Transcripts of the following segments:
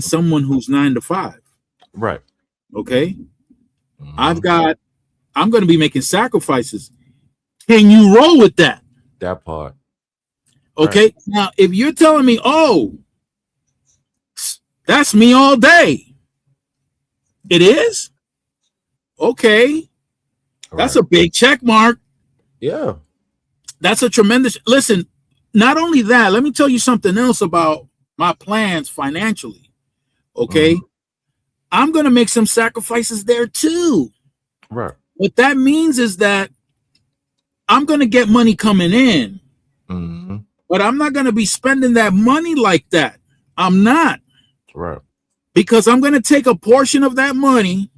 someone who's 9 to 5. Right. Okay. Mhm. I'm going to be making sacrifices. Can you roll with that? That part. Right. Okay. Now, if you're telling me, oh, that's me all day, it is? Okay. That's Right. a big check mark. Yeah. That's a tremendous. Listen, not only that, let me tell you something else about my plans financially. Mhm. Okay. I'm going to make some sacrifices there too. Right. What that means is that I'm going to get money coming in, Mhm. but I'm not going to be spending that money like that. I'm not, Right. because I'm going to take a portion of that money.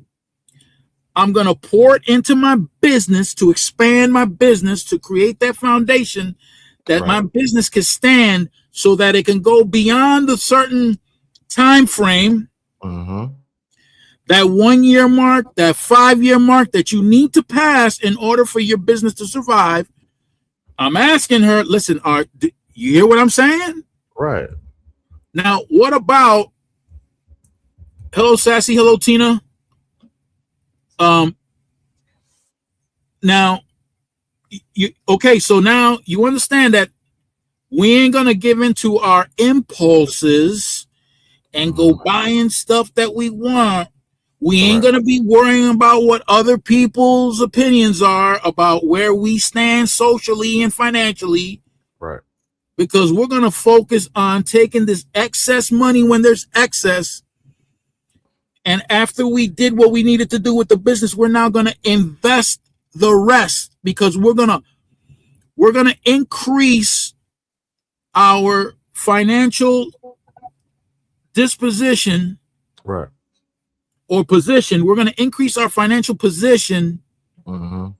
I'm going to pour it into my business to expand my business, to create that foundation that Right. my business can stand, so that it can go beyond a certain time frame, Mhm. that 1 year mark, that 5 year mark that you need to pass in order for your business to survive. I'm asking her, listen, you hear what I'm saying? Right. Now, what about, hello, Sassy, hello, Tina. Um, now, okay, so now you understand that we ain't gonna give into our impulses and go Mhm. buying stuff that we want. We ain't Right. gonna be worrying about what other people's opinions are about where we stand socially and financially, Right. because we're gonna focus on taking this excess money when there's excess. And after we did what we needed to do with the business, we're now gonna invest the rest, because we're gonna increase our financial disposition Right. or position. We're going to increase our financial position, Mhm.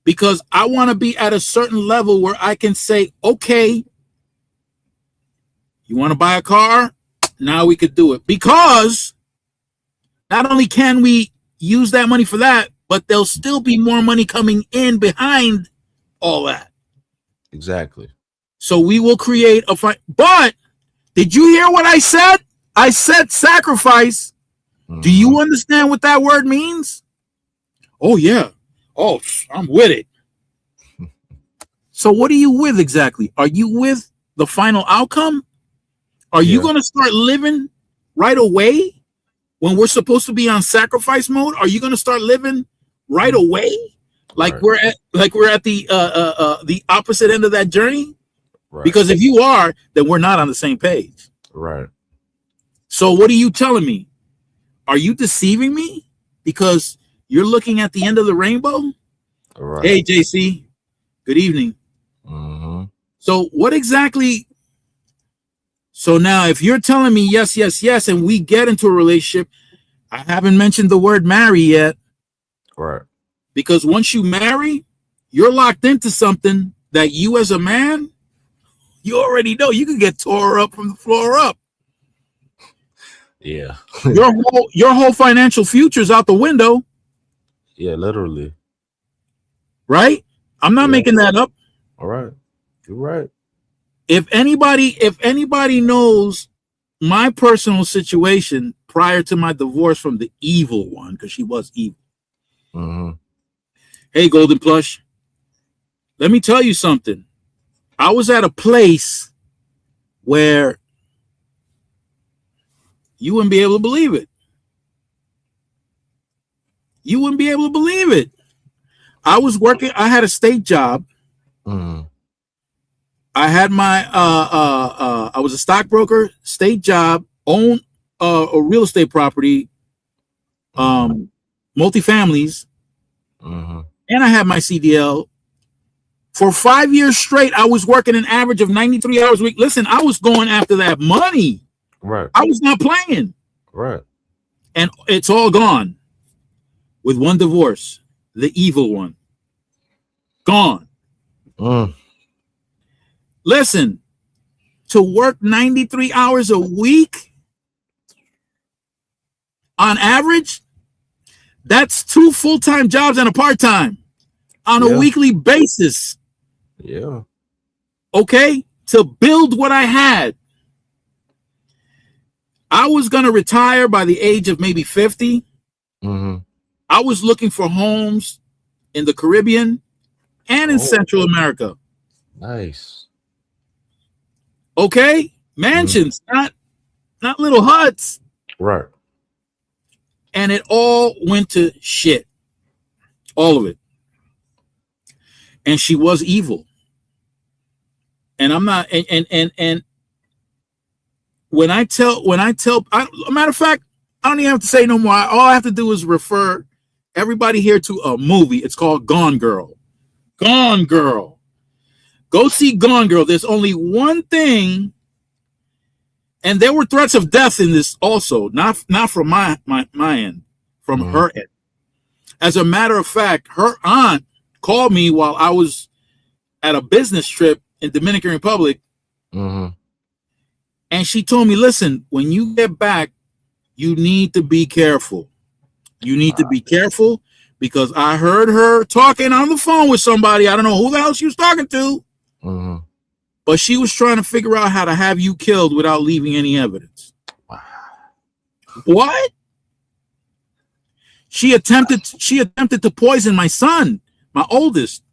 because I want to be at a certain level where I can say, okay, you want to buy a car? Now we could do it, because not only can we use that money for that, but there'll still be more money coming in behind all that. Exactly. So we will create a but did you hear what I said? I said sacrifice. Do Mhm. you understand what that word means? Oh yeah. Oh, I'm with it. So what are you with exactly? Are you with the final outcome? Are you Yeah. going to start living right away when we're supposed to be on sacrifice mode? Are you going to start living right away, like Right. we're at the opposite end of that journey? Right. Because if you are, then we're not on the same page. Right. So what are you telling me? Are you deceiving me because you're looking at the end of the rainbow? Right. Hey, JC, good evening. Mhm. So what exactly? So now, if you're telling me yes, yes, yes, and we get into a relationship, I haven't mentioned the word marry yet, Right. because once you marry, you're locked into something that you, as a man, you already know you can get tore up from the floor up. Yeah. Your whole financial future's out the window, Yeah. Literally. right? I'm not Yeah. making that up. All right. You're right. If anybody knows my personal situation prior to my divorce from the evil one, because she was evil. Mhm. Hey, Golden Plush, let me tell you something. I was at a place where you wouldn't be able to believe it. You wouldn't be able to believe it. I was working. I had a state job. Mhm. I had my. I was a stockbroker, state job, owned a real estate property, Mhm. multifamilies, Mhm. and I had my CDL. For 5 years straight, I was working an average of 93 hours a week. Listen, I was going after that money. Right. I was not playing, Right. and it's all gone with one divorce, the evil one, gone. Mm. Listen, to work 93 hours a week on average, that's 2 full-time jobs and a part-time on a Yeah. weekly basis. Yeah. Okay, to build what I had. I was going to retire by the age of maybe 50. Mm-hmm. I was looking for homes in the Caribbean and in Central America. Nice. Okay? Mansions, not little huts. Right. And it all went to shit. All of it. And she was evil. And I'm not, and when I tell, a matter of fact, I don't even have to say no more. All I have to do is refer everybody here to a movie. It's called Gone Girl. Gone Girl. Go see Gone Girl. There's only one thing, and there were threats of death in this also, not from my end, from her end. As a matter of fact, her aunt called me while I was at a business trip in Dominican Republic, and she told me, listen, when you get back, you need to be careful. You need to be careful because I heard her talking on the phone with somebody. I don't know who the hell she was talking to, but she was trying to figure out how to have you killed without leaving any evidence. Wow. What? She attempted to poison my son, my oldest.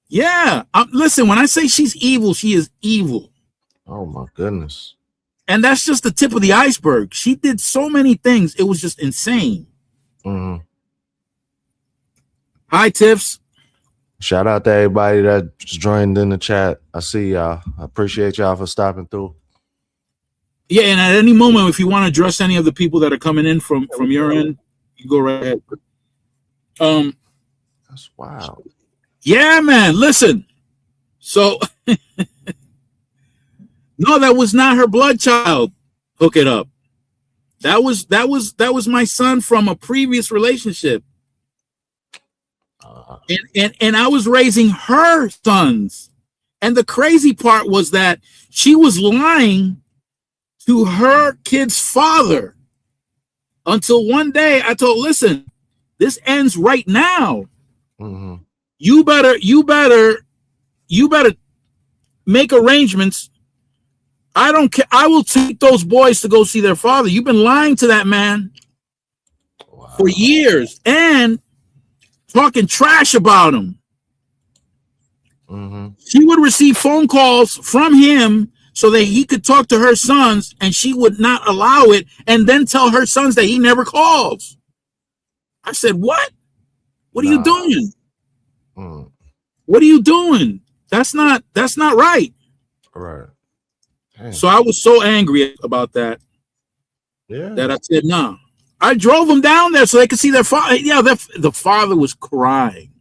Yeah. Listen, when I say she's evil, she is evil. Oh my goodness. And that's just the tip of the iceberg. She did so many things. It was just insane. Hi, Tiffs. Shout out to everybody that just joined in the chat. I see y'all. I appreciate y'all for stopping through. Yeah, and at any moment, if you want to address any of the people that are coming in from your end, you go right ahead. That's wild. Yeah, man. Listen. So, no, that was not her blood child. Hook it up. That was my son from a previous relationship. And I was raising her sons. And the crazy part was that she was lying to her kid's father until one day I told, listen, this ends right now. You better make arrangements. I don't care. I will take those boys to go see their father. You've been lying to that man for years and talking trash about him. She would receive phone calls from him so that he could talk to her sons, and she would not allow it, and then tell her sons that he never calls. I said, what? What are you doing? What are you doing? That's not right. Right. Dang. So I was so angry about that. Yeah. That I said, no. I drove them down there so they could see their father. Yeah, the father was crying.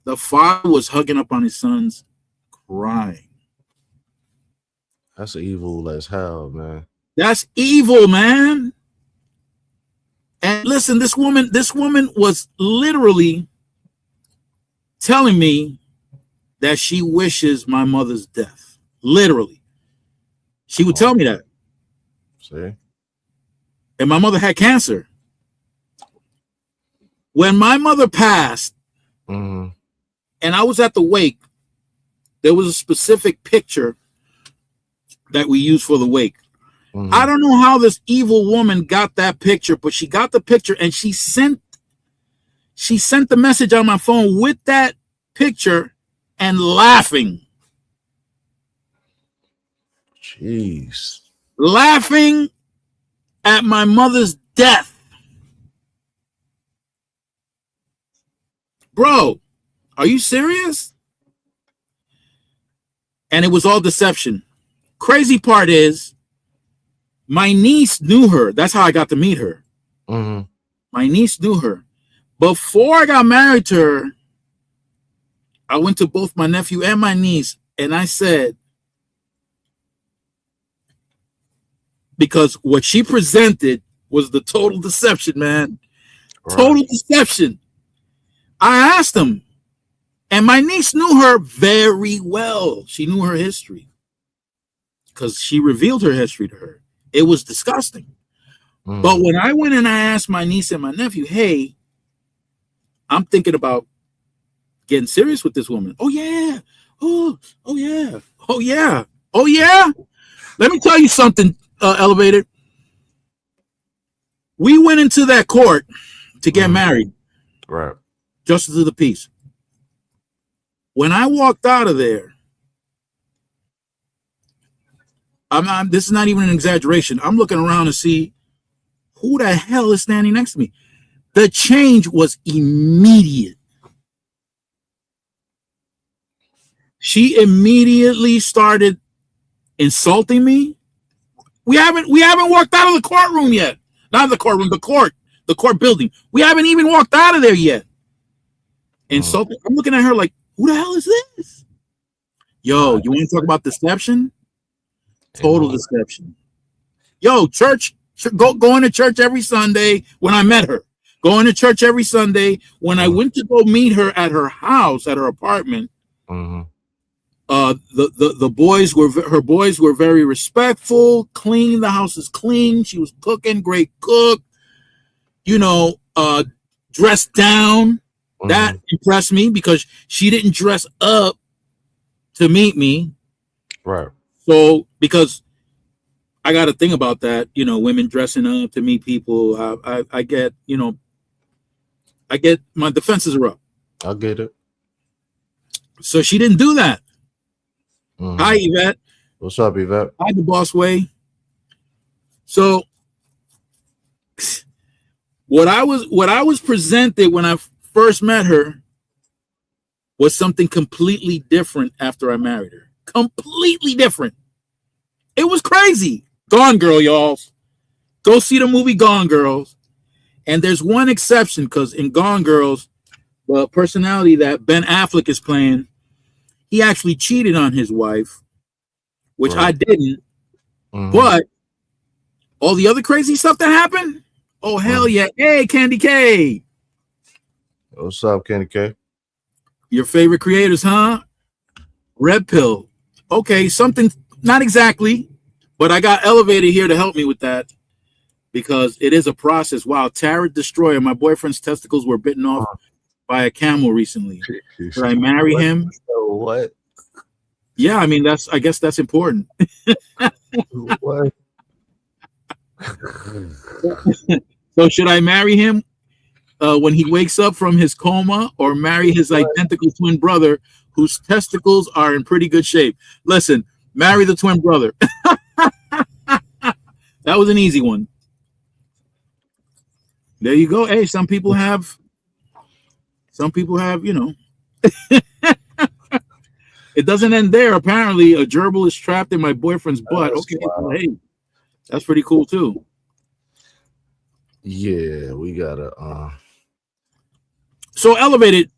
The father was hugging up on his sons, crying. That's evil as hell, man. That's evil, man. And listen, this woman was literally telling me that she wishes my mother's death. Literally. She would tell me that. See? And my mother had cancer. When my mother passed, and I was at the wake, there was a specific picture that we used for the wake. I don't know how this evil woman got that picture, but she got the picture and she sent the message on my phone with that picture and laughing. Jeez. Laughing at my mother's death. Bro, are you serious? And it was all deception. Crazy part is, my niece knew her. That's how I got to meet her. My niece knew her. Before I got married to her, I went to both my nephew and my niece, and I said, because what she presented was the total deception, man. Right. Total deception. I asked them, and my niece knew her very well. She knew her history because she revealed her history to her. It was disgusting. But when I went and I asked my niece and my nephew, hey, I'm thinking about getting serious with this woman. Oh, yeah. Oh, yeah. Oh, yeah. Oh, yeah. Let me tell you something, Elevated. We went into that court to get married, Right. justice of the peace. When I walked out of there, this is not even an exaggeration. I'm looking around to see who the hell is standing next to me. The change was immediate. She immediately started insulting me. We haven't walked out of the courtroom yet. Not the courtroom, the court building. We haven't even walked out of there yet. Insulting. I'm looking at her like, who the hell is this? Yo, you want to talk about deception? Total deception. Yo, church, going to church every Sunday when I met her. Going to church every Sunday. When I went to go meet her at her house, at her apartment, her boys were very respectful, clean. The house is clean. She was cooking, great cook. Dressed down. That impressed me because she didn't dress up to meet me. Right. So, because I got a thing about that, women dressing up to meet people. I get my defenses are up. I get it. So she didn't do that. Hi, Yvette. What's up, Yvette? Hi, the boss way. So what I was presented when I first met her was something completely different after I married her. Completely different. It was crazy. Gone Girl, y'all. Go see the movie Gone Girls. And there's one exception, because in Gone Girls, the personality that Ben Affleck is playing, he actually cheated on his wife, which I didn't. But all the other crazy stuff that happened, oh, hell yeah. Hey, Candy K. What's up, Candy K? Your favorite creators, huh? Redpill. Okay, something, not exactly, but I got Elevated here to help me with that because it is a process. Wow, Tara Destroyer, my boyfriend's testicles were bitten off by a camel recently. Should I marry him? What? Yeah, I mean, I guess that's important. What? So should I marry him when he wakes up from his coma, or marry his identical twin brother whose testicles are in pretty good shape? Listen, marry the twin brother. That was an easy one. There you go. Hey, some people have, It doesn't end there. Apparently, a gerbil is trapped in my boyfriend's butt. Okay, wow. Hey, that's pretty cool too. Yeah, we gotta. So Elevated.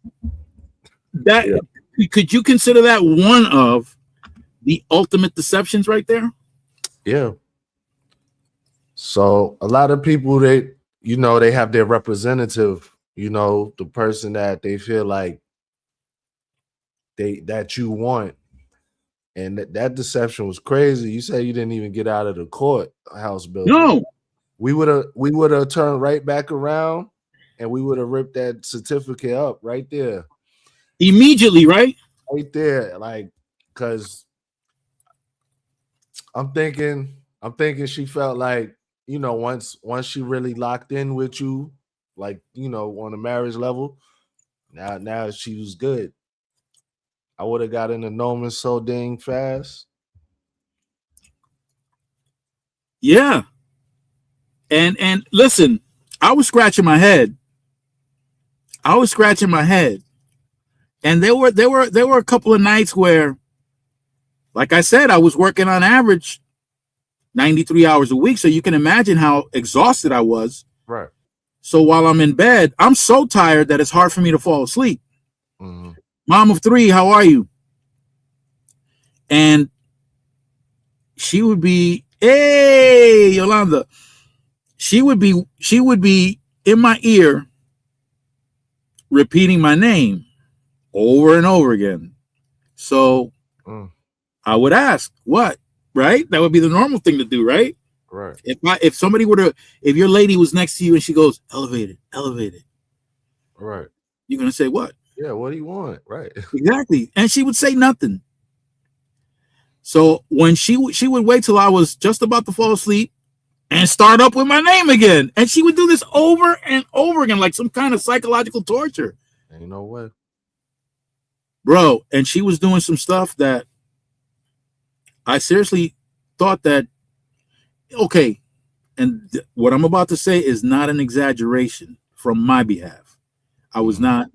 That could you consider that one of the ultimate deceptions right there? Yeah. So a lot of people, they have their representative. The person that they feel like that you want, and that deception was crazy. You said you didn't even get out of the courthouse building. No, we would have turned right back around, and we would have ripped that certificate up right there, immediately, right there, like, because I'm thinking she felt like, once she really locked in with you, like, on a marriage level, now she was good. I would have got into Noman so dang fast. Yeah. And listen, I was scratching my head. And there were a couple of nights where, like I said, I was working on average 93 hours a week. So you can imagine how exhausted I was. Right. So while I'm in bed, I'm so tired that it's hard for me to fall asleep. Mm-hmm. Mom of 3, how are you? And she would be, hey, Yolanda. She would be in my ear repeating my name over and over again. So I would ask, what? Right? That would be the normal thing to do, right? Right. If your lady was next to you and she goes, elevated. Right. You're going to say what? Yeah, what do you want? Right. Exactly. And she would say nothing. So when she would wait till I was just about to fall asleep and start up with my name again, and she would do this over and over again, like some kind of psychological torture. Ain't no way. Bro, and she was doing some stuff that I seriously thought that, okay, and what I'm about to say is not an exaggeration from my behalf. I was not,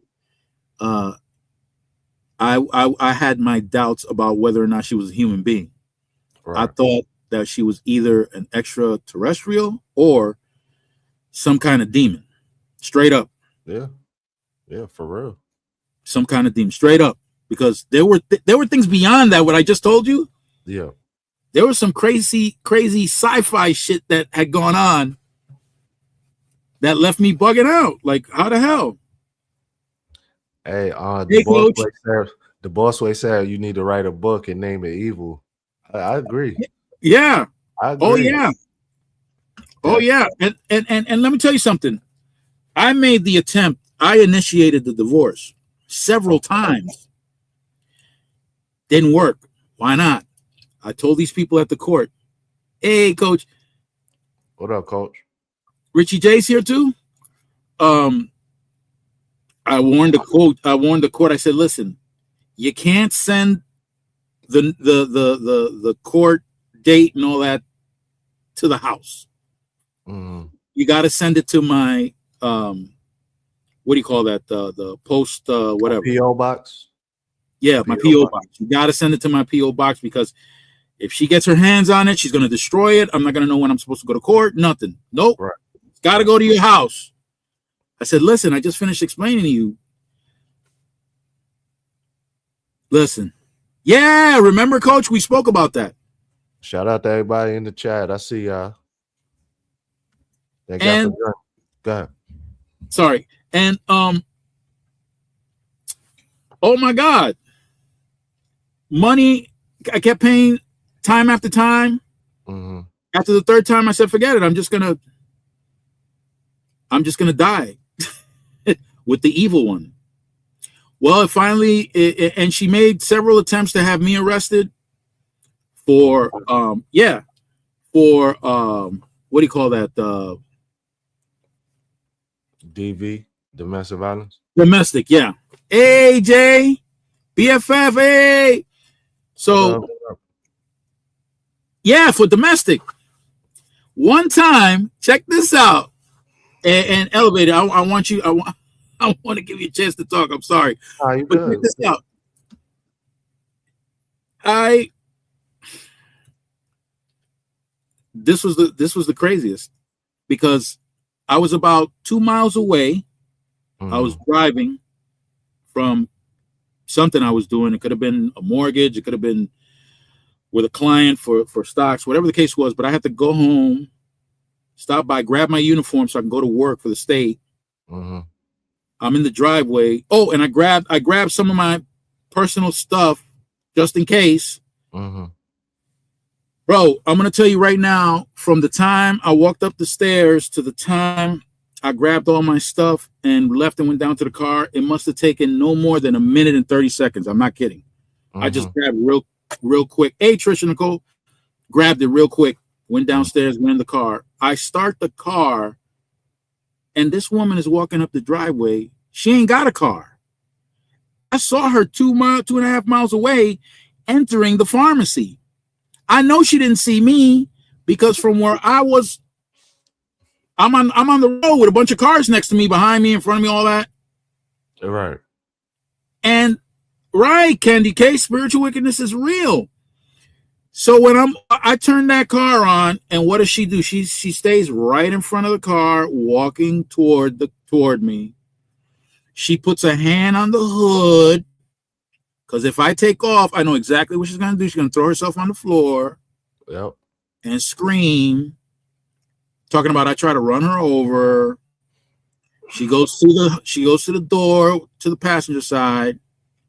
I had my doubts about whether or not she was a human being. Right. I thought that she was either an extraterrestrial or some kind of demon, straight up. Yeah, for real. Some kind of demon, straight up. Because there were things beyond that, what I just told you. Yeah. There was some crazy sci-fi shit that had gone on that left me bugging out. Like, how the hell? Hey, the boss way said you need to write a book and name it Evil. I agree. Yeah. I agree. Oh yeah. Oh yeah. And let me tell you something. I made the attempt. I initiated the divorce several times. Didn't work. Why not? I told these people at the court, hey, coach. What up, coach? Richie J's here too. I warned the court. I said, listen, you can't send the court date and all that to the house. Mm. You got to send it to my what do you call that? The post whatever. PO box. Yeah, my PO box. You got to send it to my PO box because if she gets her hands on it, she's going to destroy it. I'm not going to know when I'm supposed to go to court. Nothing. Nope. Right. It's got to go to your house. I said, listen, I just finished explaining to you. Listen. Yeah, remember, Coach? We spoke about that. Shout out to everybody in the chat. I see y'all. And, go ahead. Sorry. And oh my God. Money, I kept paying time after time. Mm-hmm. After the third time, I said, forget it. I'm just gonna die with the evil one. Well, it finally, and she made several attempts to have me arrested for, what do you call that? DV, domestic violence. Domestic, yeah. AJ, BFF, hey. So, yeah, for domestic. One time, check this out. And Elevator, I want to give you a chance to talk. I'm sorry. But check this out. This was the craziest because I was about 2 miles away. I was driving from something I was doing. It could have been a mortgage. It could have been with a client for stocks, whatever the case was. But I had to go home, stop by, grab my uniform so I can go to work for the state. Mm-hmm. I'm in the driveway. Oh, and I grabbed some of my personal stuff just in case. Mm-hmm. Bro, I'm going to tell you right now, from the time I walked up the stairs to the time I grabbed all my stuff and left and went down to the car, it must have taken no more than 1 minute and 30 seconds. I'm not kidding. Mm-hmm. I just grabbed real quick. Hey, Trisha Nicole, grabbed it real quick, went downstairs, went in the car. I start the car, and this woman is walking up the driveway. She ain't got a car. I saw her 2.5 miles away entering the pharmacy. I know she didn't see me because from where I was, I'm on the road with a bunch of cars next to me, behind me, in front of me, all that. Right. And right, Candy K, spiritual wickedness is real. So when I turn that car on, and what does she do? She stays right in front of the car, walking toward me. She puts a hand on the hood. Because if I take off, I know exactly what she's going to do. She's going to throw herself on the floor. Yep. And scream. Talking about I try to run her over. She goes to the door to the passenger side,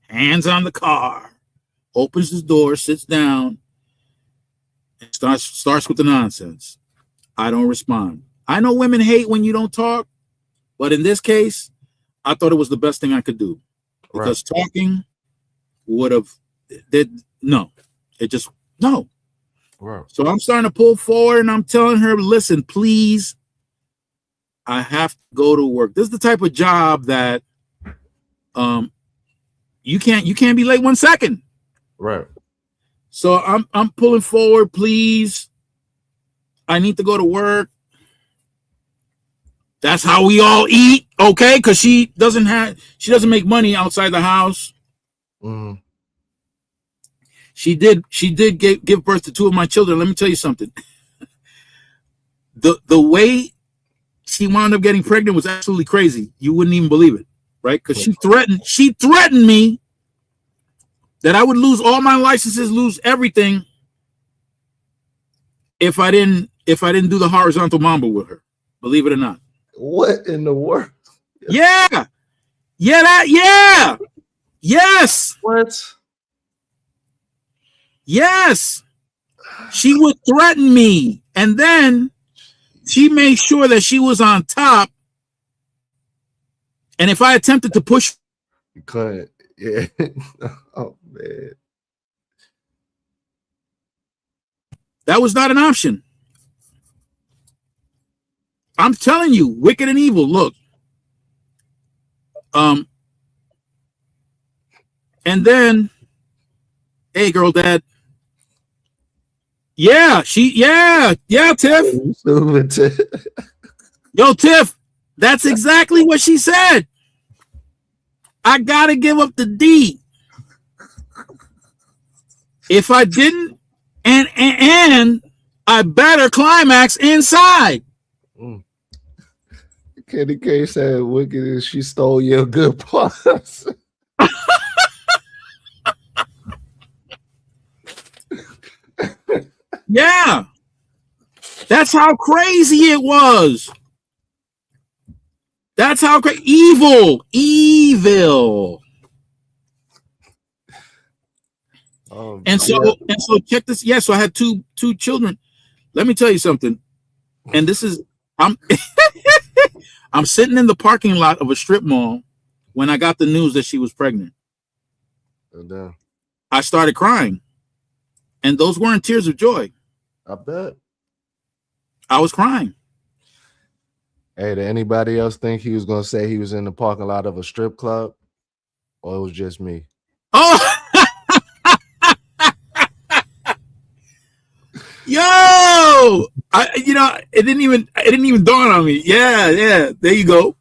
hands on the car, opens the door, sits down, and starts with the nonsense. I don't respond. I know women hate when you don't talk, but in this case, I thought it was the best thing I could do. Because talking would have it just No. Right. So I'm starting to pull forward and I'm telling her, listen, please, I have to go to work. This is the type of job that you can't be late 1 second. Right. So I'm pulling forward, please. I need to go to work. That's how we all eat, okay? Because she doesn't make money outside the house. Mm-hmm. She did give birth to 2 of my children. Let me tell you something. The way she wound up getting pregnant was absolutely crazy. You wouldn't even believe it, right? Because she threatened me that I would lose all my licenses, lose everything if I didn't do the horizontal mambo with her. Believe it or not. What in the world? Yeah. Yes. What? Yes. She would threaten me, and then she made sure that she was on top. And if I attempted to push, You couldn't. Yeah. Oh man. that was not an option. I'm telling you, wicked and evil. Look. And then, hey, girl, dad. Yeah, Tiff. Yo, Tiff, that's exactly what she said. I gotta give up the D. If I didn't, and I better climax inside. Candy K said, "Wicked is she stole your good parts." Yeah, that's how crazy it was. That's how crazy. Evil. And so check this. Yeah, so I had two children. Let me tell you something. And this is I'm I'm sitting in the parking lot of a strip mall when I got the news that she was pregnant. I started crying. And those weren't tears of joy. I bet. I was crying. Hey, did anybody else think he was going to say he was in the parking lot of a strip club? Or it was just me? Oh! Yo! It didn't even dawn on me. Yeah. There you go.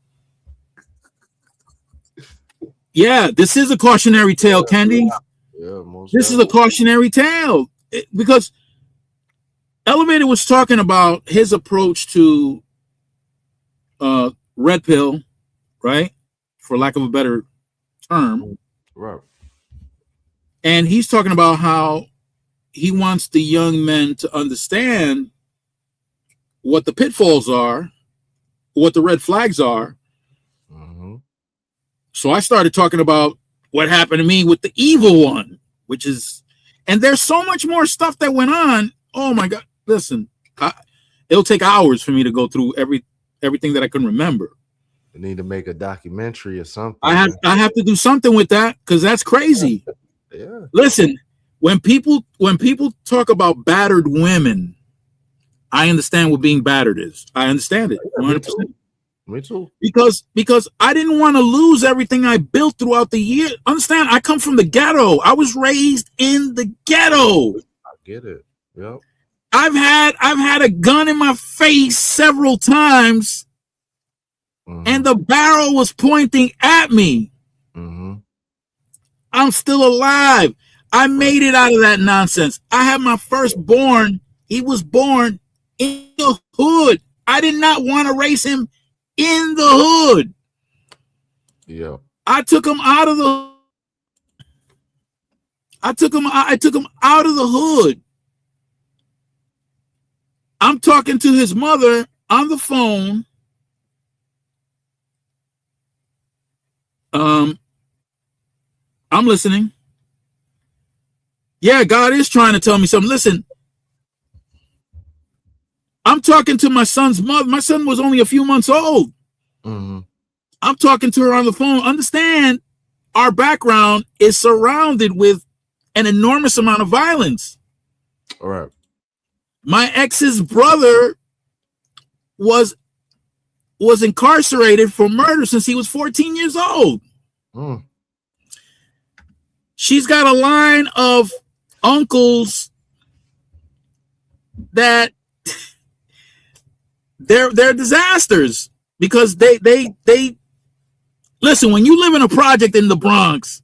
Yeah, this is a cautionary tale, Candy. Yeah, this is a cautionary tale. Because Elevator was talking about his approach to Redpill, right? For lack of a better term. Right. And he's talking about how he wants the young men to understand what the pitfalls are, what the red flags are. Mm-hmm. So I started talking about what happened to me with the evil one, which is, and there's so much more stuff that went on. Oh my God. Listen, it'll take hours for me to go through everything that I can remember. You need to make a documentary or something. I have to do something with that because that's crazy. Yeah. Listen, when people talk about battered women, I understand what being battered is. I understand it 100%. Me too. Because I didn't want to lose everything I built throughout the year. Understand? I come from the ghetto. I was raised in the ghetto. I get it. Yep. I've had a gun in my face several times, and the barrel was pointing at me. Mm-hmm. I'm still alive. I made it out of that nonsense. I had my firstborn. He was born in the hood. I did not want to raise him in the hood. Yeah. I took him out of the hood. I'm talking to his mother on the phone. I'm listening. Yeah, God is trying to tell me something. Listen, I'm talking to my son's mother. My son was only a few months old. Mm-hmm. I'm talking to her on the phone. Understand, our background is surrounded with an enormous amount of violence. All right. My ex's brother was incarcerated for murder since he was 14 years old. Mm. She's got a line of uncles that they're disasters because they listen, when you live in a project in the Bronx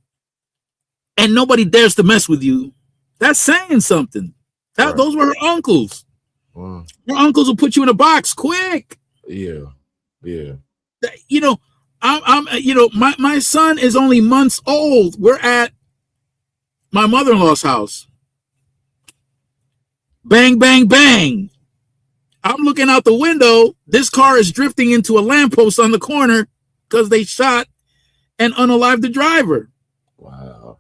and nobody dares to mess with you, that's saying something. Right. Those were her uncles. Mm. Her uncles will put you in a box quick. Yeah. Yeah. You know, my son is only months old. We're at my mother-in-law's house. Bang, bang, bang. I'm looking out the window. This car is drifting into a lamppost on the corner because they shot and unalived the driver. Wow.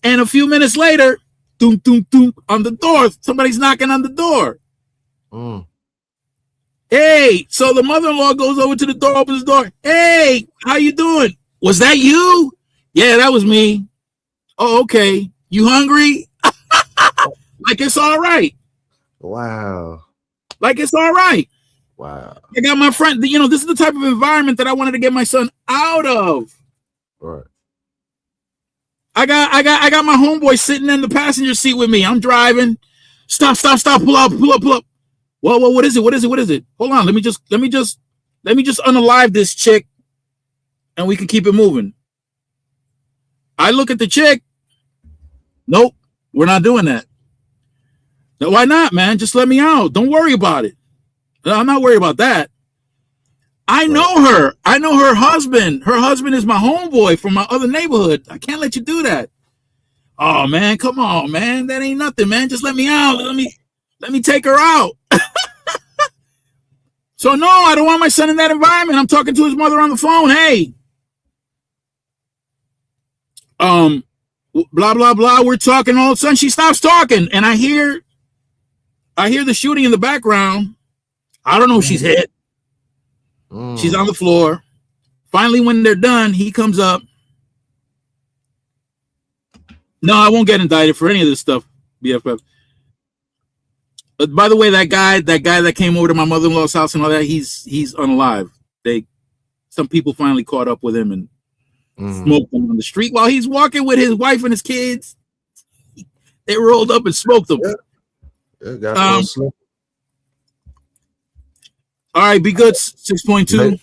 And a few minutes later, doom, doom, doom, on the door. Somebody's knocking on the door. Mm. Hey, so the mother-in-law goes over to the door, opens the door. Hey, how you doing? Was that you? Yeah, that was me. Oh, okay. You hungry? Like it's all right. Wow. Like it's all right. Wow. I got my friend, this is the type of environment that I wanted to get my son out of. Right. I got my homeboy sitting in the passenger seat with me. I'm driving. Stop, pull up. Well, what is it? Hold on, let me just unalive this chick and we can keep it moving. I look at the chick. Nope, we're not doing that. No, why not, man? Just let me out. Don't worry about it. I'm not worried about that. I know her. I know her husband. Her husband is my homeboy from my other neighborhood. I can't let you do that. Oh man, come on, man. That ain't nothing, man. Just let me out. Let me take her out. So no, I don't want my son in that environment. I'm talking to his mother on the phone. Hey, blah blah blah. We're talking. All of a sudden, she stops talking, and I hear the shooting in the background. I don't know if she's hit. She's on the floor. Finally, when they're done, he comes up. No, I won't get indicted for any of this stuff, BFF. But by the way, that guy that came over to my mother-in-law's house and all that, he's unalive. Some people finally caught up with him and smoked him on the street while he's walking with his wife and his kids. They rolled up and smoked him. Yeah, all right, be good. 6.2.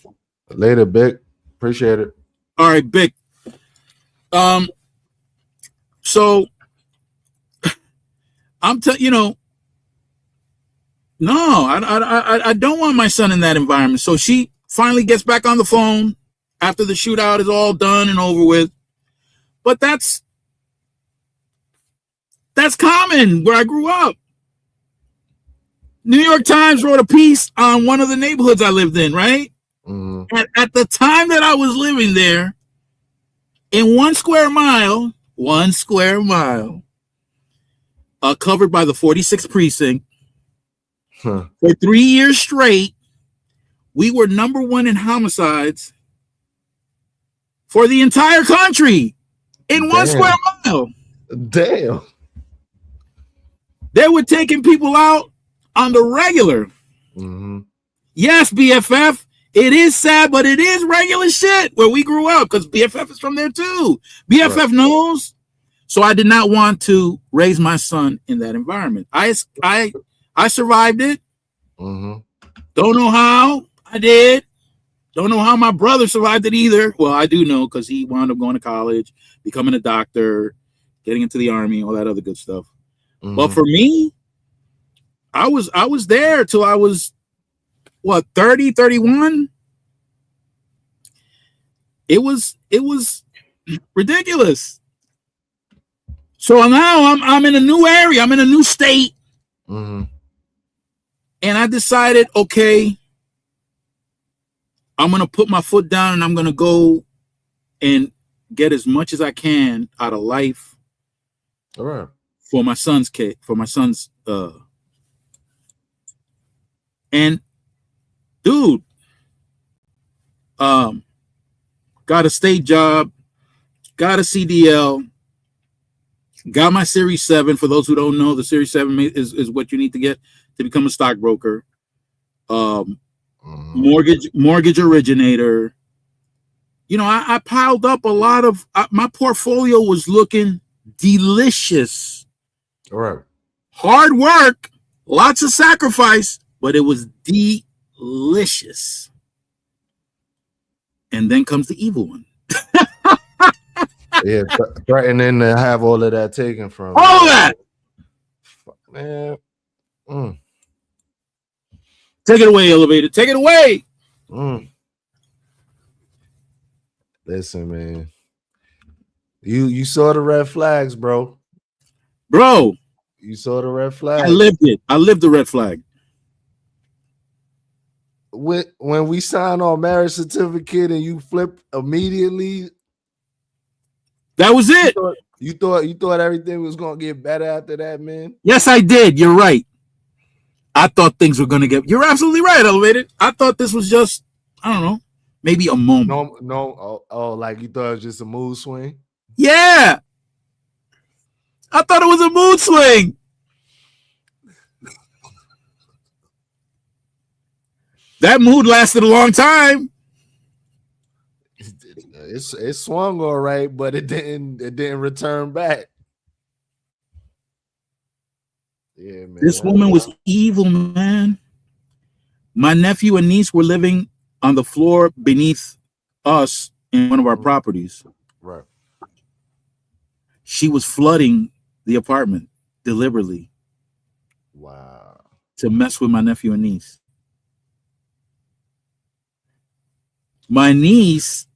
Later, Big. Appreciate it. All right, Big. So I'm no, I don't want my son in that environment. So she finally gets back on the phone after the shootout is all done and over with. But that's common where I grew up. New York Times wrote a piece on one of the neighborhoods I lived in, right? Mm-hmm. At the time that I was living there, in 1 square mile, covered by the 46th precinct, for 3 years straight, we were number 1 in homicides for the entire country in 1 square mile. Damn. They were taking people out on the regular. Mm-hmm. Yes, BFF. It is sad, but it is regular shit where we grew up because BFF is from there too. BFF knows. So I did not want to raise my son in that environment. I survived it. Mm-hmm. Don't know how I did. Don't know how my brother survived it either. Well, I do know because he wound up going to college, becoming a doctor, getting into the army, all that other good stuff. Mm-hmm. But for me, I was there till I was 30, 31. It was ridiculous. So now I'm in a new area. I'm in a new state. Mm-hmm. And I decided, okay, I'm going to put my foot down and I'm going to go and get as much as I can out of life. All right. For my son's and dude, got a state job, got a CDL, Got my Series 7. For those who don't know, the Series 7 is what you need to get to become a stockbroker. Um, Mhm. mortgage originator. I piled up a lot of my portfolio was looking delicious. All right. Hard work, lots of sacrifice, but it was delicious. And then comes the evil one. Yeah, threatening to have all of that taken from you. All that. Man. Mm, Take it away, elevator. Take it away. mm. Listen, man. You saw the red flags, bro. Bro, You saw the red I flags. lived it. I lived the red flag. When we signed our marriage certificate and you flip immediately, That was it. you thought everything was gonna get better after that, man. Yes, I did. You're right. I thought things were going to get. You're absolutely right, elevator. I thought this was just, I don't know, maybe a moment. No, like you thought it was just a mood swing. Yeah. I thought it was a mood swing. That mood lasted a long time. It swung all right, but it didn't return back. Yeah, man. This woman was evil, man. My nephew and niece were living on the floor beneath us in one of our properties. Right. She was flooding the apartment deliberately Wow. to mess with my nephew and niece. My niece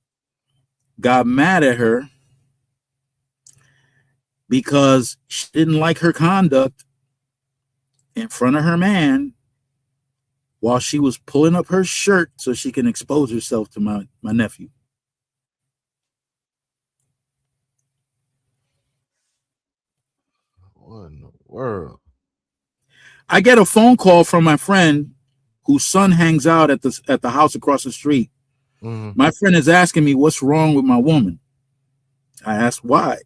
got mad at her because she didn't like her conduct in front of her man while she was pulling up her shirt so she can expose herself to my nephew. What in the world? I get a phone call from my friend whose son hangs out at the house across the street. Mm-hmm. My friend is asking me what's wrong with my woman. I asked why.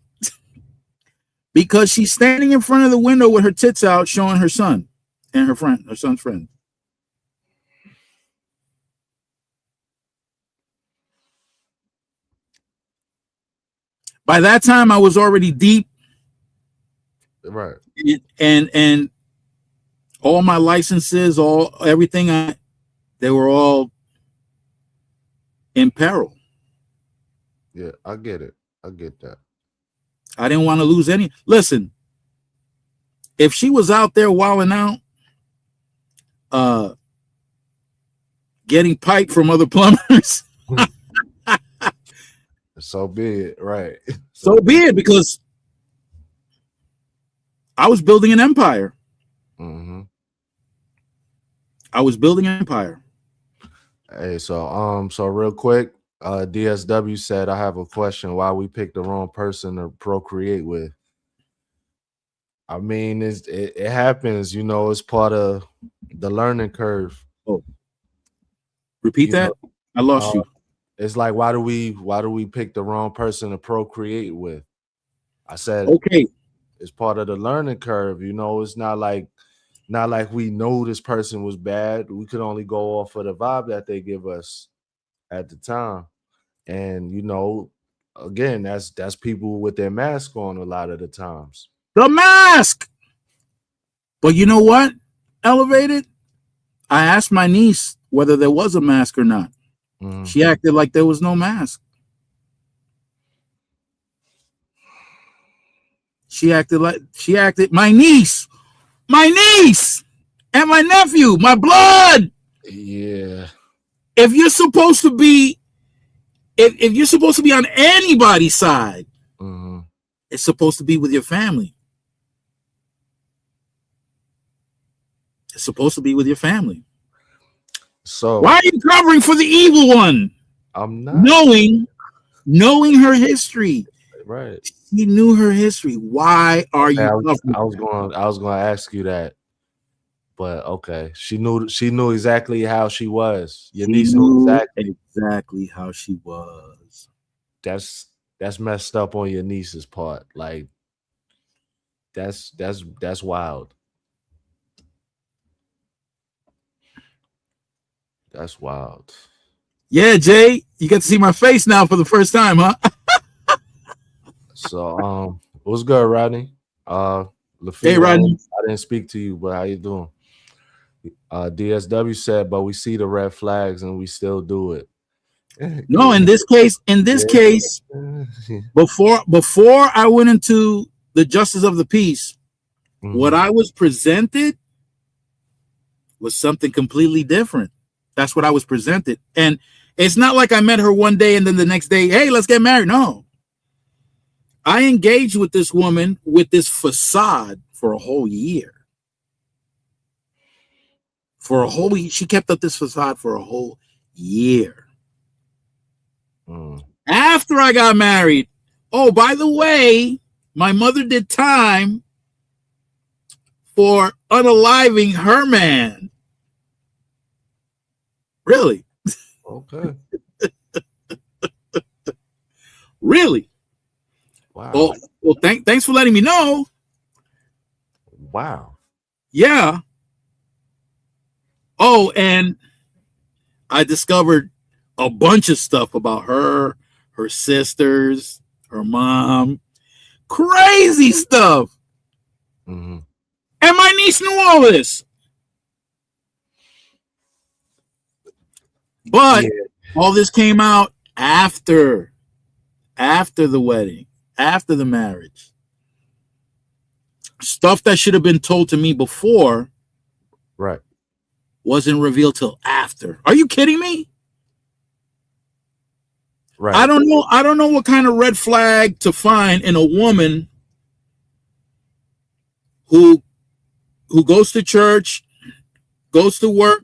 Because she's standing in front of the window with her tits out showing her son and her son's friend. By that time I was already deep. Right. And all my licenses, everything they were all in peril. Yeah, I get it. I get that. I didn't want to lose any. Listen, if she was out there wilding out, getting piped from other plumbers, so be it, right? so be it, because I was building an empire. Mm-hmm. I was building an empire. Hey, so real quick, DSW said, I have a question. Why we picked the wrong person to procreate with? I mean, it happens, it's part of the learning curve. Oh, repeat that. I lost you. It's like, why do we pick the wrong person to procreate with? I said, okay, it's part of the learning curve. It's not like we know this person was bad. We could only go off of the vibe that they give us at the time. And again, that's people with their mask on a lot of the times. The mask. But you know what? Elevated. I asked my niece whether there was a mask or not. Mm-hmm. She acted like there was no mask. My niece and my nephew, my blood. Yeah. If you're supposed to be on anybody's side, mm-hmm. It's supposed to be with your family. It's supposed to be with your family. So why are you covering for the evil one? I'm not. Knowing her history. Right. She knew her history. Why are you covering? I was going to ask you that. But okay, she knew exactly how she was. Your niece knew exactly how she was. That's messed up on your niece's part. Like, That's wild. That's wild. Yeah, Jay, you get to see my face now for the first time, huh? So what's good, Rodney? Hey, Lafita, Rodney. I didn't speak to you, but how you doing? DSW said, but we see the red flags and we still do it. No, in this case, Yeah. before I went into the justice of the peace, what Mhm. I was presented was something completely different. That's what I was presented. And it's not like I met her one day and then the next day, hey, let's get married. No. I engaged with this woman with this facade for a whole year. She kept up this facade for a whole year. Mm. After I got married, oh, by the way, my mother did time for unaliving her man. Really? Okay. Really? Wow. Well, thanks for letting me know. Wow. Yeah. Oh, and I discovered a bunch of stuff about her, her sisters, her mom. Crazy stuff. Mm-hmm. And my niece knew all this. But Yeah. all this came out after the wedding, after the marriage. Stuff that should have been told to me before Right. wasn't revealed till after. Are you kidding me? Right. I don't know what kind of red flag to find in a woman who goes to church, goes to work,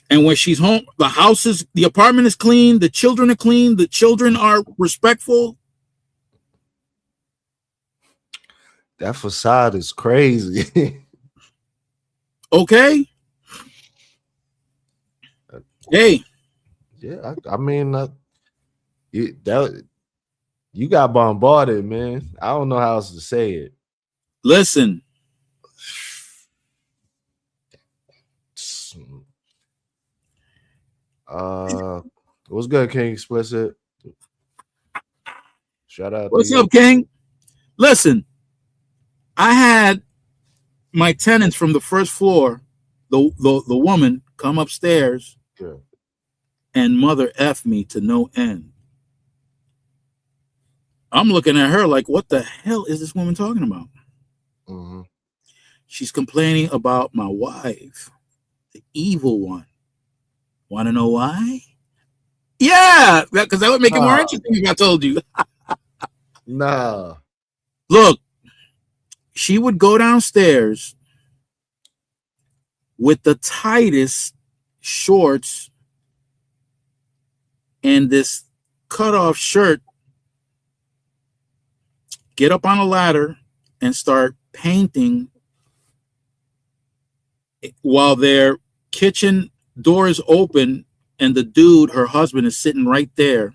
and when she's home, the apartment is clean, the children are clean, the children are respectful. That facade is crazy. Okay. Hey. Yeah, I mean, you got bombarded, man. I don't know how else to say it. Listen. What's good, King Explicit? Shout out to What's you. up, King? Listen, I had my tenants from the first floor, the woman, come upstairs and mother F me to no end. I'm looking at her like, what the hell is this woman talking about? Mm-hmm. She's complaining about my wife, the evil one. Want to know why? Yeah, because that would make it more interesting if I told you. Nah. Look, she would go downstairs with the tightest shorts and this cutoff shirt, get up on a ladder and start painting while their kitchen door is open and the dude, her husband, is sitting right there,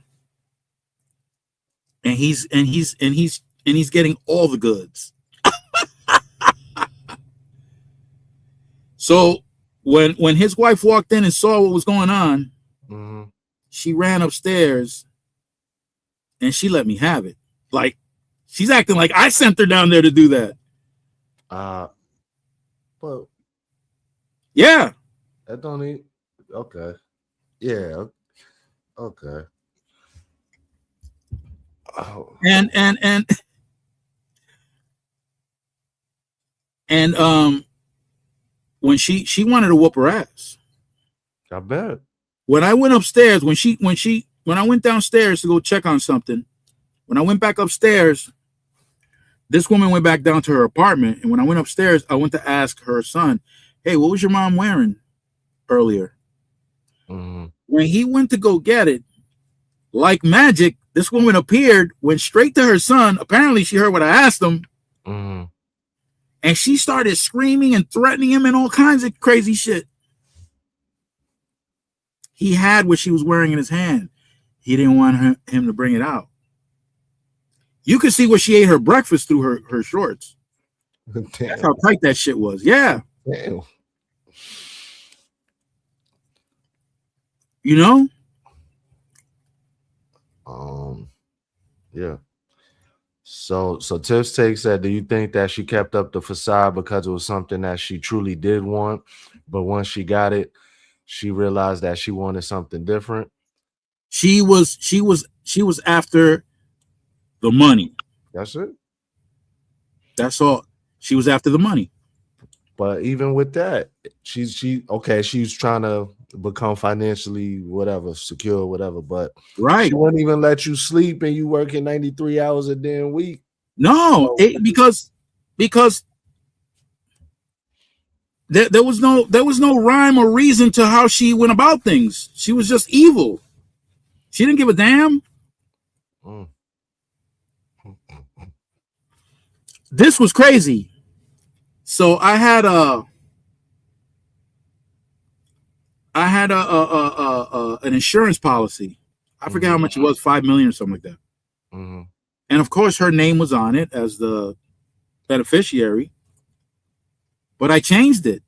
and he's getting all the goods. So when his wife walked in and saw what was going on, mm-hmm. she ran upstairs and she let me have it. Like, she's acting like I sent her down there to do that. But yeah, that don't need. Okay. Yeah. Okay. Oh. And when she wanted to whoop her ass. I bet. When I went upstairs, when I went downstairs to go check on something, when I went back upstairs, this woman went back down to her apartment. And when I went upstairs, I went to ask her son, hey, what was your mom wearing earlier? Mm-hmm. When he went to go get it, like magic, this woman appeared, went straight to her son. Apparently, she heard what I asked him. Mm-hmm. And she started screaming and threatening him and all kinds of crazy shit. He had what she was wearing in his hand. He didn't want him to bring it out. You could see where she ate her breakfast through her shorts. Damn. That's how tight that shit was. Yeah. Damn. You know? Yeah. So Tips takes that. Do you think that she kept up the facade because it was something that she truly did want, but once she got it, she realized that she wanted something different? She was after the money. That's it. That's all. She was after the money. But even with that, she's trying to become financially whatever, secure, whatever. But right, she wouldn't even let you sleep, and you working 93 hours a damn week. No, because there was no rhyme or reason to how she went about things. She was just evil. She didn't give a damn. This was crazy. So I had an insurance policy. I forget how much it was, 5 million or something like that. And of course, her name was on it as the beneficiary, but I changed it.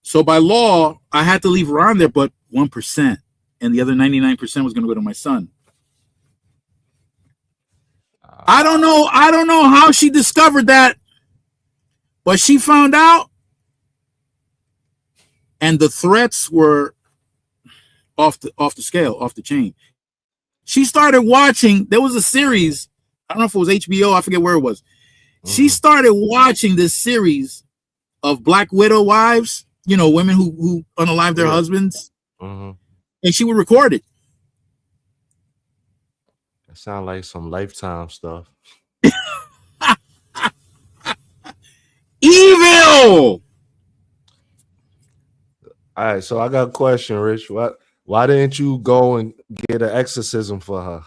So by law, I had to leave her on there, but 1%, and the other 99% was going to go to my son. I don't know how she discovered that, but she found out, and the threats were off the scale, off the chain. She started watching. There was a series. I don't know if it was HBO. I forget where it was. She started watching this series of Black Widow wives. You know, women who unalive their husbands, and she would record it. That sounds like some Lifetime stuff. Evil. All right, so I got a question, Rich. Why didn't you go and get an exorcism for her?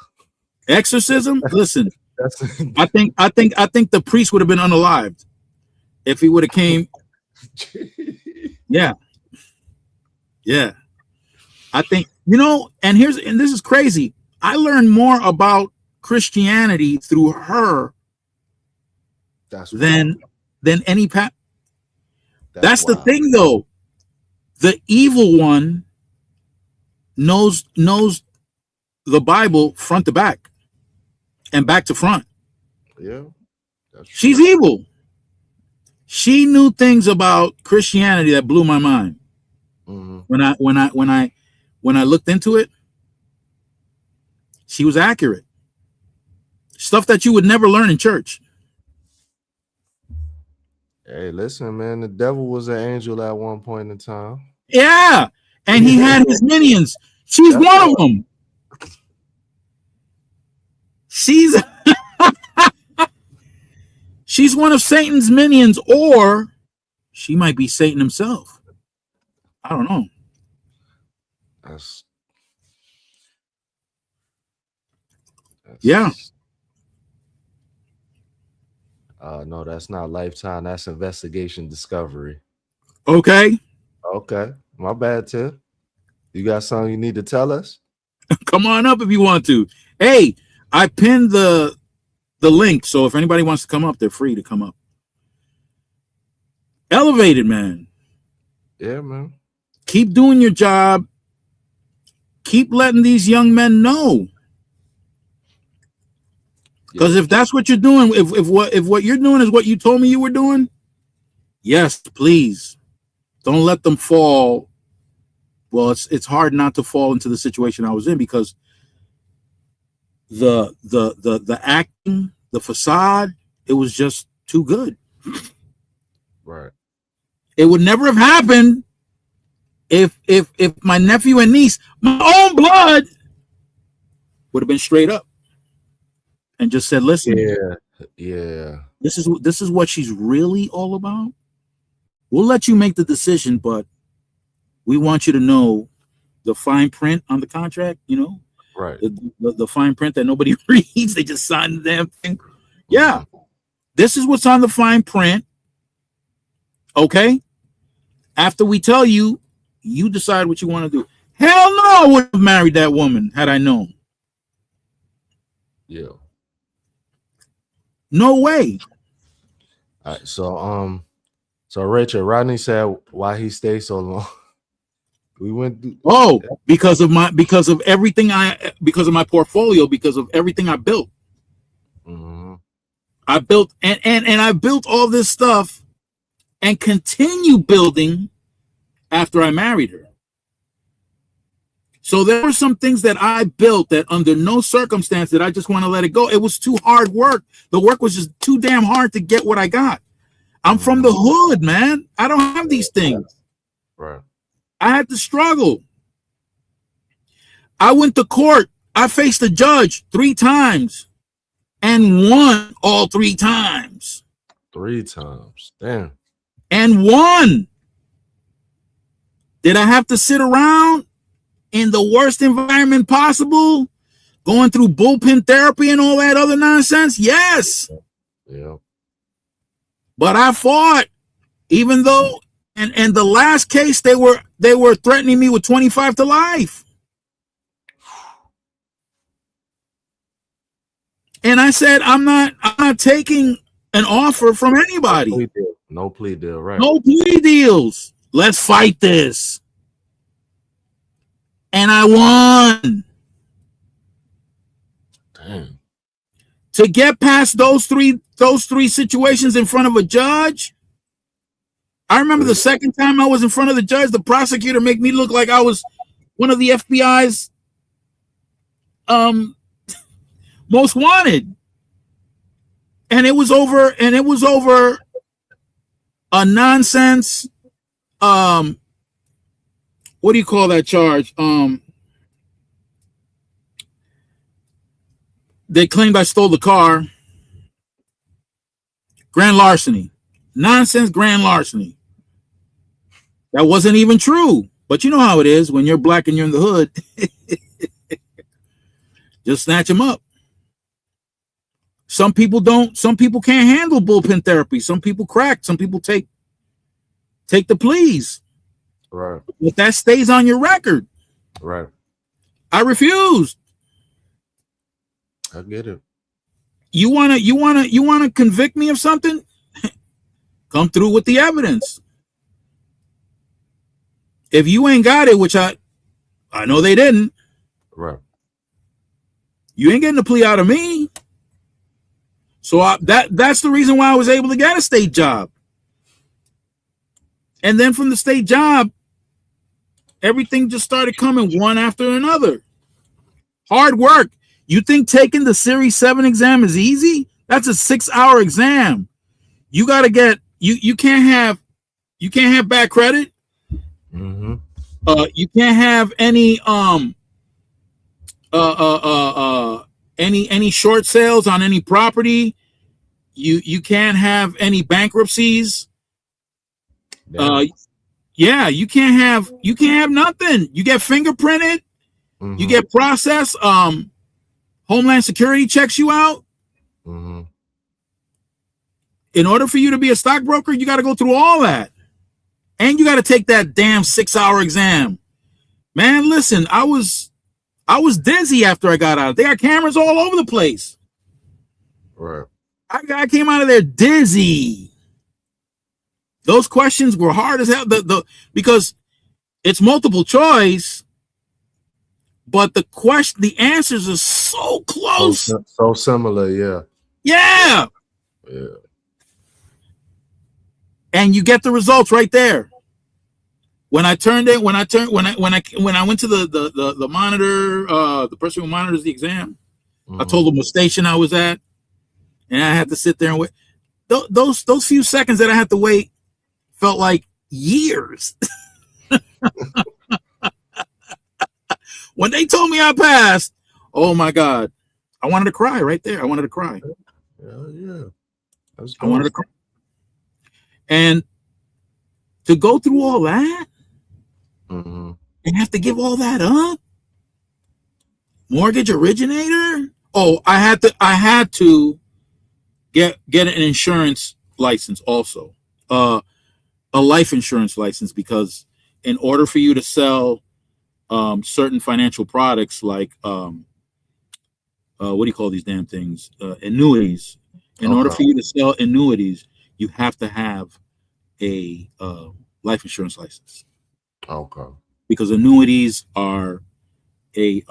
Exorcism? Listen, I think the priest would have been unalived if he would have came. Yeah. I think, and this is crazy. I learned more about Christianity through her than any That's the thing, though. The evil one knows the Bible front to back and back to front. Yeah. She's evil. She knew things about Christianity that blew my mind. When I looked into it, she was accurate. Stuff that you would never learn in church. Hey, listen, man, the devil was an angel at one point in time. Yeah, and he had his minions. She's one of them. She's one of Satan's minions, or she might be Satan himself. I don't know. Yeah. No, that's not Lifetime. That's Investigation Discovery. Okay. My bad, Tim. You got something you need to tell us? Come on up if you want to. Hey, I pinned the link, so if anybody wants to come up, they're free to come up. Elevated, man. Yeah, man. Keep doing your job. Keep letting these young men know. Because if that's what you're doing, if what you're doing is what you told me you were doing, yes, please don't let them fall. Well, it's hard not to fall into the situation I was in, because the acting, the facade, it was just too good. Right. It would never have happened if my nephew and niece, my own blood, would have been straight up and just said, listen, this is what she's really all about. We'll let you make the decision, but we want you to know the fine print on the contract, right? The fine print that nobody reads. They just sign the damn thing. Yeah. This is what's on the fine print. Okay. After we tell you, you decide what you want to do. Hell no, I would have married that woman had I known. Yeah. No way. All right, so Richard, Rodney said why he stayed so long. We went through, Because of my portfolio, because of everything I built. mm-hmm. I built and I built all this stuff and continue building after I married her. So there were some things that I built that under no circumstance did I just want to let it go. It was too hard work. The work was just too damn hard to get what I got. I'm from the hood, man. I don't have these things. Right. I had to struggle. I went to court. I faced the judge 3 times and won all 3 times. 3 times. Damn. And won. Did I have to sit around in the worst environment possible, going through bullpen therapy and all that other nonsense? Yes. Yeah. But I fought, even though, and the last case they were threatening me with 25 to life. And I said, I'm not taking an offer from anybody. No plea deal, right? No plea deals. Let's fight this. And I won. Damn. To get past those three situations in front of a judge. I remember the second time I was in front of the judge, the prosecutor made me look like I was one of the FBI's most wanted. And it was over a nonsense what do you call that charge? They claimed I stole the car. Grand larceny. Nonsense grand larceny. That wasn't even true. But you know how it is when you're black and you're in the hood. Just snatch them up. Some people can't handle bullpen therapy. Some people crack. Some people take the pleas. Right. But that stays on your record. Right. I refused. I get it. You wanna convict me of something? Come through with the evidence. If you ain't got it, which I know they didn't. Right. You ain't getting a plea out of me. So that's the reason why I was able to get a state job. And then from the state job, everything just started coming one after another. Hard work. You think taking the Series 7 exam is easy? That's a 6-hour exam. You got to get you can't have bad credit. Mm-hmm. You can't have any any short sales on any property. You can't have any bankruptcies. Yeah, you can't have nothing. You get fingerprinted. Mm-hmm. You get processed. Homeland Security checks you out. Mm-hmm. In order for you to be a stockbroker, you got to go through all that. And you got to take that damn 6-hour exam. Man, listen, I was dizzy after I got out. They got cameras all over the place. Right. I came out of there dizzy. Those questions were hard as hell. Because it's multiple choice, but the answers are so close. So similar, yeah. Yeah. Yeah. And you get the results right there. When I went to the monitor, the person who monitors the exam, mm-hmm. I told them what station I was at, and I had to sit there and wait. Those few seconds that I had to wait felt like years. When they told me I passed, oh my God, I wanted to cry right there. I wanted to cry. Yeah. I wanted to cry. And to go through all that, mm-hmm. and have to give all that up. Mortgage originator. Oh, I had to get an insurance license also, a life insurance license, because in order for you to sell certain financial products like what do you call these damn things? Annuities. In order Okay. for you to sell annuities, you have to have a life insurance license, Okay. because annuities are a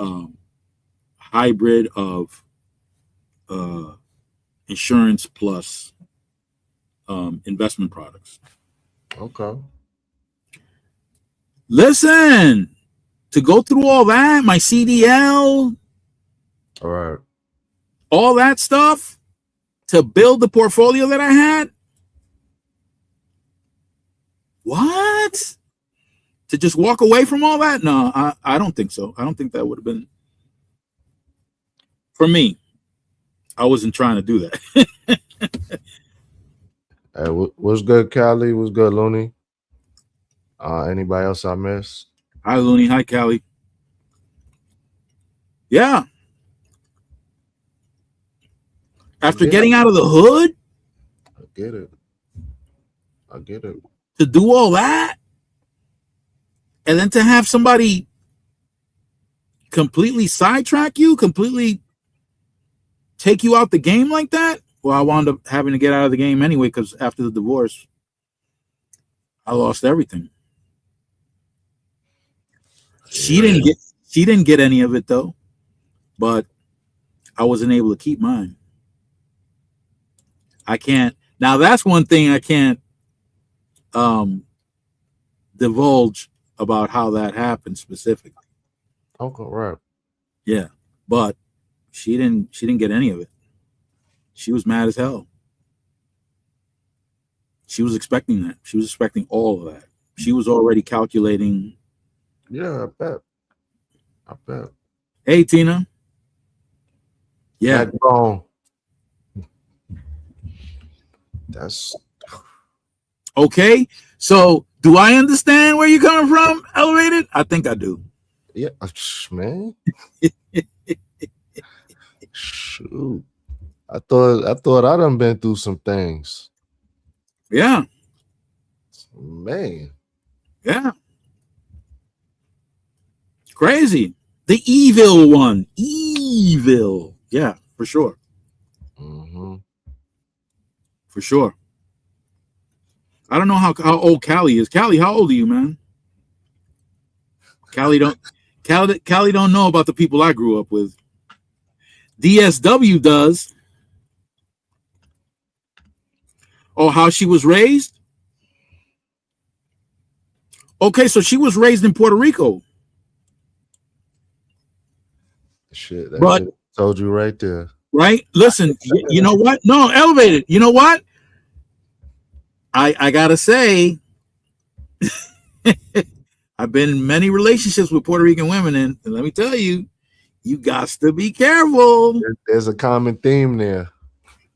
hybrid of uh, insurance plus investment products. Okay. Listen, to go through all that, my CDL, All right. all that stuff, to build the portfolio that I had. What? To just walk away from all that? No, I don't think so. I don't think that would have been for me. I wasn't trying to do that. Hey, what's good, Cali? What's good, Looney? Anybody else I missed? Hi, Looney. Hi, Callie. Yeah. After getting out of the hood, I get it. I get it. to do all that, and then to have somebody completely sidetrack you, completely take you out the game like that. Well, I wound up having to get out of the game anyway, because after the divorce, I lost everything. She didn't get any of it though, but I wasn't able to keep mine. I can't. Now that's one thing I can't divulge about how that happened specifically. Okay, right. Yeah, but she didn't get any of it. She was mad as hell. She was expecting that. She was expecting all of that. She was already calculating. Yeah, I bet. I bet. Hey, Tina. Yeah. Backbone. That's Okay. So, do I understand where you're coming from, Elevated? I think I do. yeah, man. Shoot. I thought I done been through some things. Yeah. Man. Yeah. Crazy. The evil one. Evil. Yeah, for sure. Mm-hmm. For sure. I don't know how old Callie is. Callie, how old are you, man? Callie don't know about the people I grew up with. DSW does. Oh, how she was raised? Okay, so she was raised in Puerto Rico. Shit, that But shit told you right there. right? Listen, you know what? No, Elevated. You know what? I gotta say, I've been in many relationships with Puerto Rican women, and let me tell you, you got to be careful. There's a common theme there.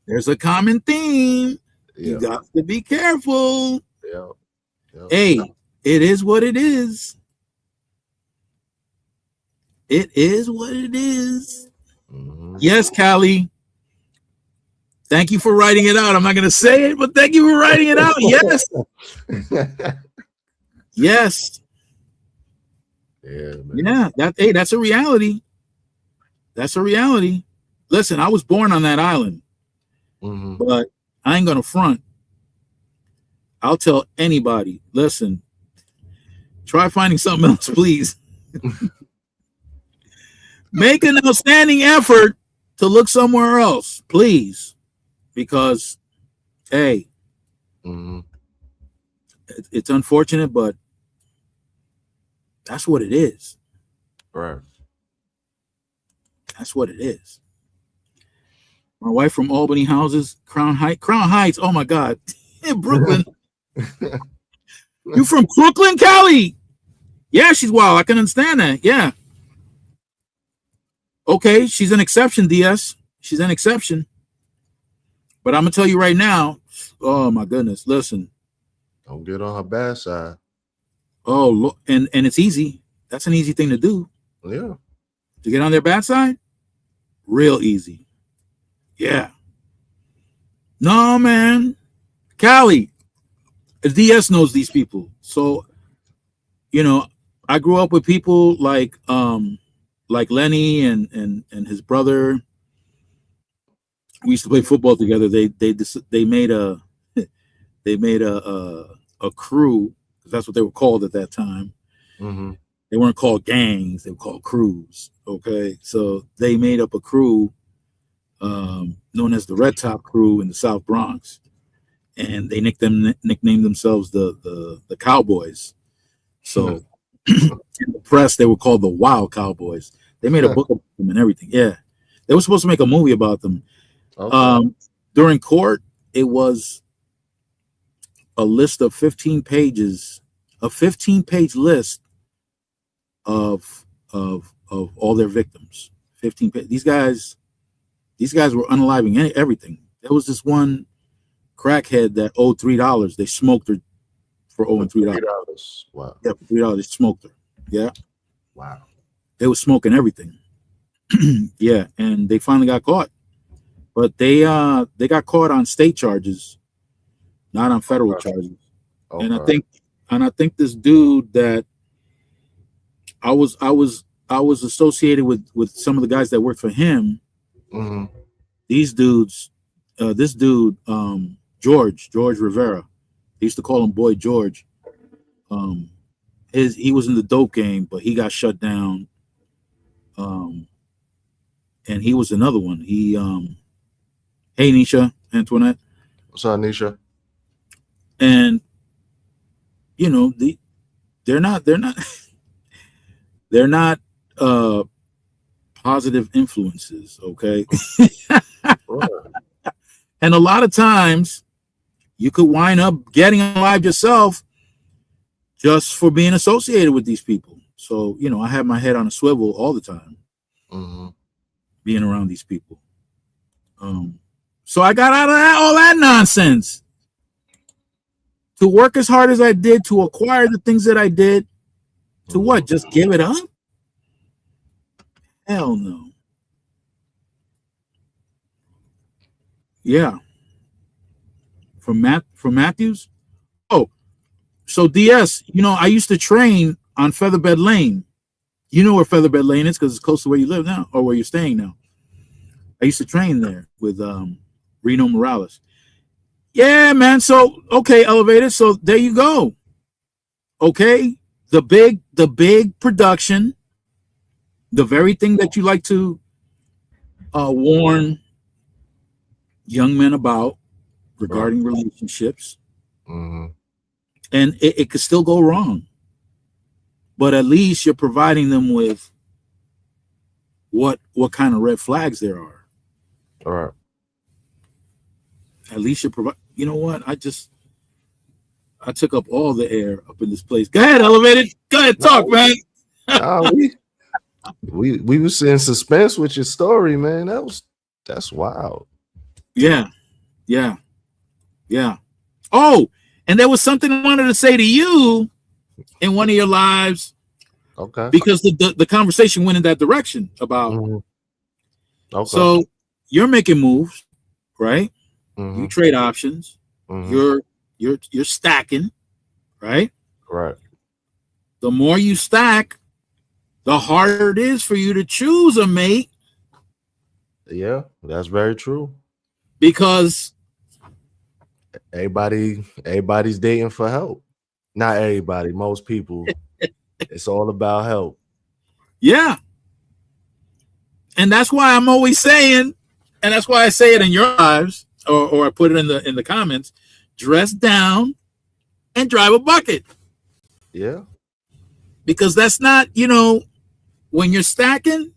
There's a common theme. Yeah. You got to be careful. Yeah. Hey, it is what it is. It is what it is. Mm-hmm. Yes, Callie. Thank you for writing it out. I'm not going to say it, but thank you for writing it out. Yes. Yes. Yeah, man. Yeah. That's a reality. That's a reality. Listen, I was born on that island, but I ain't going to front. I'll tell anybody, listen, try finding something else, please. Make an outstanding effort to look somewhere else, please. Because, hey, it's unfortunate, but that's what it is. Right. That's what it is. My wife from Albany houses, Crown Heights. Oh my God, in Brooklyn. You from Brooklyn, Cali? Yeah, she's wild. I can understand that. Yeah. Okay, she's an exception, DS. She's an exception. But I'm gonna tell you right now. Oh my goodness! Listen. Don't get on her bad side. Oh, look, and it's easy. That's an easy thing to do. Yeah. To get on their bad side, real easy. Yeah. No, man. Cali, DS knows these people. So, you know, I grew up with people like Lenny and his brother. We used to play football together. They made a a crew, because that's what they were called at that time. Mm-hmm. They weren't called gangs; they were called crews. Okay, so they made up a crew known as the Red Top Crew in the South Bronx, and they nicknamed themselves the Cowboys. So in the press, they were called the Wild Cowboys. They made a book about them and everything. Yeah, they were supposed to make a movie about them. Okay. During court, it was a list of 15 pages, a 15-page list of all their victims. 15. These guys were unaliving everything. There was this one crackhead that owed $3. They smoked her for owing $3. Wow. Yeah, for $3 they smoked her. Yeah, Wow. they were smoking everything. Yeah, and they finally got caught, but they got caught on state charges, not on federal charges. Okay. And I think this dude that I was associated with some of the guys that worked for him. Mm-hmm. These dudes, this dude, George Rivera, they used to call him Boy George. He was in the dope game, but he got shut down. And he was another one. Hey Nisha, Antoinette. What's up, Nisha? And you know, they're not they're not positive influences, okay? And a lot of times you could wind up getting alive yourself just for being associated with these people. So, you know, I have my head on a swivel all the time, being around these people. So I got out of all that nonsense to work as hard as I did, to acquire the things that I did, to what? Just give it up? Hell no. Yeah. From Matthews? Oh, so DS, you know, I used to train on Featherbed Lane. You know where Featherbed Lane is because it's close to where you live now, or where you're staying now. I used to train there with Reno Morales. Yeah, man. So okay, Elevated. So there you go. Okay, the big production, the very thing that you like to warn young men about regarding relationships, and it could still go wrong. But at least you're providing them with what kind of red flags there are. All right. At least you provide. You know what? I took up all the air up in this place. Go ahead, Elevated. Go ahead, talk, man. We was in suspense with your story, man. That's wild. Yeah. Oh, and there was something I wanted to say to you in one of your lives. Okay. Because the conversation went in that direction about. Okay. So you're making moves, right? You trade options. You're stacking, right? Right. The more you stack, the harder it is for you to choose a mate. Yeah, that's very true. Because everybody's dating for help. Not everybody, most people. It's all about help. Yeah. And that's why I'm always saying, and that's why I say it in your lives, or I put it in the comments, dress down and drive a bucket. Yeah. Because that's not, you know, when you're stacking,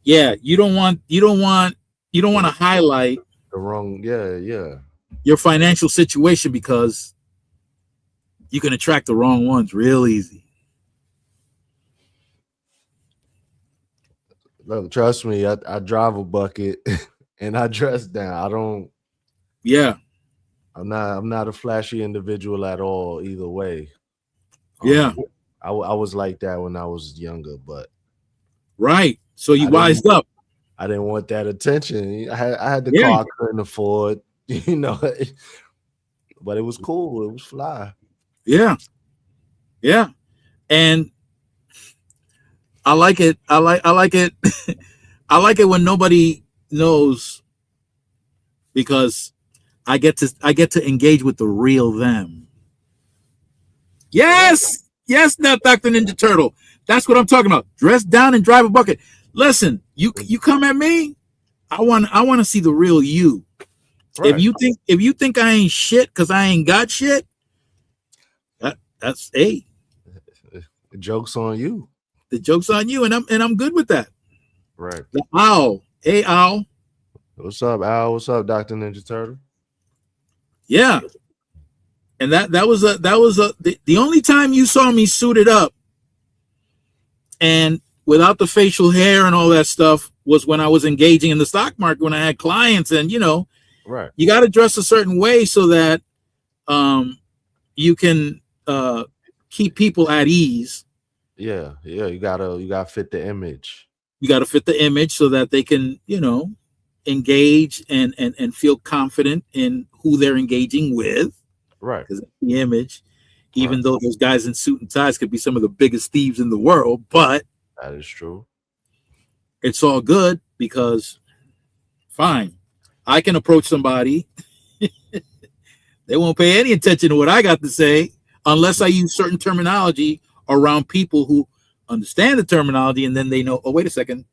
yeah, you don't want to highlight the wrong, your financial situation, because you can attract the wrong ones real easy. Look, trust me, I drive a bucket and I dress down. I don't. Yeah. I'm not a flashy individual at all either way. Yeah. I was like that when I was younger, but. Right. So you wised up. I didn't want that attention. I had the car I couldn't afford, you know, but it was cool. It was fly. Yeah. Yeah. And I like it. I like it. I like it when nobody knows because I get to engage with the real them. Yes, yes, now Dr. Ninja Turtle. That's what I'm talking about. Dress down and drive a bucket. Listen, you come at me. I want to see the real you. Right. If you think I ain't shit because I ain't got shit, that's the joke's on you. The joke's on you, and I'm good with that. Right. The owl. Hey, owl. What's up, Al? What's up, Dr. Ninja Turtle? Yeah. And that was the only time you saw me suited up and without the facial hair and all that stuff was when I was engaging in the stock market, when I had clients. And right, you got to dress a certain way so that you can keep people at ease. Yeah, you gotta fit the image. You got to fit the image so that they can engage and feel confident in who they're engaging with. Right. Because the image, even though those guys in suit and ties could be some of the biggest thieves in the world, but that is true. It's all good because fine, I can approach somebody. They won't pay any attention to what I got to say unless I use certain terminology around people who understand the terminology, and then they know, oh, wait a second.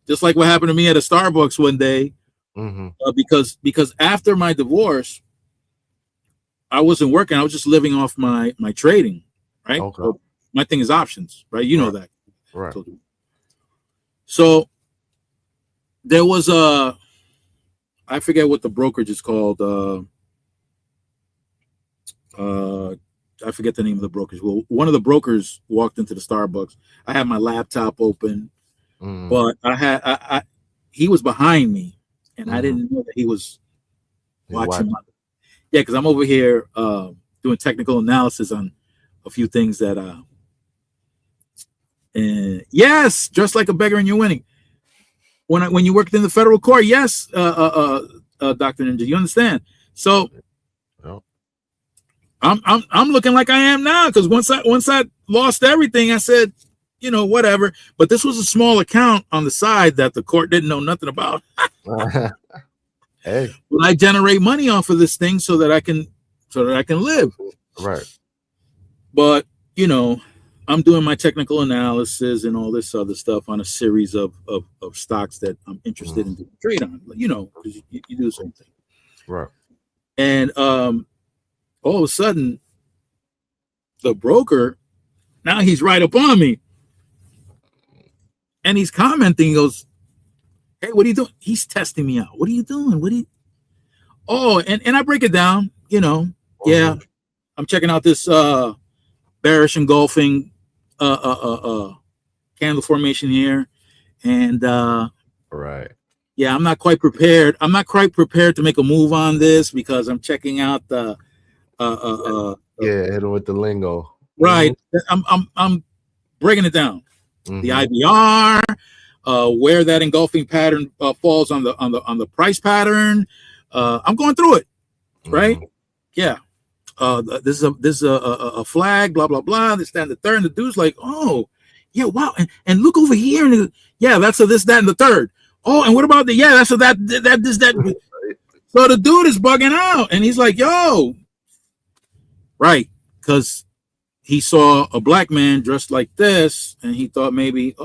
Just like what happened to me at a Starbucks one day, because after my divorce, I wasn't working. I was just living off my trading, right? Okay. So my thing is options, right? You know that. Right. So there was I forget what the brokerage is called. I forget the name of the brokerage. Well, one of the brokers walked into the Starbucks. I had my laptop open, but he was behind me, and I didn't know that he was watching. Yeah, because I'm over here doing technical analysis on a few things that yes, dressed like a beggar and you're winning. When you worked in the federal court, yes, Dr. Ninja, you understand? So I'm looking like I am now, because once I lost everything, I said, whatever. But this was a small account on the side that the court didn't know nothing about. Hey, but I generate money off of this thing so that I can live. Right. But I'm doing my technical analysis and all this other stuff on a series of stocks that I'm interested in to trade on. Because you do the same thing. Right. And all of a sudden, the broker, now he's right up on me. And he's commenting, he goes, hey, what are you doing? He's testing me out. What are you doing? Oh, and I break it down, yeah. I'm checking out this bearish engulfing candle formation here. And right. Yeah, I'm not quite prepared. To make a move on this because I'm checking out the hit him with the lingo. Right. I'm breaking it down. The IBR, where that engulfing pattern falls on the price pattern. I'm going through it. Right? Yeah. This is a flag, blah blah blah. This, that, and the third. And the dude's like, oh, yeah, wow, and look over here, and yeah, that's a this, that, and the third. Oh, and what about the that's a that this that. So the dude is bugging out, and he's like, yo, right, because he saw a black man dressed like this, and he thought maybe,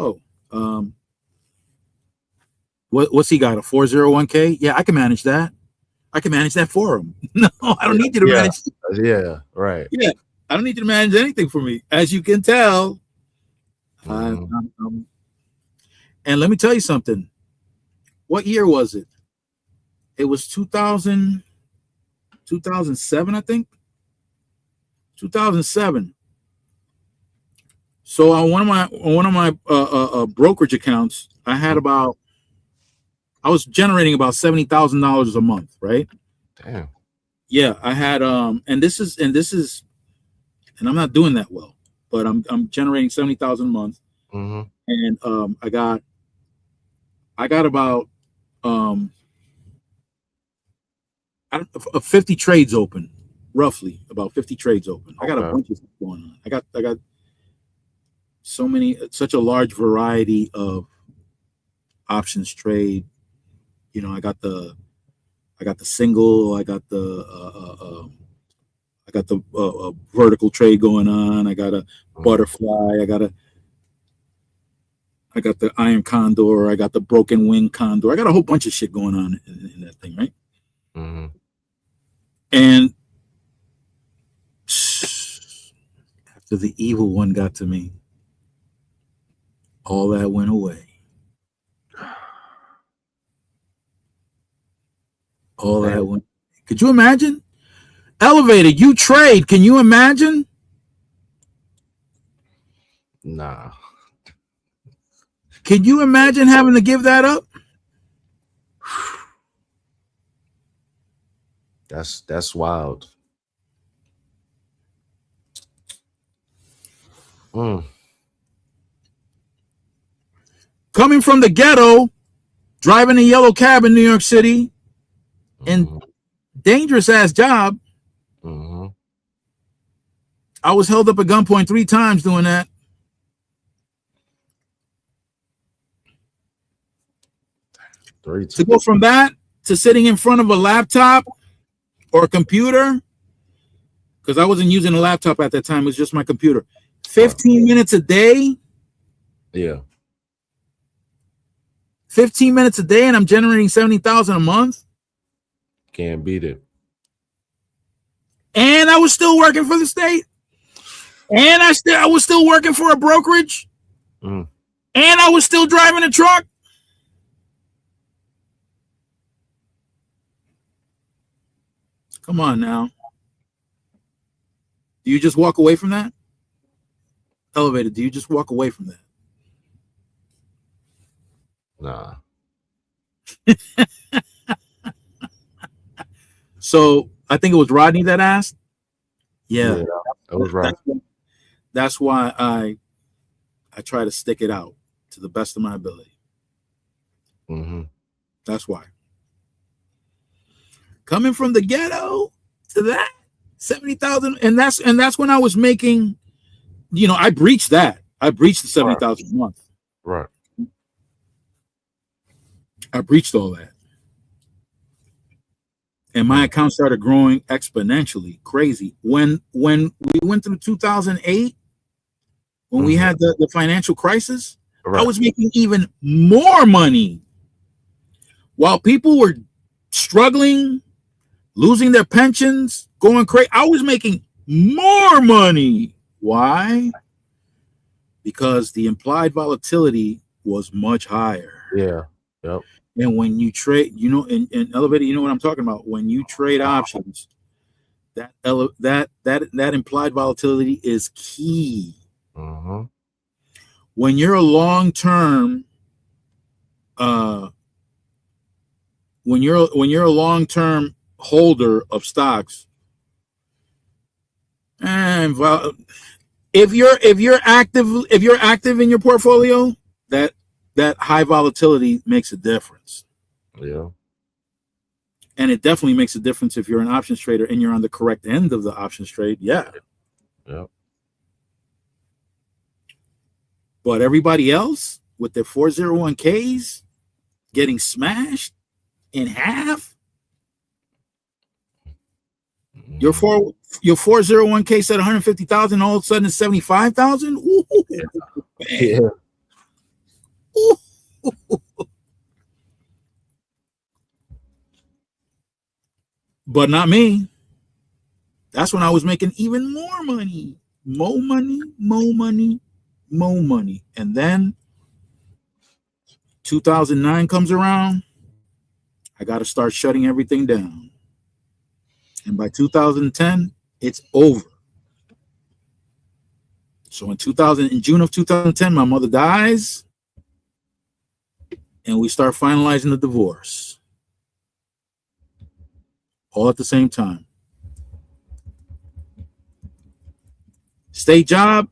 what's he got, a 401k? Yeah, I can manage that. I can manage that for him. No, I don't need you to manage. Yeah, right. Yeah, I don't need you to manage anything for me. As you can tell, and let me tell you something. What year was it? It was 2007, I think. 2007. So on one of my brokerage accounts, I was generating about $70,000 a month, right? Damn. Yeah, I had and this is and I'm not doing that well, but I'm generating 70,000 a month. And I got about 50 trades open, roughly about 50 trades open. I got a bunch of stuff going on. I got such a large variety of options trade. I got I got the single. I got the vertical trade going on. I got a butterfly. I got the iron condor. I got the broken wing condor. I got a whole bunch of shit going on in that thing, right? Mm-hmm. And after the evil one got to me, all that went away. All that went. Could you imagine? Elevated, you trade. Can you imagine? Nah. Can you imagine having to give that up? That's wild. Coming from the ghetto, driving a yellow cab in New York City, and dangerous ass job. Mm-hmm. I was held up at gunpoint 3 times doing that. To go from that to sitting in front of a laptop or a computer, because I wasn't using a laptop at that time, it was just my computer. 15 minutes a day. Yeah. 15 minutes a day, and I'm generating 70,000 a month. Can't beat it. And I was still working for the state. And I was still working for a brokerage. And I was still driving a truck. Come on now. Do you just walk away from that? Elevated, do you just walk away from that? Nah. So I think it was Rodney that asked. Yeah, that was right. That's why I try to stick it out to the best of my ability. Mm-hmm. That's why. Coming from the ghetto to that 70,000, and that's when I was making. I breached that. I breached the 70,000 a month. Right. I breached all that. And my account started growing exponentially, crazy. When we went through 2008, when we had the financial crisis, I was making even more money. While people were struggling, losing their pensions, going crazy, I was making more money. Why? Because the implied volatility was much higher. Yeah. Yep. And when you trade, in Elevator, you know what I'm talking about. When you trade options, that implied volatility is key. Mm-hmm. When you're a long-term, when you're a long-term holder of stocks, and if you're active in your portfolio, that high volatility makes a difference. Yeah. And it definitely makes a difference if you're an options trader and you're on the correct end of the options trade. Yeah. Yeah. But everybody else with their 401ks getting smashed in half. Your 401k said 150,000, all of a sudden it's 75,000. Yeah. But not me. That's when I was making even more money. More money. And then 2009 comes around. I got to start shutting everything down. And by 2010, it's over. So in June of 2010, my mother dies. And we start finalizing the divorce. All at the same time. State job,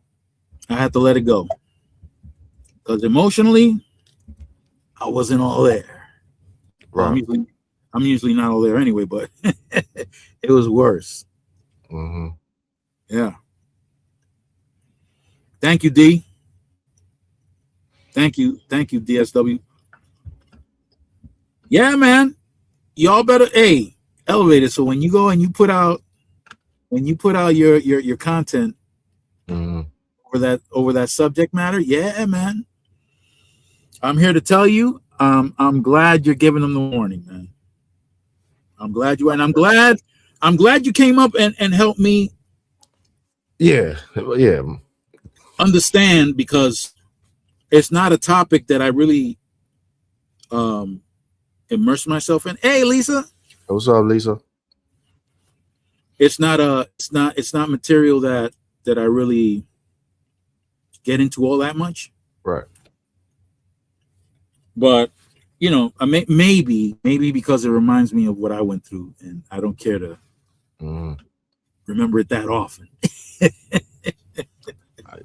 I had to let it go. Because emotionally, I wasn't all there. Right. Well, I'm usually not all there anyway, but it was worse. Mm-hmm. Yeah. Thank you, D. Thank you, DSW. Yeah, man. y'all better elevate it. So when you go and you put out your content Mm-hmm. over that subject matter, yeah, man. I'm here to tell you, I'm glad you're giving them the warning, man. I'm glad you, and I'm glad you came up and helped me Yeah, yeah. understand, because it's not a topic that I really immerse myself in. Hey, Lisa, What's up, Lisa? it's not material that I really get into all that much. Right. But I maybe because it reminds me of what I went through, and I don't care to remember it that often.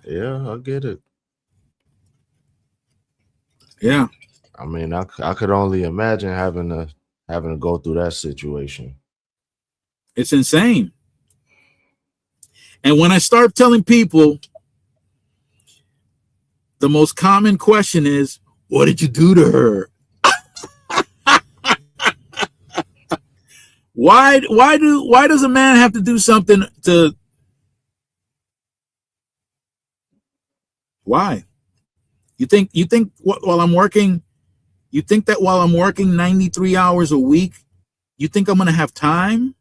Yeah, I get it. Yeah, I mean, I could only imagine having to go through that situation. it's insane. And when I start telling people, the most common question is, "What did you do to her?" Why does a man have to do something to? Why? You think while I'm working, you think that while I'm working 93 hours a week, you think I'm going to have time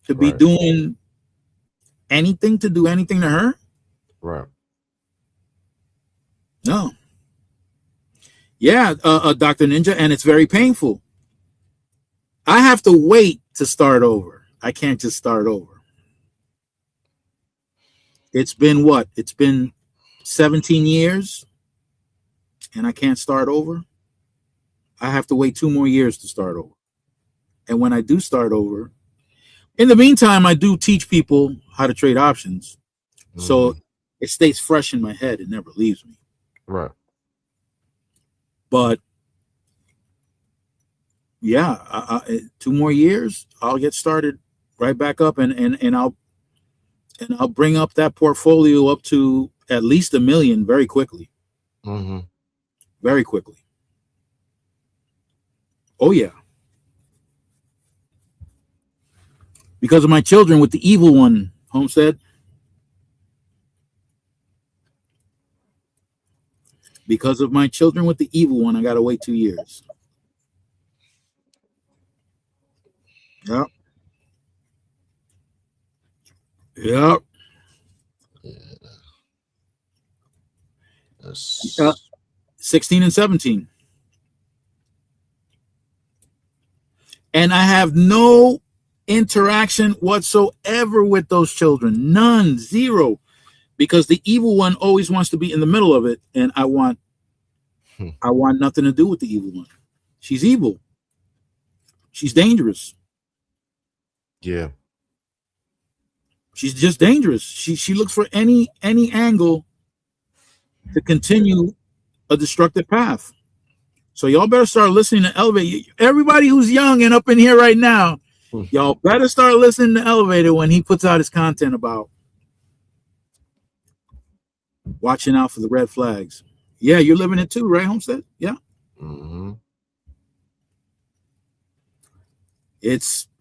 to be Right. doing anything to her? Right. No. Yeah, Dr. Ninja, and it's very painful. I have to wait to start over. I can't just start over. It's been what? It's been 17 years, and I can't start over. I have to wait 2 more years to start over. And when I do start over, in the meantime, I do teach people how to trade options. So it stays fresh in my head. It never leaves me. Right. But yeah, 2 more years, I'll get started right back up, and I'll bring up that portfolio up to at least $1 million very quickly. Very quickly. Oh yeah. Because of my children with the evil one, Homestead. Because of my children with the evil one, I gotta wait 2 years. Yep. Yep. That's 16 and 17. And I have no interaction whatsoever with those children. None. Zero. Because the evil one always wants to be in the middle of it, and I want nothing to do with the evil one. She's evil. She's dangerous. Yeah. She's just dangerous. She looks for any angle to continue a destructive path. So y'all better start listening to Elevate. Everybody who's young and up in here right now, y'all better start listening to Elevator when he puts out his content about watching out for the red flags. Yeah, you're living it too, right, Homestead? Yeah.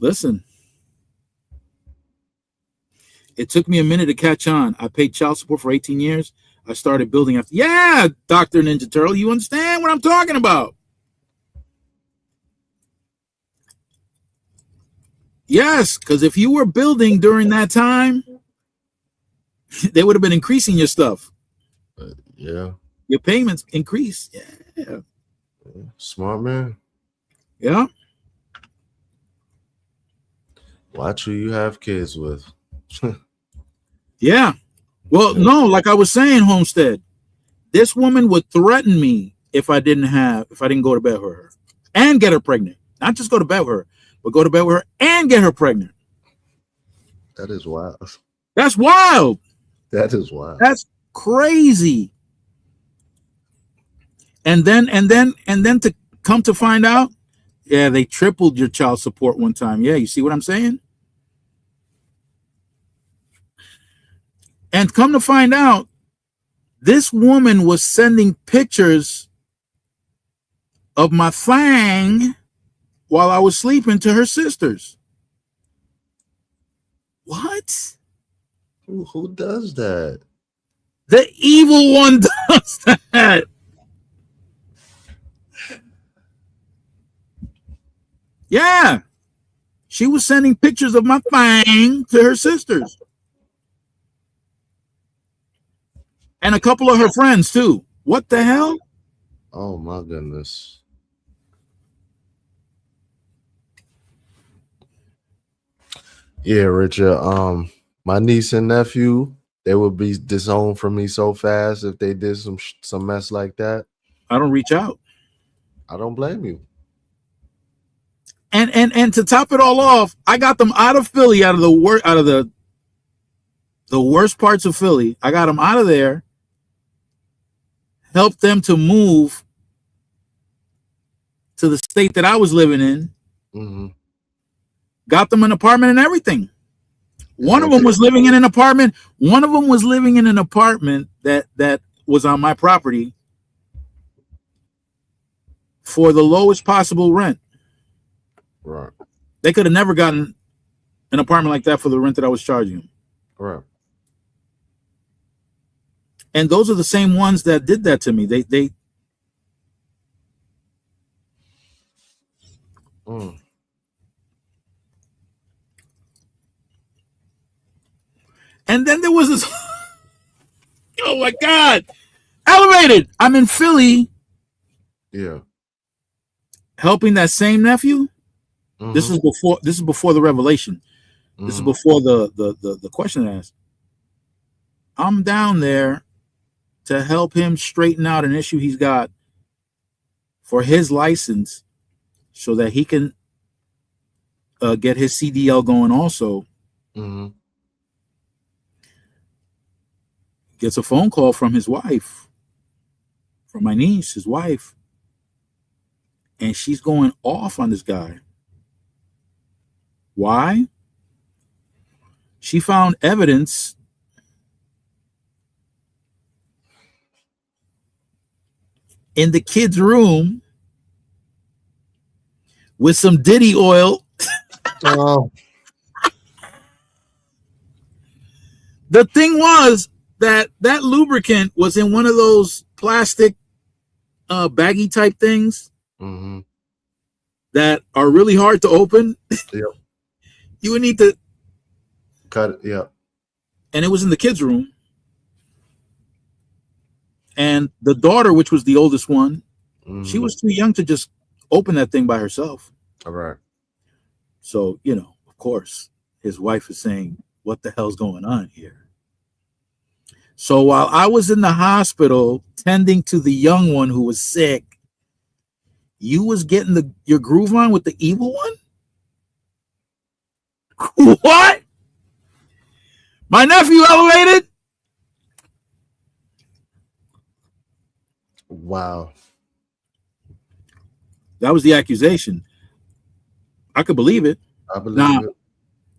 Listen, it took me a minute to catch on. I paid child support for 18 years. I started building after. Yeah, Dr. Ninja Turtle, you understand what I'm talking about? Yes, because if you were building during that time, they would have been increasing your stuff. Yeah. Your payments increase. Yeah. Smart man. Yeah. Watch who you have kids with. Yeah. Well, no, like I was saying, Homestead, this woman would threaten me if I didn't go to bed with her and get her pregnant. Not just go to bed with her, but go to bed with her and get her pregnant. That is wild. That's wild. That is wild. That's crazy. And then to come to find out, yeah, they tripled your child support one time. Yeah, you see what I'm saying? And come to find out, this woman was sending pictures of my fang while I was sleeping to her sisters. What? Who does that? The evil one does that. Yeah. She was sending pictures of my thing to her sisters. And a couple of her friends too. What the hell? Oh my goodness. Yeah, Richard. My niece and nephew, they would be disowned from me so fast if they did some mess like that. I don't reach out. I don't blame you. And to top it all off, I got them out of Philly, out of the worst parts of Philly. I got them out of there, helped them to move to the state that I was living in, Mm-hmm. got them an apartment and everything. One of them was living in an apartment. One of them was living in an apartment that was on my property for the lowest possible rent. Right. They could have never gotten an apartment like that for the rent that I was charging them. Right. And those are the same ones that did that to me. They And then there was this oh my God. Elevated. I'm in Philly. Yeah. Helping that same nephew. Mm-hmm. This is before the revelation. Mm-hmm. This is before the question asked. I'm down there to help him straighten out an issue he's got for his license so that he can get his CDL going also. Mm-hmm. Gets a phone call from his wife, from my niece, his wife, and she's going off on this guy. Why? She found evidence in the kid's room with some Diddy oil. Oh. The thing was that lubricant was in one of those plastic baggy type things mm-hmm. that are really hard to open. Yep. You would need to cut it. Yeah. And it was in the kids' room. And the daughter, which was the oldest one, mm-hmm. she was too young to just open that thing by herself. All right. So, of course, his wife is saying, what the hell's going on here? So while I was in the hospital tending to the young one who was sick, you was getting your groove on with the evil one? What? My nephew elevated? Wow. That was the accusation. I could believe it. I believe it.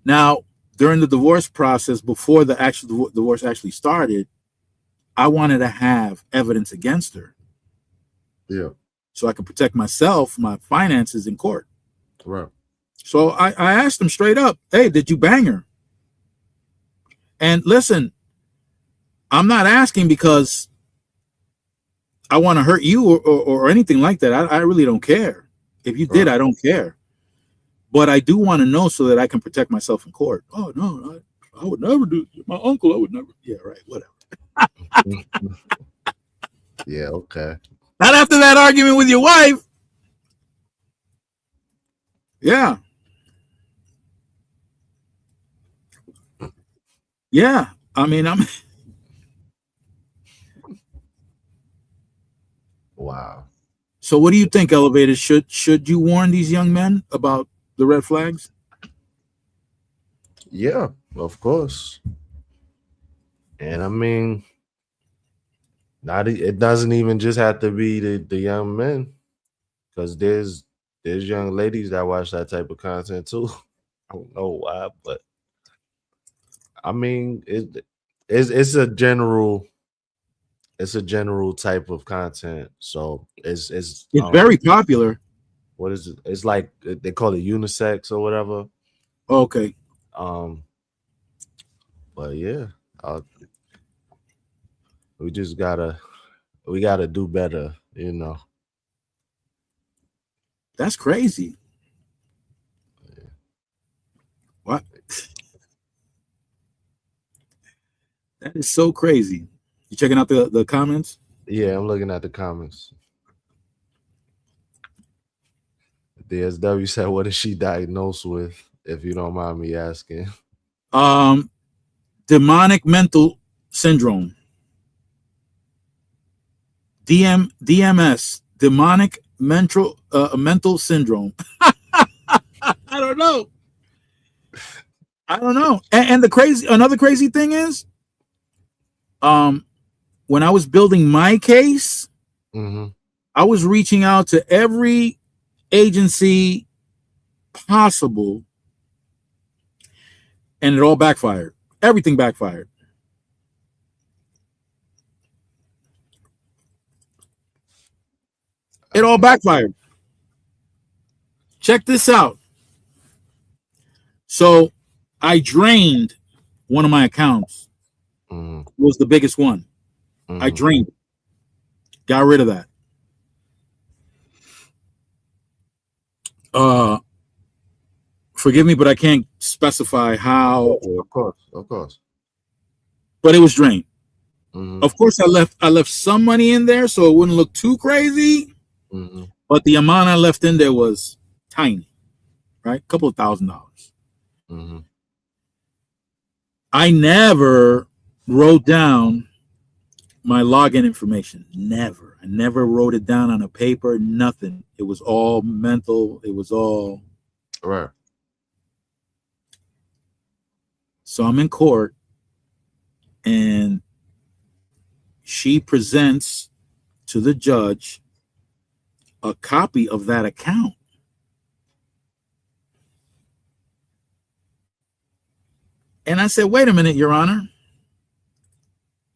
Now, during the divorce process, before the actual divorce actually started, I wanted to have evidence against her. Yeah. So I could protect myself, my finances in court. Right. So I asked him straight up, hey, did you bang her? And listen, I'm not asking because I want to hurt you or anything like that. I really don't care. If you did, I don't care. But I do want to know so that I can protect myself in court. Oh, no, I would never do it. My uncle, I would never. Yeah, right, whatever. Yeah, okay. Not after that argument with your wife. Yeah. Yeah. I mean, Wow. So what do you think, Elevated? Should you warn these young men about the red flags? Yeah, of course. And I mean, it doesn't even just have to be the young men, because there's young ladies that watch that type of content too. I don't know why, but I mean, it's a general type of content. So it's very popular. what is it? It's like they call it unisex or whatever. Okay. Um, but yeah, uh, we just gotta do better, you know. That's crazy. What? That is so crazy. You checking out the comments? Yeah, I'm looking at the comments. DSW said, "What is she diagnosed with?" If you don't mind me asking. Um, demonic mental syndrome. DMS. Demonic mental syndrome. I don't know. I don't know. And another crazy thing is, when I was building my case, Mm-hmm. I was reaching out to every agency possible, and it all backfired. Everything backfired. It all backfired. Check this out. So I drained one of my accounts. Mm-hmm. It was the biggest one. Mm-hmm. I drained it. Got rid of that. Forgive me, but I can't specify how. Of course. But it was drained. Mm-hmm. Of course, I left some money in there so it wouldn't look too crazy. Mm-hmm. But the amount I left in there was tiny, right? A couple of $1,000. Mm-hmm. I never wrote down my login information. Never. I never wrote it down on a paper. Nothing. It was all mental. It was all right. So I'm in court, and she presents to the judge a copy of that account. And I said, wait a minute, Your Honor.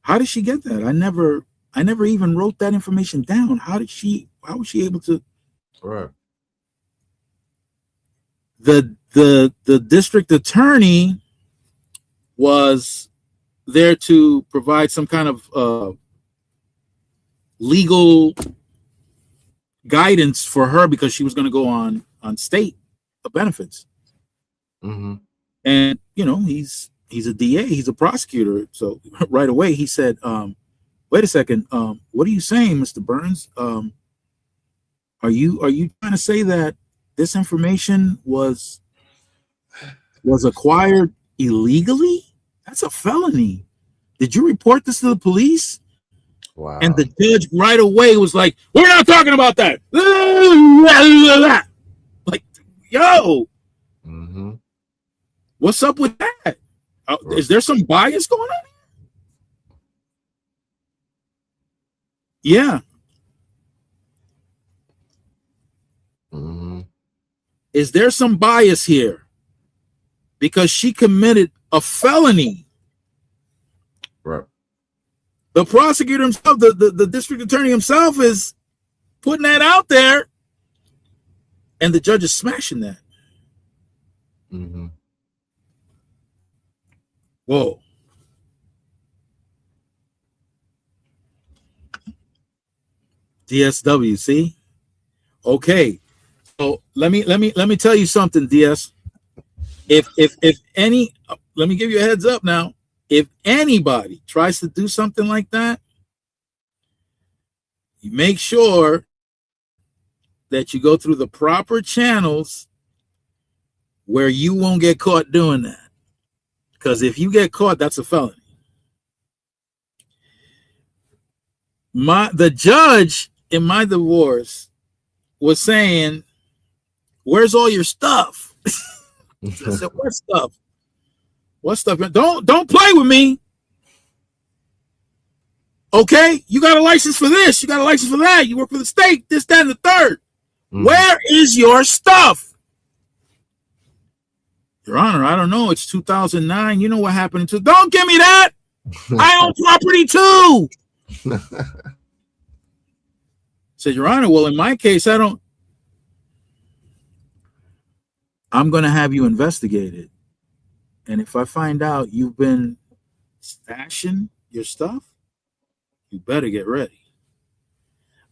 How did she get that? I never even wrote that information down. How was she able to? Right. The district attorney was there to provide some kind of legal guidance for her because she was going to go on state benefits. Mm-hmm. And he's a DA, he's a prosecutor. So right away he said, wait a second, what are you saying, Mr. Burns? Are you trying to say that this information was acquired illegally? That's a felony. Did you report this to the police? Wow. And the judge right away was like, we're not talking about that. Like, yo, mm-hmm. What's up with that? Is there some bias going on here? Yeah. Mm-hmm. Is there some bias here? Because she committed a felony. Right. The prosecutor himself, the district attorney himself is putting that out there, and the judge is smashing that. Mm-hmm. Whoa. DSW, see? Okay. So let me tell you something, DS. If any, let me give you a heads up now. If anybody tries to do something like that, you make sure that you go through the proper channels where you won't get caught doing that. Because if you get caught, that's a felony. The judge in my divorce was saying, where's all your stuff? I said, what stuff? What stuff? Don't play with me. Okay? You got a license for this. You got a license for that. You work for the state, this, that, and the third. Mm-hmm. Where is your stuff? Your Honor, I don't know. It's 2009. You know what happened to? Don't give me that. I own property too. Said, Your Honor, well, in my case, I don't. I'm going to have you investigated. And if I find out you've been stashing your stuff, you better get ready.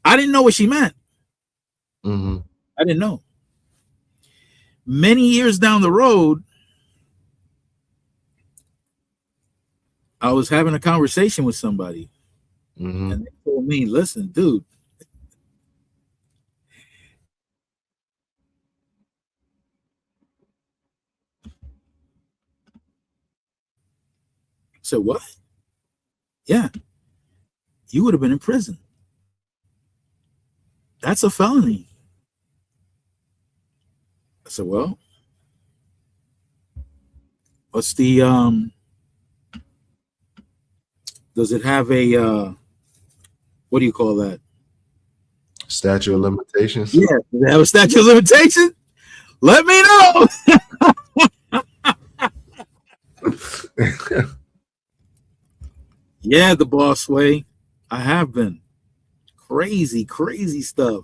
I didn't know what she meant. Mm-hmm. I didn't know. Many years down the road, I was having a conversation with somebody, Mm-hmm. and they told me, listen, dude, I said, what? Yeah, you would have been in prison. That's a felony. I said, well, what's the does it have a what do you call that? Statute of limitations. Yeah, does it have a statute of limitation? Let me know. Yeah, the boss way. I have been. Crazy, crazy stuff.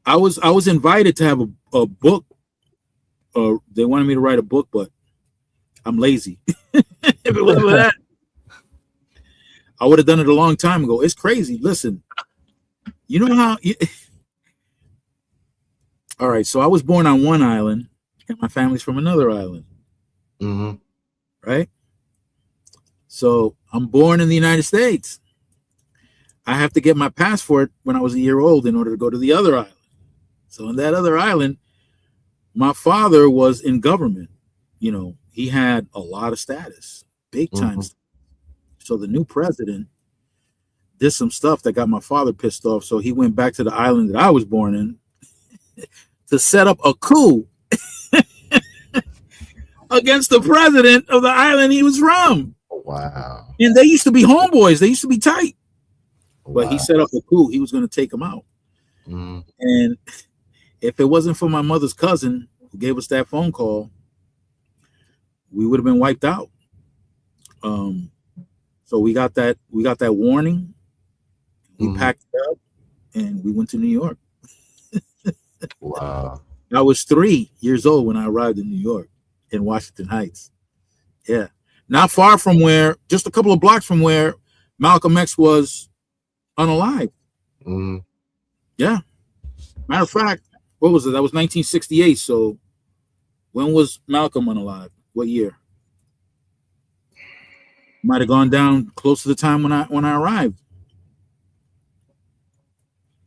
I was invited to have a book. They wanted me to write a book, but I'm lazy. If it wasn't for that, I would have done it a long time ago. It's crazy. Listen, you know how all right, so I was born on one island and my family's from another island, Mm-hmm. right? So I'm born in the United States. I have to get my passport when I was a year old in order to go to the other island. So in that other island, my father was in government. You know, he had a lot of status, big time. Mm-hmm. So the new president did some stuff that got my father pissed off. So he went back to the island that I was born in to set up a coup against the president of the island he was from. Wow. And they used to be homeboys. They used to be tight. But he Wow. set up a coup. He was going to take him out. Mm-hmm. And if it wasn't for my mother's cousin who gave us that phone call, we would have been wiped out. So we got that warning. We Mm-hmm. packed it up and we went to New York. Wow. I was 3 years old when I arrived in New York, in Washington Heights. Yeah. Not far from where, just a couple of blocks from where Malcolm X was unalive. Mm-hmm. Yeah. Matter of fact, what was it? That was 1968. So when was Malcolm unalive? What year? Might have gone down close to the time when I arrived.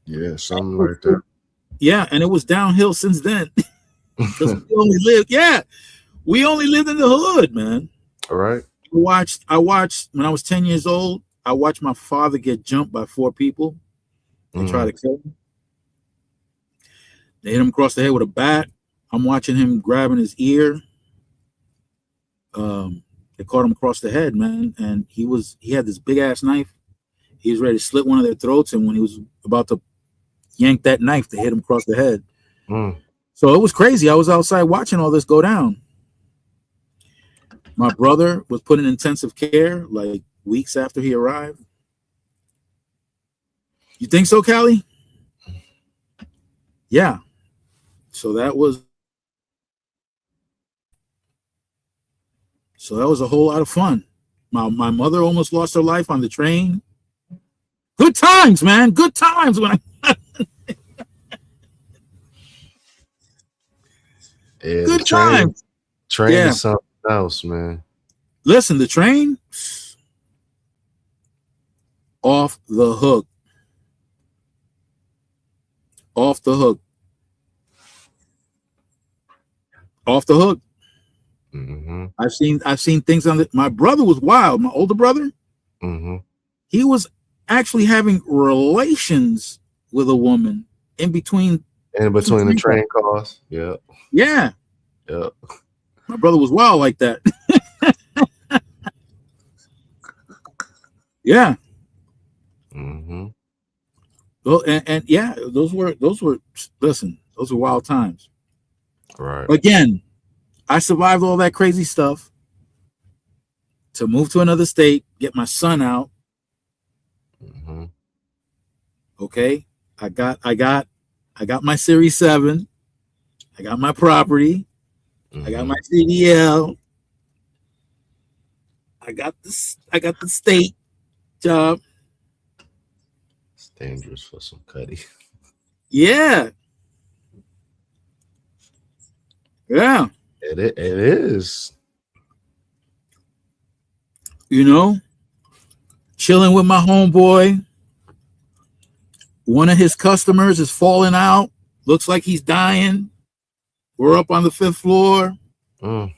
Yeah, something like that. Yeah, and it was downhill since then. Because we only lived in the hood, man. All right. I watched when I was 10 years old, I watched my father get jumped by 4 people. They tried to kill him. They hit him across the head with a bat. I'm watching him grabbing his ear. They caught him across the head, man, and he had this big ass knife. He was ready to slit one of their throats, and when he was about to yank that knife, they hit him across the head. So it was crazy. I was outside watching all this go down. My brother was put in intensive care like weeks after he arrived. You think so, Callie? Yeah. So that was a whole lot of fun. My mother almost lost her life on the train. Good times, man. Good times when Yeah, good the train times. Yeah. is something else, man. Listen, the train off the hook. Off the hook. Off the hook. Mm-hmm. I've seen things on it. My brother was wild. My older brother, Mm-hmm. he was actually having relations with a woman in between. In between the train cars. Yeah. Yeah. Yeah. My brother was wild like that. Yeah. Mm-hmm. Well, and yeah, those were listen, those were wild times. Right. Again, I survived all that crazy stuff to move to another state, get my son out. Mm-hmm. Okay. I got my Series 7. I got my property. I got my Mhm. CDL. I got this. I got the state job. It's dangerous for some cutty. Yeah, yeah. It is. You know, chilling with my homeboy. One of his customers is falling out. Looks like he's dying. We're up on the fifth floor. Mm.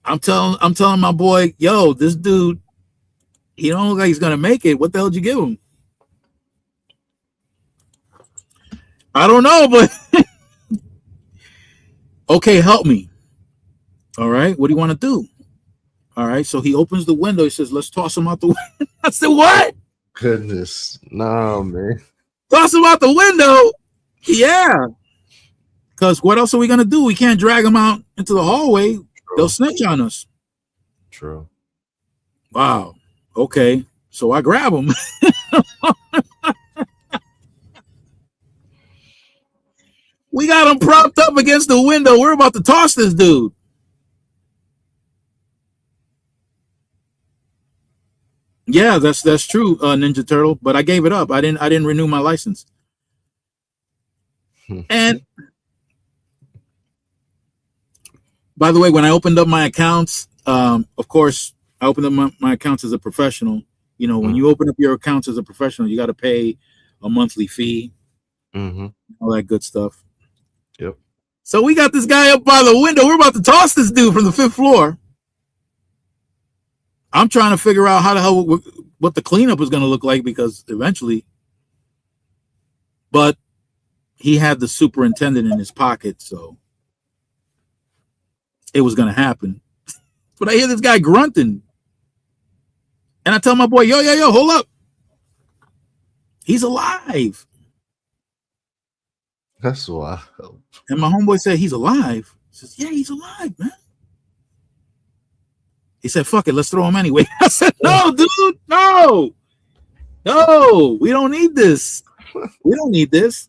I'm telling my boy, yo, this dude, he don't look like he's gonna make it. What the hell did you give him? I don't know, but okay, help me. All right, what do you want to do? All right, so he opens the window. He says, "Let's toss him out the window." I said, "What? Goodness. No, man. Toss him out the window?" Yeah, because what else are we gonna do? We can't drag him out into the hallway. They'll True. snitch on us. True. Wow. Okay, so I grab him. We got him propped up against the window. We're about to toss this dude. Yeah, that's true, Ninja Turtle. But I gave it up. I didn't renew my license. And by the way, when I opened up my accounts, of course, I opened up my accounts as a professional. You know, when you open up your accounts as a professional, you got to pay a monthly fee, Mm-hmm. all that good stuff. Yep. So we got this guy up by the window. We're about to toss this dude from the fifth floor. I'm trying to figure out how the hell what the cleanup is going to look like because eventually, but he had the superintendent in his pocket, so it was going to happen. But I hear this guy grunting, and I tell my boy, yo, hold up. He's alive. That's why. And my homeboy said, he's alive. He says, yeah, he's alive, man. He said, fuck it, let's throw him anyway. I said, no, dude, no. No, we don't need this. We don't need this.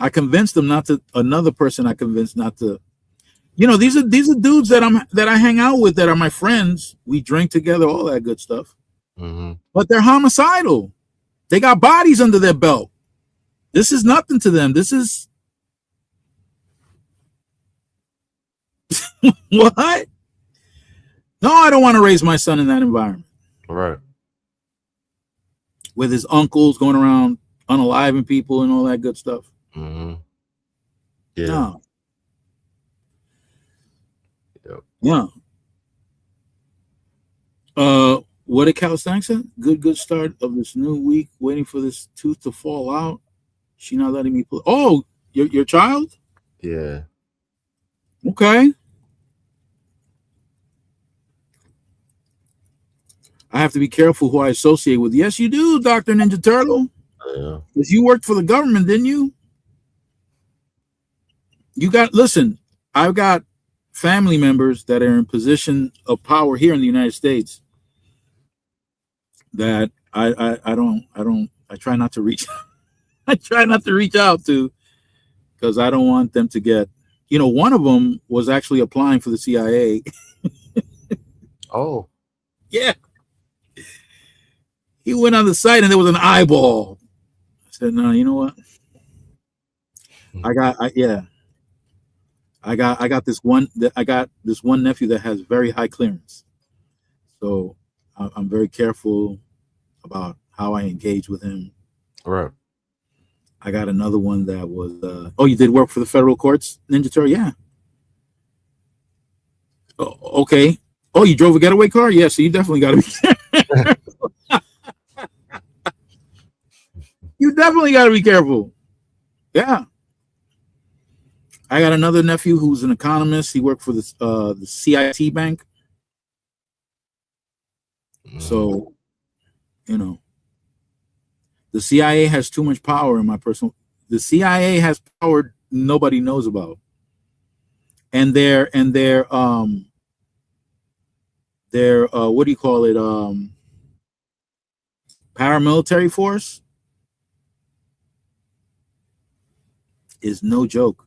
I convinced him not to, another person I convinced not to. You know, these are dudes that I hang out with that are my friends. We drink together, all that good stuff. Mm-hmm. But they're homicidal. They got bodies under their belt. This is nothing to them. This is what? No, I don't want to raise my son in that environment Right. with his uncles going around unaliving people and all that good stuff. Mm-hmm. Yeah. No. Yep. Yeah. What did Cal Stank say? Good start of this new week. Waiting for this tooth to fall out. She not letting me pull. Oh, your child? Yeah. Okay. I have to be careful who I associate with. Yes, you do, Dr. Ninja Turtle. Yeah. Because you worked for the government, didn't you? Listen, I've got family members that are in position of power here in the United States that I try not to reach I try not to reach out to because I don't want them to get, one of them was actually applying for the CIA. Oh. Yeah. He went on the site and there was an eyeball. I said, no, you know what? I got this one nephew that has very high clearance. So I'm very careful about how I engage with him. Right. I got another one that was you did work for the federal courts, Ninja Turtle? Yeah. Oh, okay. Oh, you drove a getaway car? Yeah, so you definitely got to be you definitely got to be careful. Yeah. I got another nephew who's an economist. He worked for the CIT bank. So, the CIA has too much power in my personal. The CIA has power nobody knows about, and their what do you call it? Paramilitary force. is no joke.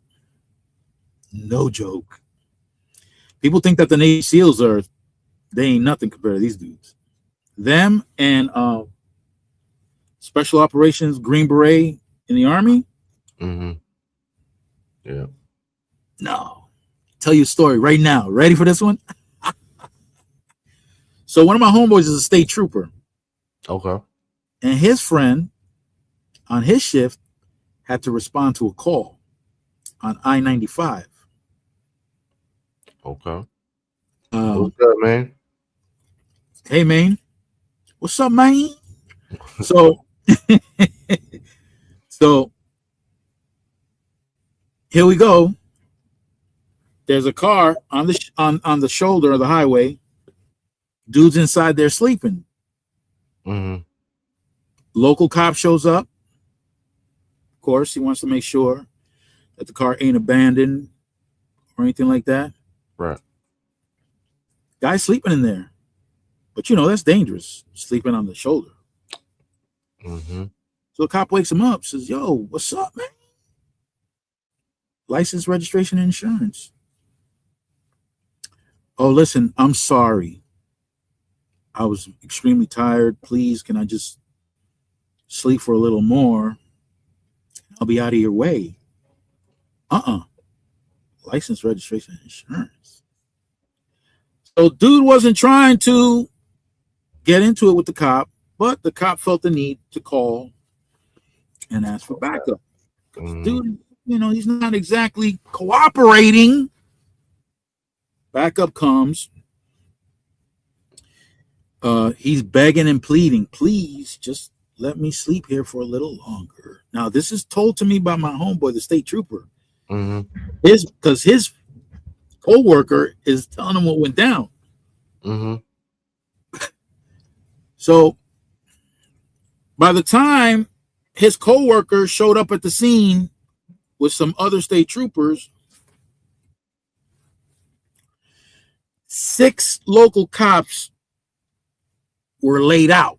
No joke. People think that the Navy SEALs they ain't nothing compared to these dudes. Them and Special Operations Green Beret in the Army. Mm-hmm. Yeah. No. Tell you a story right now. Ready for this one? So one of my homeboys is a state trooper, Okay. and his friend on his shift had to respond to a call on I-95. Okay. Um, What's good, man? hey man, what's up, man? So, so here we go. There's a car on the on the shoulder of the highway. Dude's inside there sleeping. Mm-hmm. Local cop shows up. Of course, he wants to make sure that the car ain't abandoned or anything like that. Right. Guy's sleeping in there, but you know that's dangerous. Sleeping on the shoulder. Mm-hmm. So the cop wakes him up. Says, "Yo, what's up, man? License, registration, insurance." Oh, listen, I'm sorry. I was extremely tired. Please, can I just sleep for a little more? I'll be out of your way. License, registration, insurance. So dude wasn't trying to get into it with the cop, but the cop felt the need to call and ask for backup. Mm-hmm. Dude, you know, he's not exactly cooperating. Backup comes. He's begging and pleading, please just let me sleep here for a little longer. Now, this is told to me by my homeboy, the state trooper. Mm-hmm. Because his co-worker is telling him what went down. Mm-hmm. So by the time his co-worker showed up at the scene with some other state troopers, 6 local cops were laid out,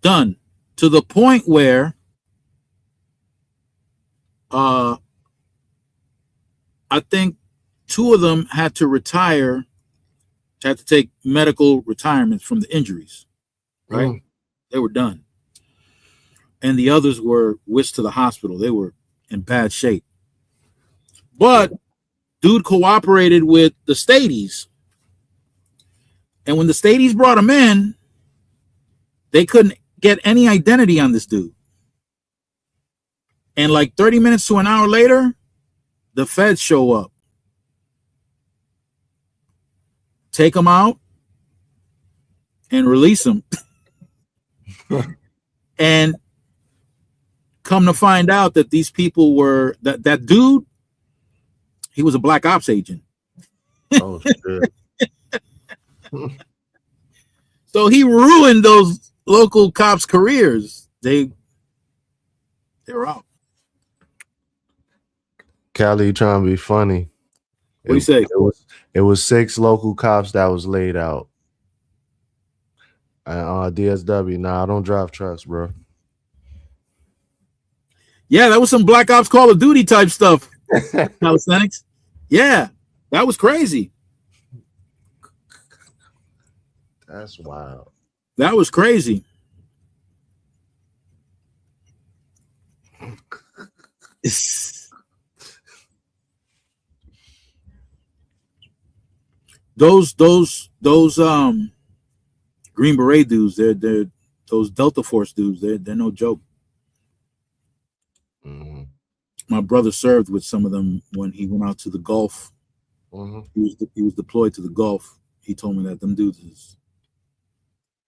done, to the point where I think 2 of them had to retire, had to take medical retirement from the injuries, right? Mm. They were done. And the others were whisked to the hospital. They were in bad shape. But dude cooperated with the Stadies. And when the Stadies brought him in, they couldn't get any identity on this dude. And like 30 minutes to an hour later, the feds show up, take him out, and release him. And come to find out that these people were, that dude, he was a black ops agent. Oh, shit. So he ruined those local cops' careers. They were out. Cali trying to be funny. What do you say? It was 6 local cops that was laid out. DSW. Nah, I don't drive trucks, bro. Yeah, that was some Black Ops Call of Duty type stuff. Calisthenics. Yeah, that was crazy. That's wild. That was crazy. those Green Beret dudes, they're those Delta Force dudes, they're no joke. Mm-hmm. My brother served with some of them when he went out to the Gulf. Mm-hmm. He was deployed to the Gulf. He told me that them dudes is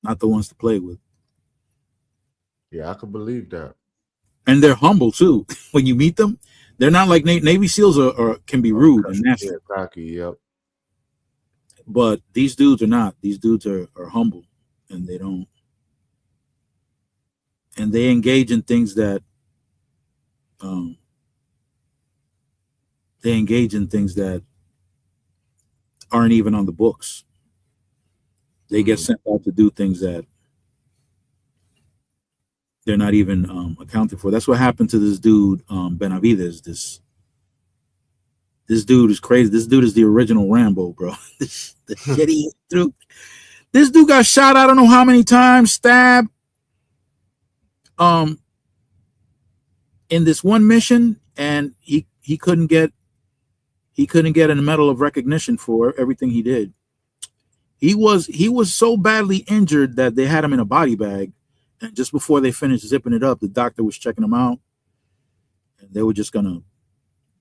not the ones to play with. Yeah, I could believe that. And they're humble too. When you meet them, they're not like Navy SEALs can be rude and nasty. Yeah, cocky, yep. But these dudes are not. These dudes are humble, and they don't. And they engage in things that aren't even on the books. They get sent out to do things that They're not even accounted for. That's what happened to this dude, Benavides. This dude is crazy. This dude is the original Rambo, bro. The shit he threw. This dude got shot I don't know how many times, stabbed. In this one mission, and he couldn't get a medal of recognition for everything he did. He was so badly injured that they had him in a body bag, and just before they finished zipping it up, the doctor was checking him out, and they were just gonna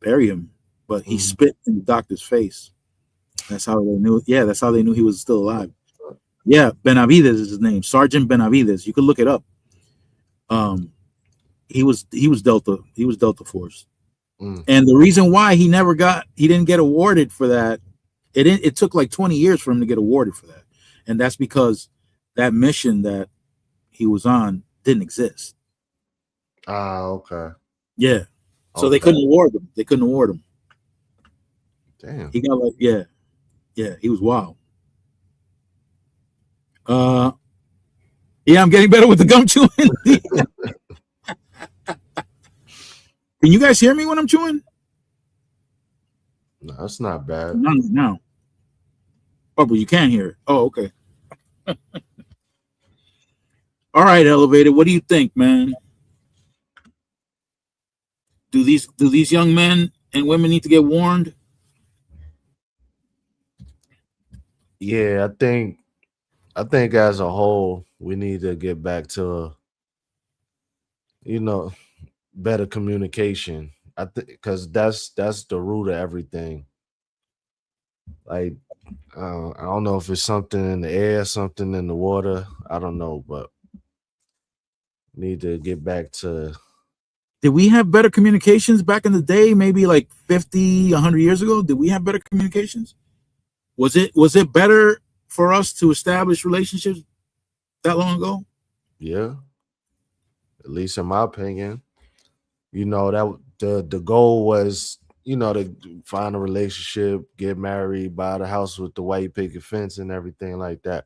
bury him, but he spit in the doctor's face. That's how they knew. Yeah, that's how they knew he was still alive. Yeah, Benavides is his name, Sergeant Benavides. You could look it up. He was Delta Force, and the reason why he didn't get awarded for that, it took like 20 years for him to get awarded for that, and that's because that mission that he was on didn't exist. Okay. Yeah, so they couldn't award him. Damn. He got like yeah, he was wild. Yeah, I'm getting better with the gum chewing. Can you guys hear me when I'm chewing? No, that's not bad. None now. Oh, but you can hear it. Oh, okay. All right, Elevated. What do you think, man? Do these young men and women need to get warned? Yeah, I think as a whole, we need to get back to, better communication. I think because that's the root of everything. Like, I don't know if it's something in the air, something in the water. I don't know, but need to get back to. Did we have better communications back in the day? Maybe like 50, 100 years ago? Did we have better communications? Was it better for us to establish relationships that long ago? Yeah, at least in my opinion. That the goal was, to find a relationship, get married, buy the house with the white picket fence and everything like that.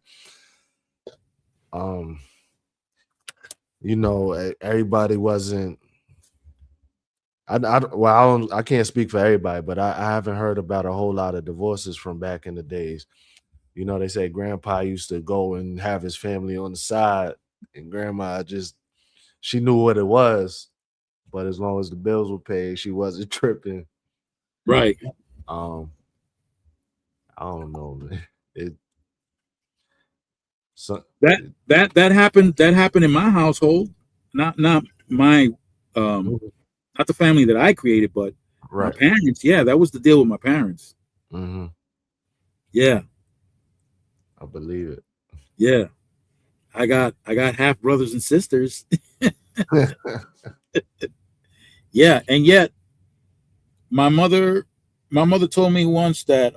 Everybody wasn't. I can't speak for everybody, but I haven't heard about a whole lot of divorces from back in the days. They say grandpa used to go and have his family on the side, and grandma she knew what it was, but as long as the bills were paid, she wasn't tripping. Right. I don't know, man. That happened in my household. Not my not the family that I created, but right. My parents. Yeah, that was the deal with my parents. Mm-hmm. Yeah, I believe it. Yeah, I got half brothers and sisters. Yeah, and yet my mother told me once that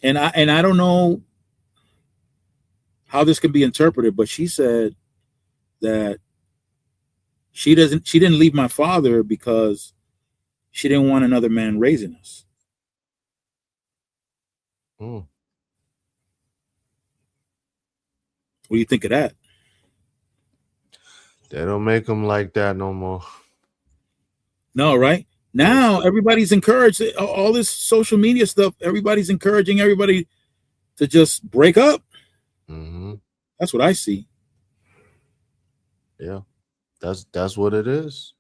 and I don't know how this can be interpreted, but she said that she didn't leave my father because she didn't want another man raising us. What do you think of that? They don't make them like that no more. No, right? Now everybody's encouraged, all this social media stuff, everybody's encouraging everybody to just break up. Mm-hmm. That's what I see. Yeah, that's what it is.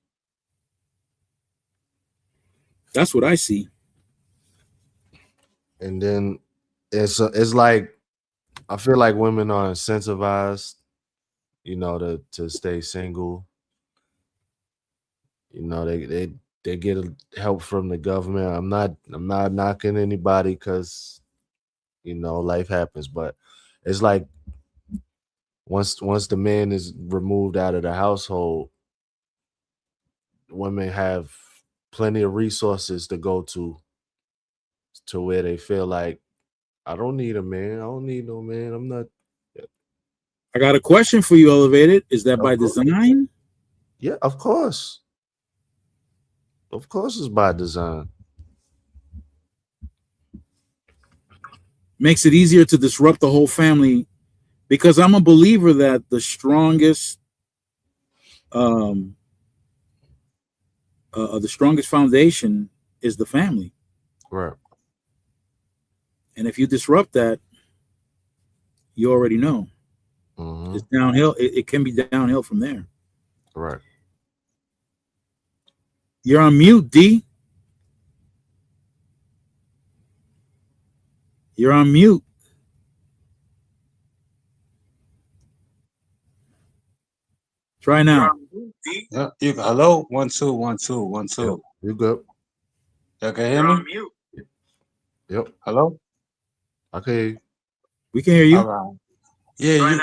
That's what I see. And then it's like, I feel like women are incentivized, to stay single. They get help from the government. I'm not knocking anybody because life happens, but it's like once the man is removed out of the household, women have plenty of resources to go to where they feel like, I don't need a man. I don't need no man. I'm not. I got a question for you, Elevated. Is that by design? Yeah, of course. Of course it's by design. Makes it easier to disrupt the whole family, because I'm a believer that the strongest um, the strongest foundation is the family, Right. and if you disrupt that, you already know it's Mm-hmm. downhill. It can be downhill from there. Right. You're on mute, D. You're on mute. Try now. Yeah, hello, 1 2 1 2 1 Yep. 2. You good? Y'all can hear me? Yep. Hello. Okay. We can hear All you. right. Yeah, you.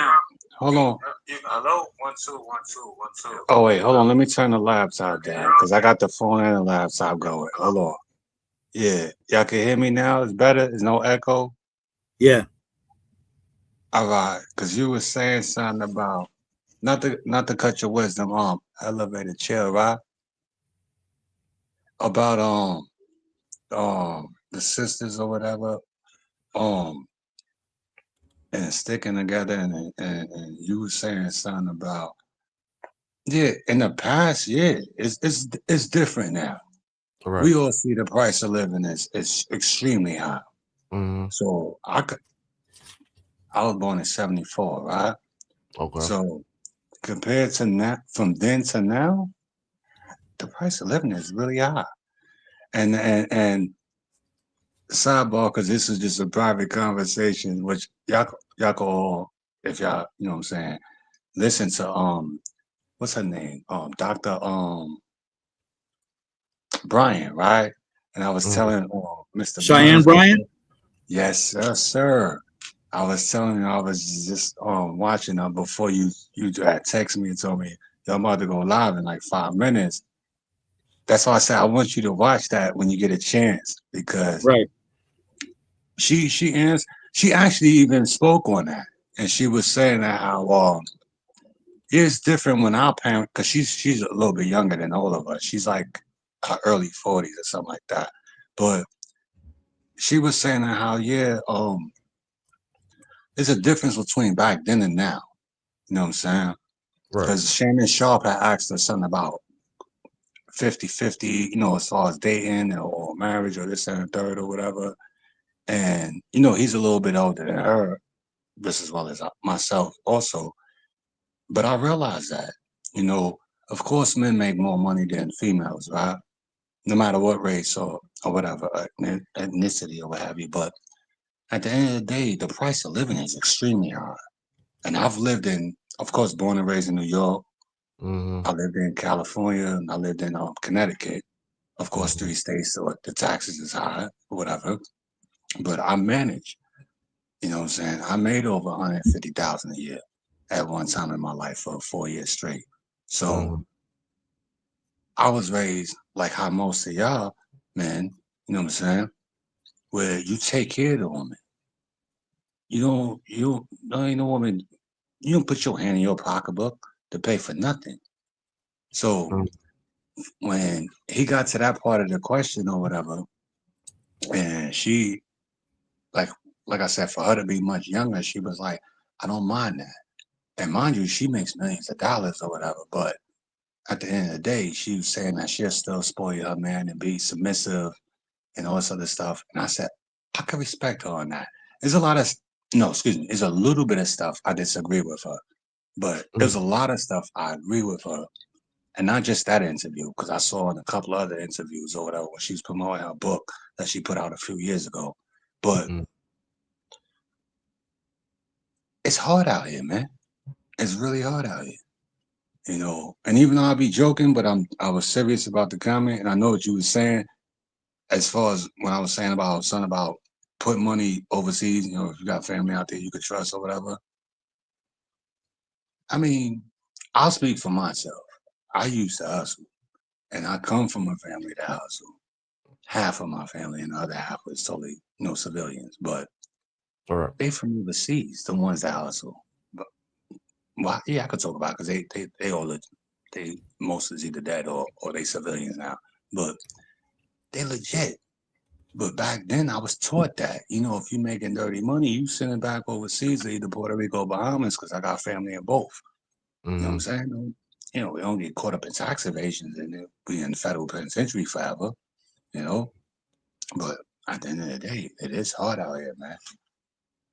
Hold on. Hello, 1 2 1 2 1 2. Oh wait, hold on. Let me turn the laptop down because I got the phone and the laptop going. Hold on. Yeah, y'all can hear me now. It's better. There's no echo. Yeah. All right, because you were saying something about not to cut your wisdom. Elevated chill, right? About the sisters or whatever. Um, and sticking together and you were saying something about yeah in the past it's different now. All right. We all see the price of living is extremely high. Mm-hmm. So I was born in 74, right? Okay. So compared to now, from then to now, the price of living is really high. And sidebar, because this is just a private conversation, which y'all can all, if y'all, you know what I'm saying, listen to what's her name? Dr. Brian, right? And I was Mm-hmm. telling Mr. Cheyenne Burns Bryant. before. Yes, yes, sir. I was telling you, I was just watching her before you had texted me and told me you're about to go live in like 5 minutes. That's why I said I want you to watch that when you get a chance because Right. she actually even spoke on that and she was saying that how it's different when our parents, because she's a little bit younger than all of us. She's like her early 40s or something like that. But she was saying that how there's a difference between back then and now. You know what I'm saying? Right. Because Shannon Sharp had asked her something about 50-50, as far as dating or marriage or this and the third or whatever. And he's a little bit older than her, just as well as myself also. But I realized that, you know, of course, men make more money than females, right? No matter what race or whatever ethnicity or what have you. But at the end of the day, the price of living is extremely high. And I've lived in, of course, born and raised in New York. Mm-hmm. I lived in California and I lived in Connecticut. Of course, Mm-hmm. three states, so the taxes is high, whatever. But I managed, you know what I'm saying? I made over 150,000 a year at one time in my life for 4 years straight. So Mm-hmm. I was raised like how most of y'all, man, you know what I'm saying? Where you take care of the woman. You don't ain't no woman, you don't put your hand in your pocketbook to pay for nothing. So when he got to that part of the question or whatever, and she like like I said, for her to be much younger, she was like, I don't mind that. And mind you, she makes millions of dollars or whatever, but at the end of the day, she was saying that she'll still spoil her man and be submissive and all this other stuff. And I said, I can respect her on that. There's a lot of no, excuse me, there's a little bit of stuff I disagree with her, but there's a lot of stuff I agree with her. And not just that interview, because I saw in a couple other interviews or whatever when she was promoting her book that she put out a few years ago. But Mm-hmm. it's hard out here, man. It's really hard out here. And even though I be joking, but I was serious about the comment, and I know what you were saying as far as when I was saying about something about putting money overseas. If you got family out there you could trust or whatever. I mean, I'll speak for myself. I used to hustle, and I come from a family that hustle. Half of my family and the other half was totally civilians, but All right. they from overseas, the ones that hustle. But well, yeah, I could talk about because they all they most is either dead or they civilians now, but they legit. But back then, I was taught that if you making dirty money, you sending back overseas to either Puerto Rico or Bahamas because I got family in both. You know what I'm Mm-hmm. saying? we don't get caught up in tax evasions and then be in the federal penitentiary forever, you know. But at the end of the day, it is hard out here, man.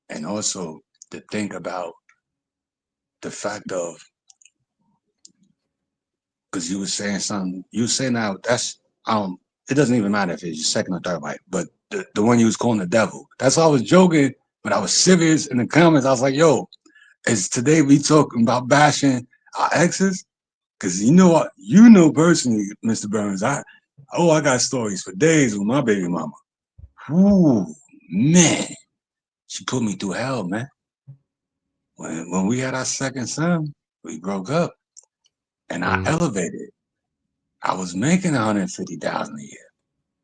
And also to think about the fact of, because you were saying something, you were saying now that's it doesn't even matter if it's your second or third wife, but the one you was calling the devil. That's why I was joking, but I was serious in the comments. I was like, yo, is today we talking about bashing our exes? Because you know what, personally, Mr. Burns, I got stories for days with my baby mama. Ooh, man, she put me through hell, man. When we had our second son, we broke up, and I elevated. I was making 150,000 a year,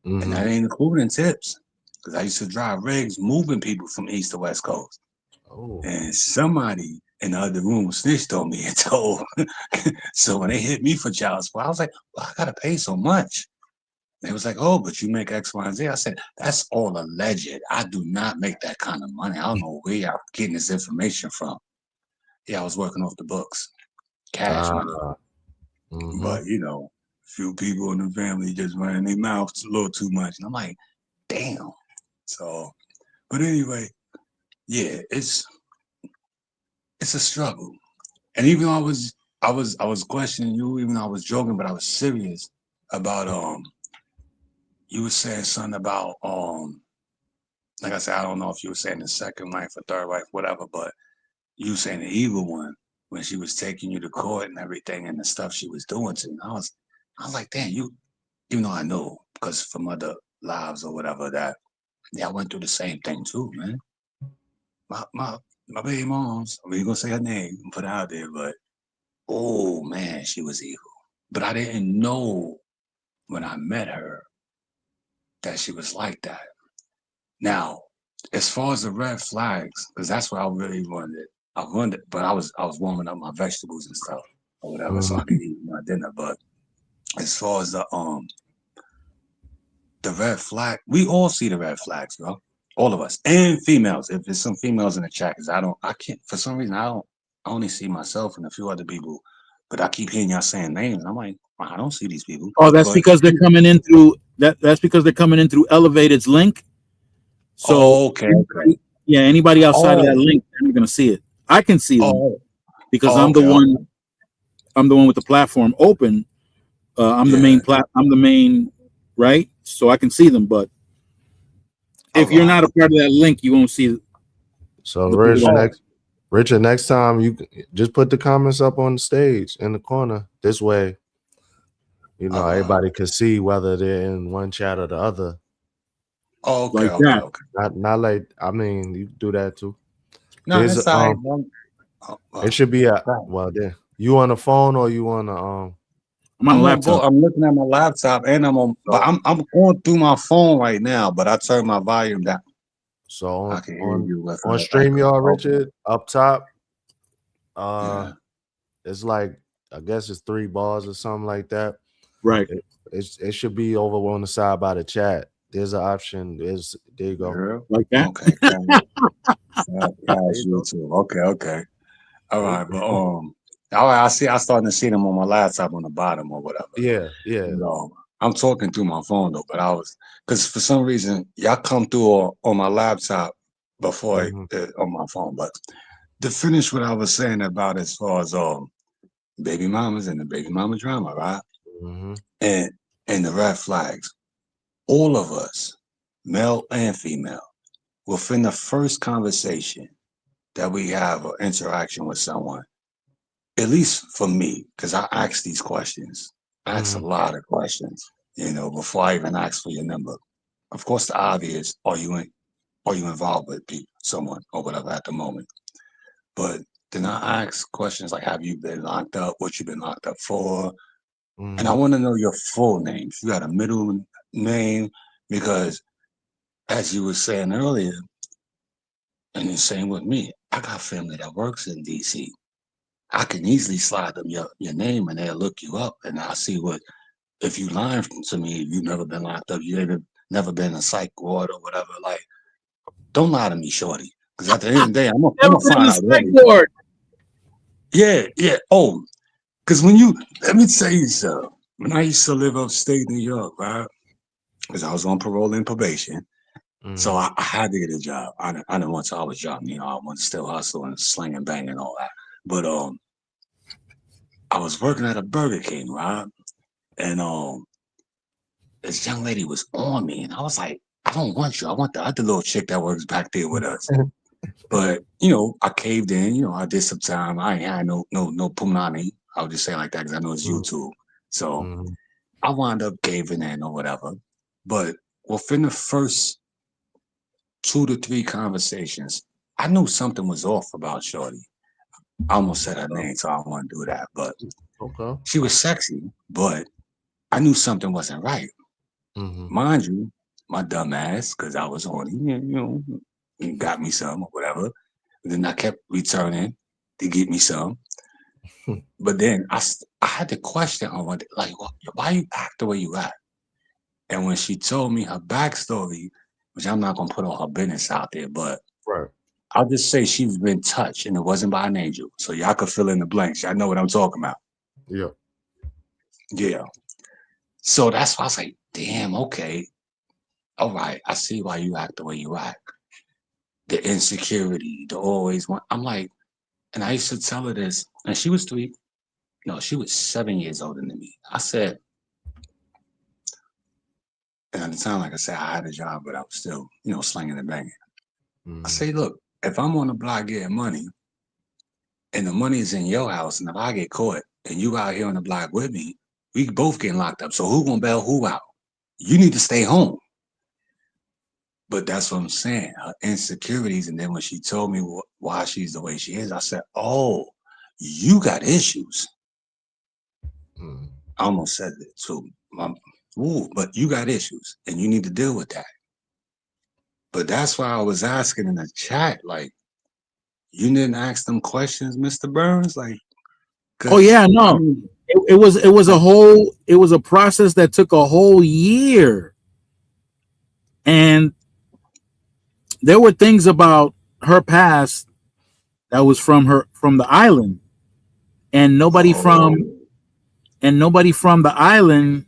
and that ain't including tips, because I used to drive rigs moving people from east to west coast. Oh. And somebody in the other room snitched on me and told. So when they hit me for child support, I was like, well, I gotta pay so much. They was like, oh, but you make X, Y, and Z. I said, that's all alleged. I do not make that kind of money. I don't know where y'all getting this information from. Yeah, I was working off the books, cash money. But few people in the family just running their mouths a little too much, and I'm like, damn. So, but anyway, yeah, it's a struggle. And even though I was questioning you, even though I was joking, but I was serious about you were saying something about like I said, I don't know if you were saying the second wife or third wife, whatever, but you were saying the evil one when she was taking you to court and everything and the stuff she was doing to you. And I was like, damn, even though I know because from other lives or whatever that I went through the same thing too, man. My baby mom's, we ain't gonna say her name and put it out there, but oh man, she was evil. But I didn't know when I met her that she was like that. Now, as far as the red flags, because that's what I really wanted. I wanted, but I was warming up my vegetables and stuff or whatever, so I could eat my dinner. But as far as the red flag, we all see the red flags, bro. All of us and females. If there's some females in the chat, because I can't for some reason I only see myself and a few other people, but I keep hearing y'all saying names. And I'm like, wow, I don't see these people. Oh, that's because they're coming in through that's because they're coming in through Elevated's link. So okay. Yeah, anybody outside of that link, they're not gonna see it. I can see them because I'm the one. I'm the one with the platform open. I'm the main, right? So I can see them. But if you're not a part of that link, you won't see. So Richard, next time you just put the comments up on the stage in the corner. This way, everybody can see whether they're in one chat or the other. Oh, okay, like that. Okay. Not like, I mean, you do that too. No, it's it should be then you on the phone or you on the I'm on laptop. I'm looking at my laptop and I'm on, but I'm going through my phone right now, but I turned my volume down. So on StreamYard, Richard, up top, it's like, I guess it's 3 bars or something like that. Right. It should be over on the side by the chat. There's an option. There you go. Like that. Okay. Okay. All right, but all right, I'm starting to see them on my laptop on the bottom or whatever. Yeah. I'm talking through my phone though, but because for some reason y'all come through on my laptop before on my phone. But to finish what I was saying about as far as baby mamas and the baby mama drama, right? And the red flags. All of us, male and female, within the first conversation that we have or interaction with someone, at least for me, because I ask these questions. I ask a lot of questions, before I even ask for your number. Of course, the obvious, are you involved with someone or whatever at the moment? But then I ask questions like, have you been locked up? What you been locked up for? And I want to know your full name. If you got a middle name, because as you were saying earlier, and the same with me, I got family that works in DC. I can easily slide them your name and they'll look you up and I'll see if you lying to me, you've never been locked up, you never been in a psych ward or whatever. Like, don't lie to me, shorty. Because at the end of the day, I'm gonna find out. Psych ward. Yeah. Oh, Because let me tell you something. When I used to live upstate New York, right? Because I was on parole and probation. So I had to get a job. I didn't want to. I was young, I wanted to still hustle and sling and bang and all that. But I was working at a Burger King, right? And this young lady was on me, and I was like, I don't want you. I want the other little chick that works back there with us. But I caved in. I did some time. I ain't had no punani. I'll just say it like that because I know it's YouTube. So I wound up caving in or whatever. But within the first 2 to 3 conversations, I knew something was off about Shorty. I almost said her name, so I don't want to do that. But Okay. she was sexy, but I knew something wasn't right. Mind you, my dumb ass, because I was horny, he got me some or whatever. And then I kept returning to get me some. But then I had to question her one day, like, why you act the way you act? And when she told me her backstory, which I'm not gonna put all her business out there, but Right. I'll just say she's been touched and it wasn't by an angel. So y'all could fill in the blanks. Y'all know what I'm talking about. Yeah. Yeah. So that's why I was like, damn, okay. All right. I see why you act the way you act. The insecurity, the always want. I'm like, and I used to tell her this, and she was 3. No, she was 7 years older than me. I said, and at the time, like I said, I had a job, but I was still, slinging and banging. I say, look, if I'm on the block getting money and the money is in your house, and if I get caught and you out here on the block with me, we both getting locked up. So who gonna bail who out? You need to stay home. But that's what I'm saying. Her insecurities. And then when she told me why she's the way she is, I said, oh, you got issues. I almost said it too. But you got issues and you need to deal with that. But that's why I was asking in the chat, like, you didn't ask them questions, Mr. Burns? Like, Oh because yeah, I no. mean, It was a process that took a whole year. And there were things about her past that was from the island. And oh, nobody from the island,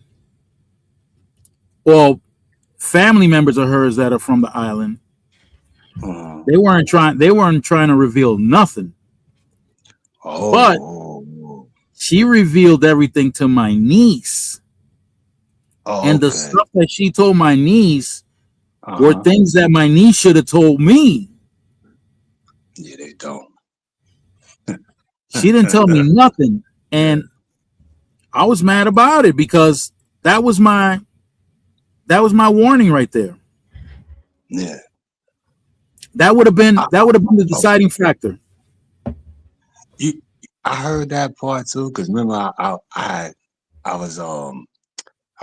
well, family members of hers that are from the island, uh, they weren't trying to reveal nothing. But oh, she revealed everything to my niece. And the okay. stuff that she told my niece were Uh-huh. things that my niece should have told me. Yeah, they don't. She didn't tell me nothing. Yeah, And I was mad about it because that was my warning right there. yeah. I, That would have been the okay. deciding factor. You, I heard that part too, because remember I was I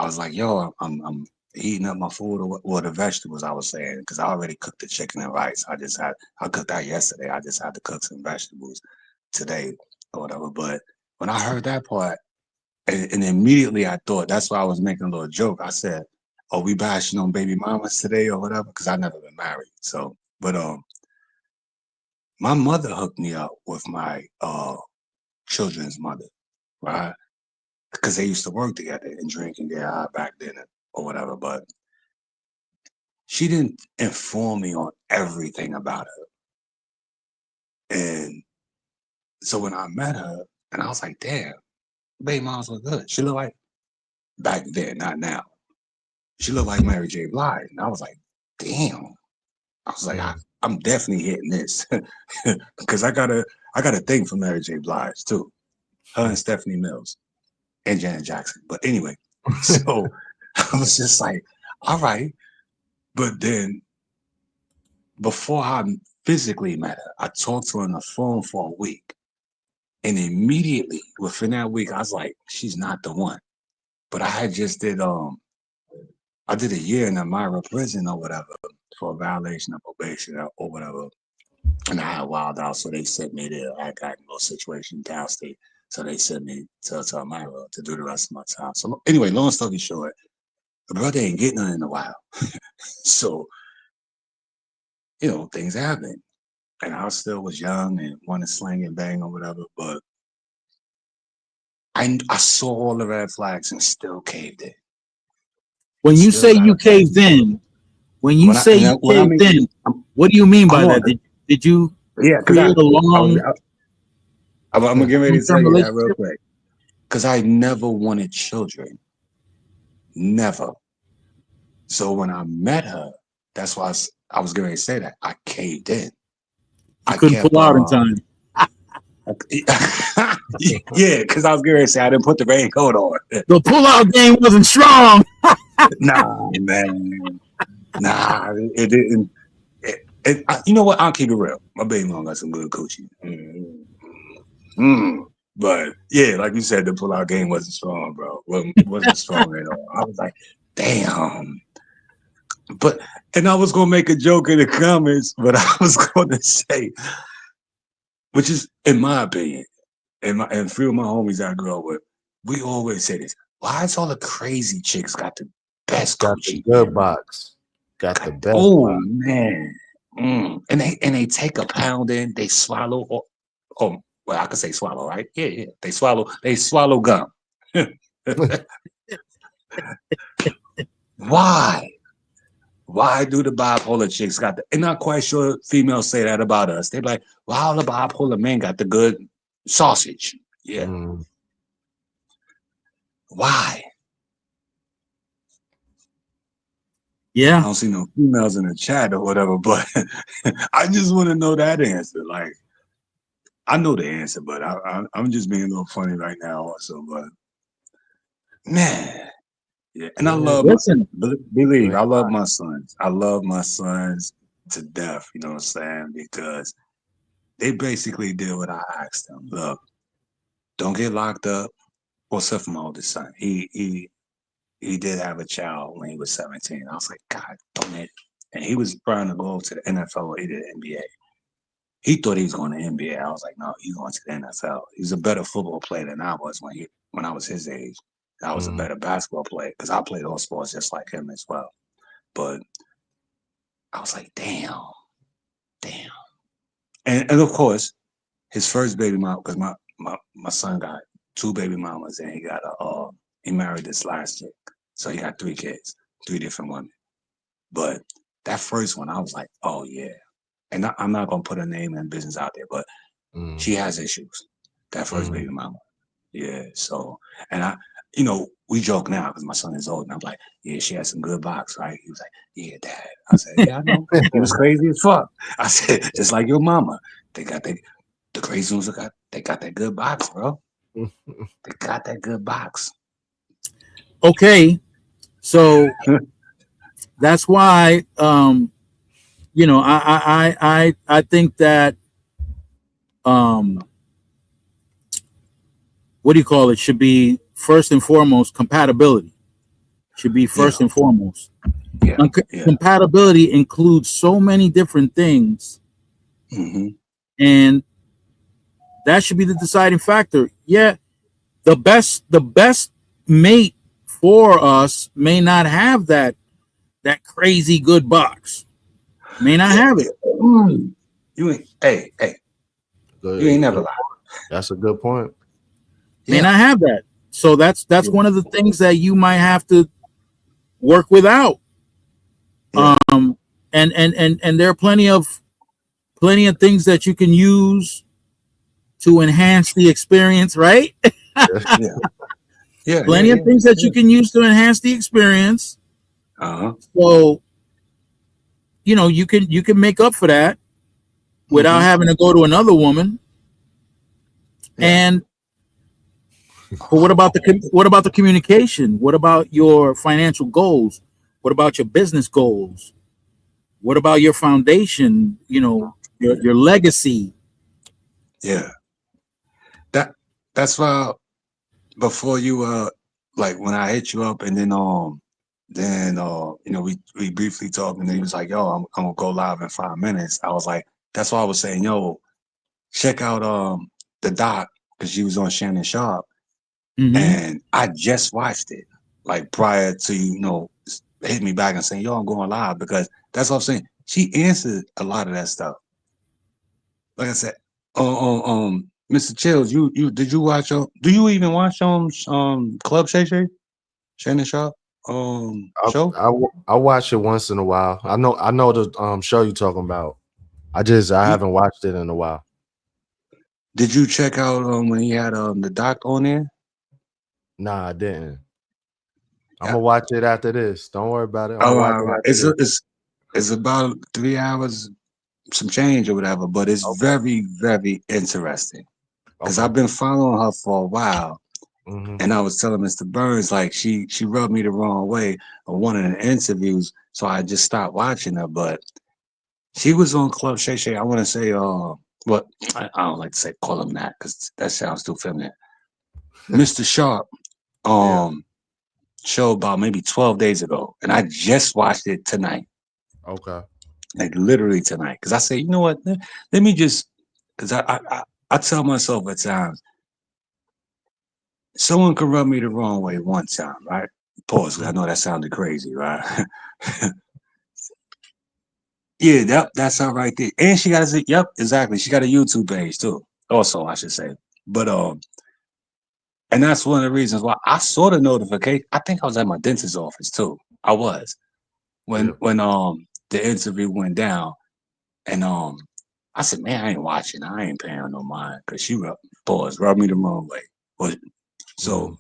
was like, yo, I'm heating up my food or the vegetables. I was saying because I already cooked the chicken and rice. I cooked that yesterday. I just had to cook some vegetables today or whatever. But when I heard that part, and immediately I thought that's why I was making a little joke. I said, "Are we bashing on baby mamas today or whatever?" Because I never been married. So, but my mother hooked me up with my children's mother, right? Because they used to work together and drink and get high back then or whatever. But she didn't inform me on everything about her. And so when I met her, and I was like, damn, baby moms look good. She looked like back then, not now. She looked like Mary J. Blige. And I was like, damn. I was like, I'm definitely hitting this. Because I got a thing for Mary J. Blige too. Her and Stephanie Mills and Janet Jackson. But anyway, so I was just like, all right. But then before I physically met her, I talked to her on the phone for a week. And immediately within that week, I was like, she's not the one. But I did a year in Elmira prison or whatever for a violation of probation or whatever. And I had wild out, so they sent me there. I got in a little situation downstate. So they sent me to Elmira to do the rest of my time. So anyway, long story short, the brother ain't getting none in a while. So, things happen. And I still was young and wanted to sling and bang or whatever. But I saw all the red flags and still caved in. When you Still say got you a plan. caved in, when you When I say and you when I caved mean, in, I'm, what do you mean I'm by on. that? Did you Yeah, because create a long I'm gonna get ready to tell term you that real relationship? quick. Because I never wanted children, never. So when I met her, that's why I was going to say that I caved in. You I couldn't kept pull out in time. yeah, because I was going to say I didn't put the raincoat on. The pull out game wasn't strong. Nah, man, nah, it didn't. You know what? I'll keep it real. My baby mom got some good coaching. But yeah, like you said, the pull out game wasn't strong, bro. Wasn't strong at all. I was like, damn. But and I was gonna make a joke in the comments, but I was gonna say, which is in my opinion, and a few of my homies I grew up with, we always say this. Why is all the crazy chicks got the best Got the coochie? good box. Got the best Oh box. man. And they take a pound in, they swallow well, I could say swallow, right? Yeah. They swallow gum. Why? Why do the bipolar chicks got the? And not quite sure females say that about us. They're like, "Wow, the bipolar men got the good sausage." Yeah. Why? I Yeah. don't see no females in the chat or whatever, but I just want to know that answer. Like, I know the answer, but I'm just being a little funny right now, also. But man, yeah. And I Yeah. love Listen, believe You I ain't love lying. my sons. I love my sons to death. You know what I'm saying? Because they basically did what I asked them. Look, don't get locked up. Well, except for my oldest son. He did have a child when he was 17. I was like, God damn it. And he was trying to go to the NFL or either the NBA. He thought he was going to the NBA. I was like, no, he's going to the NFL. He's a better football player than I was when I was his age. I was a better basketball player because I played all sports just like him as well. But I was like, damn. And of course, his first baby mom, because my son got two baby mamas and he married this last chick. So he got 3 kids, 3 different women. But that first one, I was like, oh yeah. And I'm not gonna put her name and business out there, but she has issues. That first baby mama. Yeah. So and we joke now because my son is old, and I'm like, yeah, she has some good box, right? He was like, yeah, dad. I said, yeah, I know. He was crazy as fuck. I said, just like your mama. They got the crazy ones they got that good box, bro. They got that good box. okay. So that's why I think that what do you call it should be first and foremost compatibility should be Yeah, first and foremost. yeah, And yeah. compatibility includes so many different things, Mm-hmm. and that should be the deciding factor. Yeah, the best mate for us may not have that crazy good box. May not Yeah, have it. yeah. You ain't you ain't never Good. lied. That's a good point. May Yeah, not have that. So that's yeah, one of the things that you might have to work without. yeah, And there are plenty of things that you can use to enhance the experience, right? yeah, yeah, yeah, Plenty of yeah, things that yeah. you can use to enhance the experience. Uh-huh. So you can make up for that without Mm-hmm. having to go to another woman. Yeah. And but what about the communication? What about your financial goals? What about your business goals? What about your foundation? Your legacy. Yeah. That that's why before you like when I hit you up and then we briefly talked and then he was like, yo, I'm gonna go live in 5 minutes. I was like, that's why I was saying, yo, check out the doc because she was on Shannon Sharp Mm-hmm. and I just watched it like prior to hit me back and saying, yo, I'm going live because that's what I'm saying. She answered a lot of that stuff. Like I said, Mr. Chills, you did you watch do you even watch Club Shay Shay? Shannon Sharp show? I watch it once in a while. I know the show you talking about. I haven't watched it in a while. Did you check out when he had the doc on there? Nah, I didn't. I'm gonna watch it after this. Don't worry about it. I'm Oh, gonna watch all it right. after this. It's about 3 hours, some change or whatever, but it's Okay. very, very interesting. Because Okay. I've been following her for a while. Mhm. And I was telling Mr. Burns, like she rubbed me the wrong way on one of the interviews, so I just stopped watching her. But she was on Club Shay Shay. I want to say, what I don't like to say call him that because that sounds too feminine. Mr. Sharp, Yeah. show about maybe 12 days ago, and I just watched it tonight, Okay. like literally tonight. Because I said, you know what? Let me just, because I tell myself at times, someone could rub me the wrong way one time, right? Pause. 'Cause I know that sounded crazy, right? Yeah, that's all right there. And she got a, yep, exactly. She got a YouTube page too. Also, I should say. But and that's one of the reasons why I saw the notification. I think I was at my dentist's office too. I was Yeah. when the interview went down, and I said, man, I ain't watching. I ain't paying no mind because she rubbed me the wrong way. But so Mhm.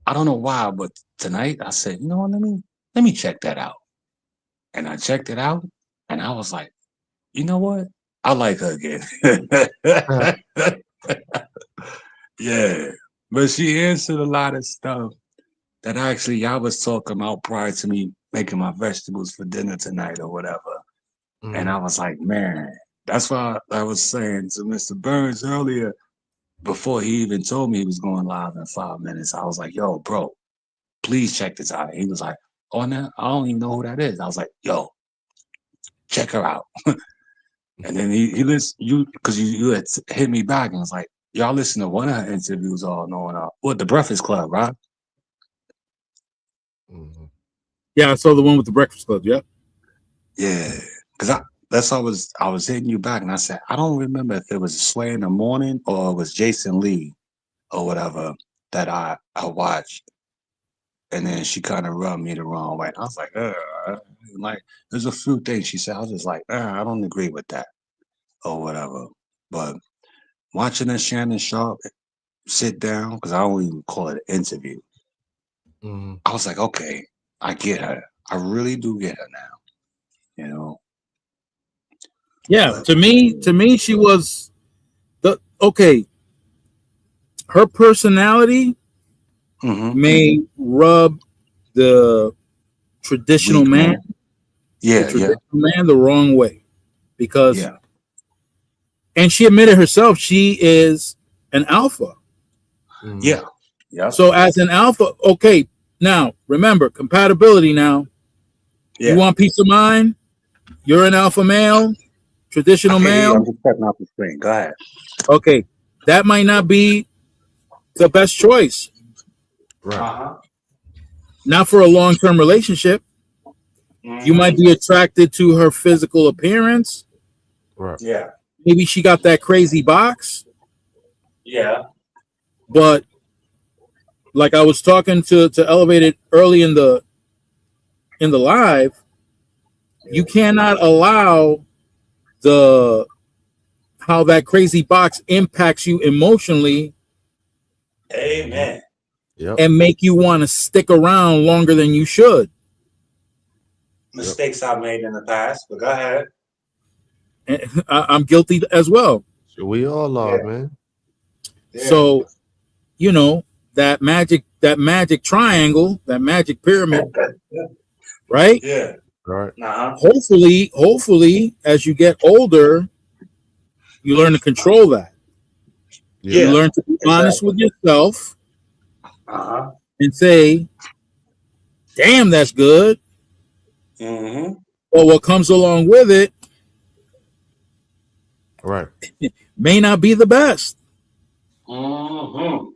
I don't know why, but tonight I said, you know what, let me check that out. And I checked it out, and I was like, you know what? I like her again. Yeah. But she answered a lot of stuff that actually I was talking about prior to me making my vegetables for dinner tonight or whatever. And I Mhm. was like, man, that's why I was saying to Mr. Burns earlier, before he even told me he was going live in 5 minutes, I was like, yo, bro, please check this out. And he was like, oh, no, I don't even know who that is. I was like, yo, check her out. And then he listened, because you had hit me back and was like, y'all listen to one of her interviews all knowing what the Breakfast Club, right? Mhm. Yeah, I saw the one with the Breakfast Club. Yep. Yeah. Because I was hitting you back and I said, I don't remember if it was Sway in the Morning or it was Jason Lee or whatever that I watched. And then she kind of rubbed me the wrong way. I was like, like there's a few things she said. I was just like, I don't agree with that or whatever. But watching a Shannon Sharp sit down, because I don't even call it an interview. Mhm. I was like, okay, I get her. I really do get her now. You know. Yeah. But To me, she was the okay. Her personality may rub the traditional weak man, man. Yeah, yeah, the wrong way because, yeah, and she admitted herself, she is an alpha. Mhm. yeah, yep, So as an alpha, okay. Now remember compatibility. Now you yeah. want peace of mind. You're an alpha male, I traditional can't hear you. male. I'm just checking out the screen. Go ahead. Okay, that might not be the best choice. Right. Not for a long term relationship. You might Mm-hmm. be attracted to her physical appearance. Right. Yeah, Maybe she got that crazy box. yeah. But like I was talking to Elevated early in the live, you cannot allow the how that crazy box impacts you emotionally Mhm. Amen. Yep. and make you want to stick around longer than you should. Yep. Mistakes I've made in the past, but go ahead. And I'm guilty as well. So we all are, Yeah, man. yeah. So, that magic triangle, that magic pyramid, right? Yeah. Right. Uh-huh. Hopefully, as you get older, you learn to control that. Yeah. You Yeah, learn to be honest exactly. with yourself Uh-huh. and say, damn, that's good. Mm-hmm. But what comes along with it Right. may not be the best. Mm-hmm.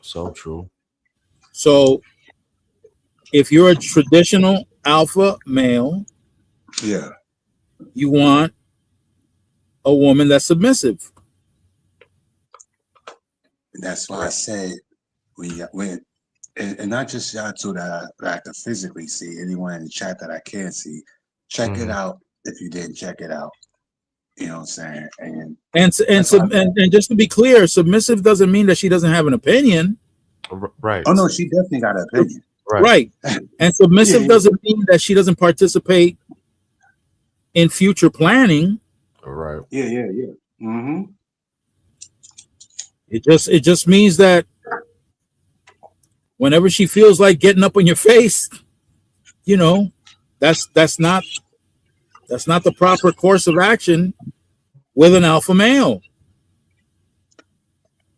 So true. So if you're a traditional alpha male, Yeah. you want a woman that's submissive. That's why I said and not just y'all two that I can physically see, anyone in the chat that I can't see, check it out if you didn't check it out. You know what I'm saying? And just to be clear, submissive doesn't mean that she doesn't have an opinion. Right. Oh no, she definitely got an opinion. Right. And submissive doesn't mean that she doesn't participate in future planning. Right. Yeah. Mm-hmm. It just means that whenever she feels like getting up on your face, you know, that's not the proper course of action with an alpha male.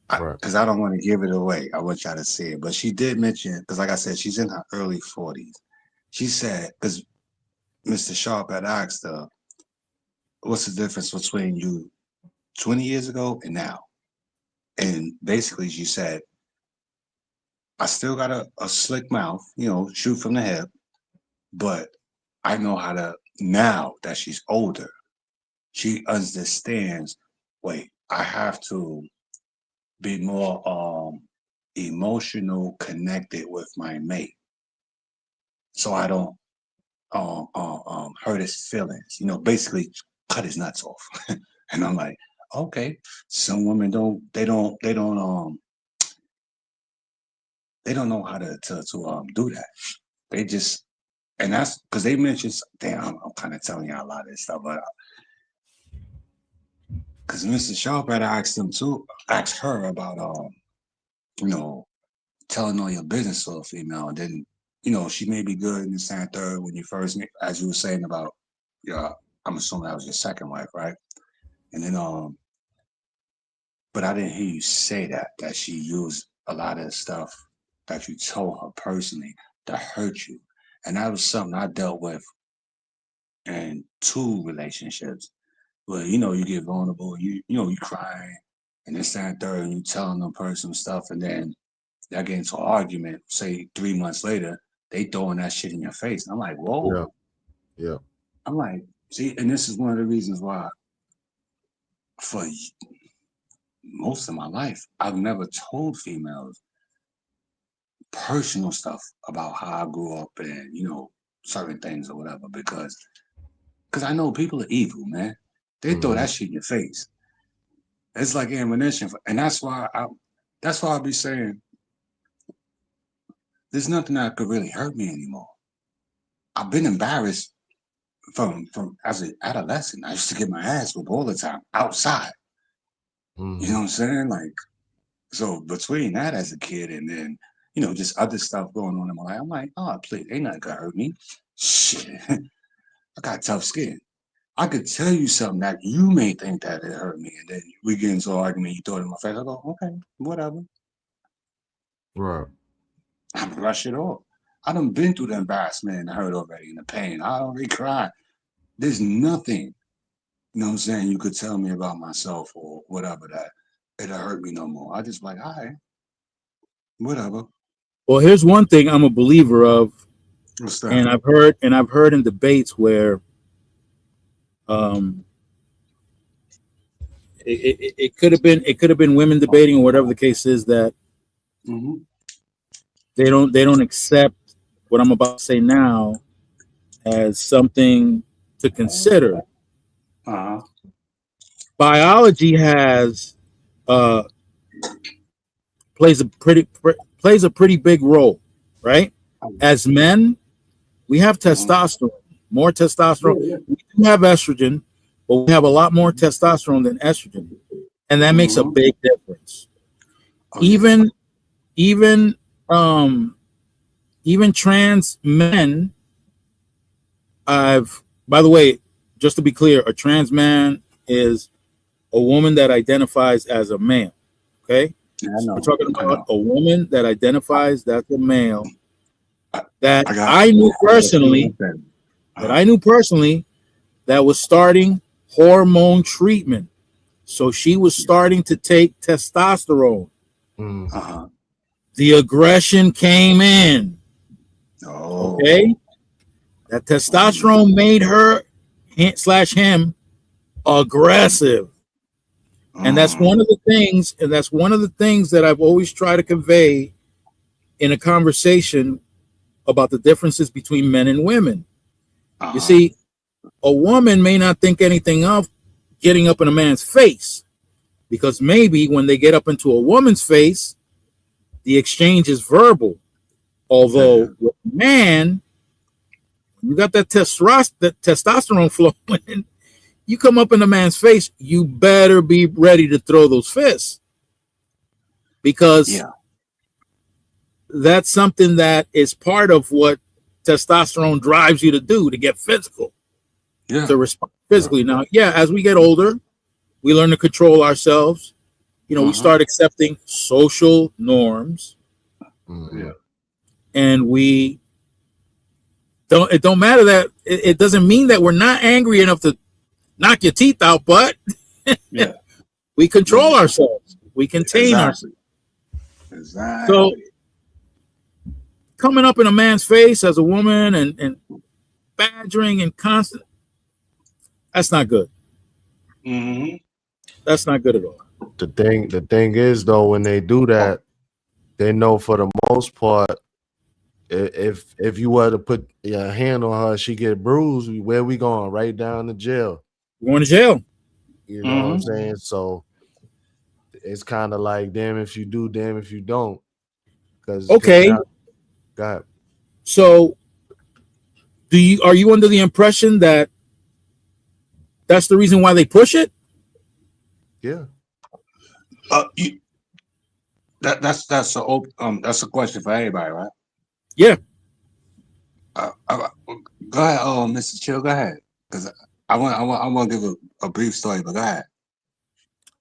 Because I don't want to give it away. I want y'all to see it. But she did mention, because like I said, she's in her early 40s. She said, because Mr. Sharp had asked her, what's the difference between you 20 years ago and now? And basically she said, I still got a slick mouth, you know, shoot from the hip, but I know how to, now that she's older, she understands, wait, I have to be more emotional connected with my mate, so I don't hurt his feelings. You know, basically cut his nuts off. And I'm like, okay. Some women don't know how to do that. They just, and that's because they mentioned. Damn, I'm kind of telling y'all a lot of this stuff, but because Mr. Sharp had asked her about you know, telling all your business to a female, and then, you know, she may be good in the second, third when you first meet, as you were saying about, yeah, I'm assuming that was your second wife, right? And then, but I didn't hear you say that she used a lot of stuff that you told her personally that hurt you, and that was something I dealt with in 2 relationships, where, you know, you get vulnerable, you know, you crying, and this, that, and third, and you telling them personal stuff, and then y'all get into an argument, say 3 months later, they throwing that shit in your face. And I'm like, whoa. Yeah. I'm like, see, and this is one of the reasons why for most of my life, I've never told females personal stuff about how I grew up and, you know, certain things or whatever, because I know people are evil, man. They throw that shit in your face. It's like ammunition. And that's why I be saying, there's nothing that could really hurt me anymore. I've been embarrassed from as an adolescent. I used to get my ass whooped all the time outside. You know what I'm saying? Like, so between that as a kid and then, you know, just other stuff going on in my life, I'm like, oh, please, ain't nothing gonna hurt me. Shit, I got tough skin. I could tell you something that you may think that it hurt me, and then we get into an argument, you throw it in my face. I go, okay, whatever. Right. I brush it off. I done been through the embarrassment and the hurt already and the pain. I already cried. There's nothing, you know what I'm saying, you could tell me about myself or whatever that it'll hurt me no more. I just like, all right, whatever. Well, here's one thing I'm a believer of, What's that? and I've heard in debates where it could have been women debating or whatever the case is, that they don't accept what I'm about to say now as something to consider. Biology has plays a pretty big role, right? As men, we have testosterone, more testosterone. We do have estrogen, but we have a lot more testosterone than estrogen, and that makes a big difference. Even trans men. By the way, just to be clear, a trans man is a woman that identifies as a male. Okay, so we're talking about a woman that identifies as a male that I knew personally that was starting hormone treatment. So she was starting to take testosterone. The aggression came in. Okay, that testosterone made her / him aggressive. And that's one of the things, that I've always tried to convey in a conversation about the differences between men and women. You see, a woman may not think anything of getting up in a man's face, because maybe when they get up into a woman's face, the exchange is verbal. Although with a man, you got that testosterone flowing, you come up in a man's face, you better be ready to throw those fists, because that's something that is part of what testosterone drives you to do, to get physical, to respond physically. Now, as we get older, we learn to control ourselves. We start accepting social norms, and we don't. It don't matter that it doesn't mean that we're not angry enough to knock your teeth out, but we control ourselves. We contain ourselves. Exactly. So coming up in a man's face as a woman and badgering and constant, that's not good. That's not good at all. The thing is though, when they do that, they know for the most part, if you were to put your hand on her, she get bruised, where we going? Right down to jail. We're going to jail. You know what I'm saying? So it's kind of like, damn if you do, damn if you don't. Okay. Go ahead. So are you under the impression that that's the reason why they push it? Yeah. That's a question for everybody, right? Yeah. Go ahead, Mr. Chill. Go ahead, because I want to give a brief story, but go ahead.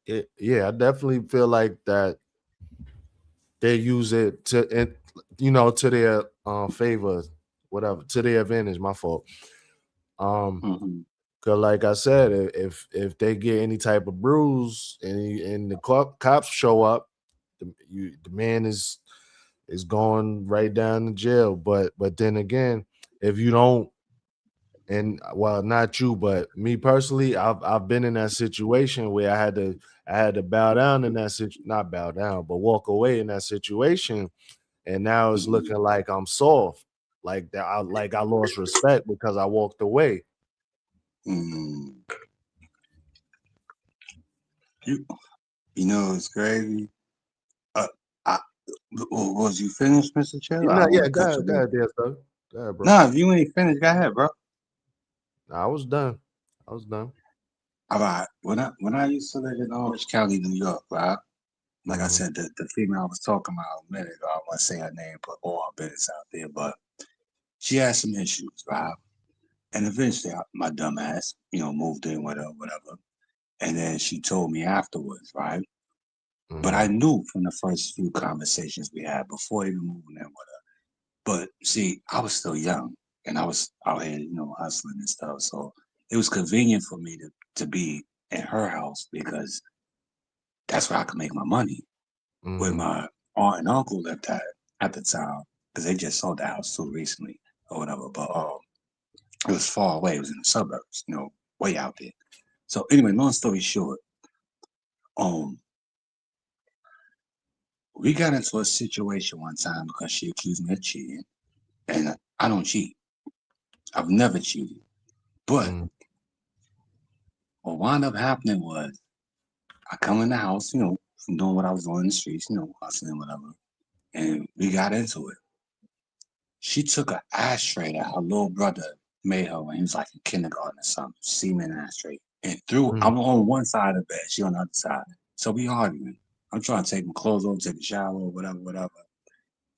I definitely feel like that they use it to their favor, whatever, to their advantage. My fault. Cause like I said, if they get any type of bruise and the cops show up, the man is going right down to jail. But then again, if you don't, and well, not you, but me personally, I've been in that situation where I had to bow down in that not bow down, but walk away in that situation, and now it's looking like I'm soft, like that. I lost respect because I walked away. You know, it's crazy. Was you finished, Mr. Chill? Go ahead, there, sir. Go ahead, bro. Nah, if you ain't finished, go ahead, bro. I was done. All right. When I used to live in Orange County, New York, right? Like I said, the female I was talking about a minute ago, I want to say her name, put all her business out there, but she had some issues, right? And eventually, my dumb ass, moved in with her, whatever. And then she told me afterwards, right? But I knew from the first few conversations we had before even moving in with her. But see, I was still young and I was out here, hustling and stuff. So it was convenient for me to be in her house because that's where I could make my money. Where my aunt and uncle lived at the time, because they just sold the house too recently or whatever. But it was far away. It was in the suburbs, way out there. So anyway, long story short, we got into a situation one time because she accused me of cheating, and I don't cheat. I've never cheated. But what wound up happening was I come in the house, from doing what I was doing in the streets, hustling, whatever, and we got into it. She took an ashtray that her little brother made her when he was like in kindergarten or something, cement ashtray, and I'm on one side of the bed, she on the other side. So we arguing. I'm trying to take my clothes off, take a shower, whatever.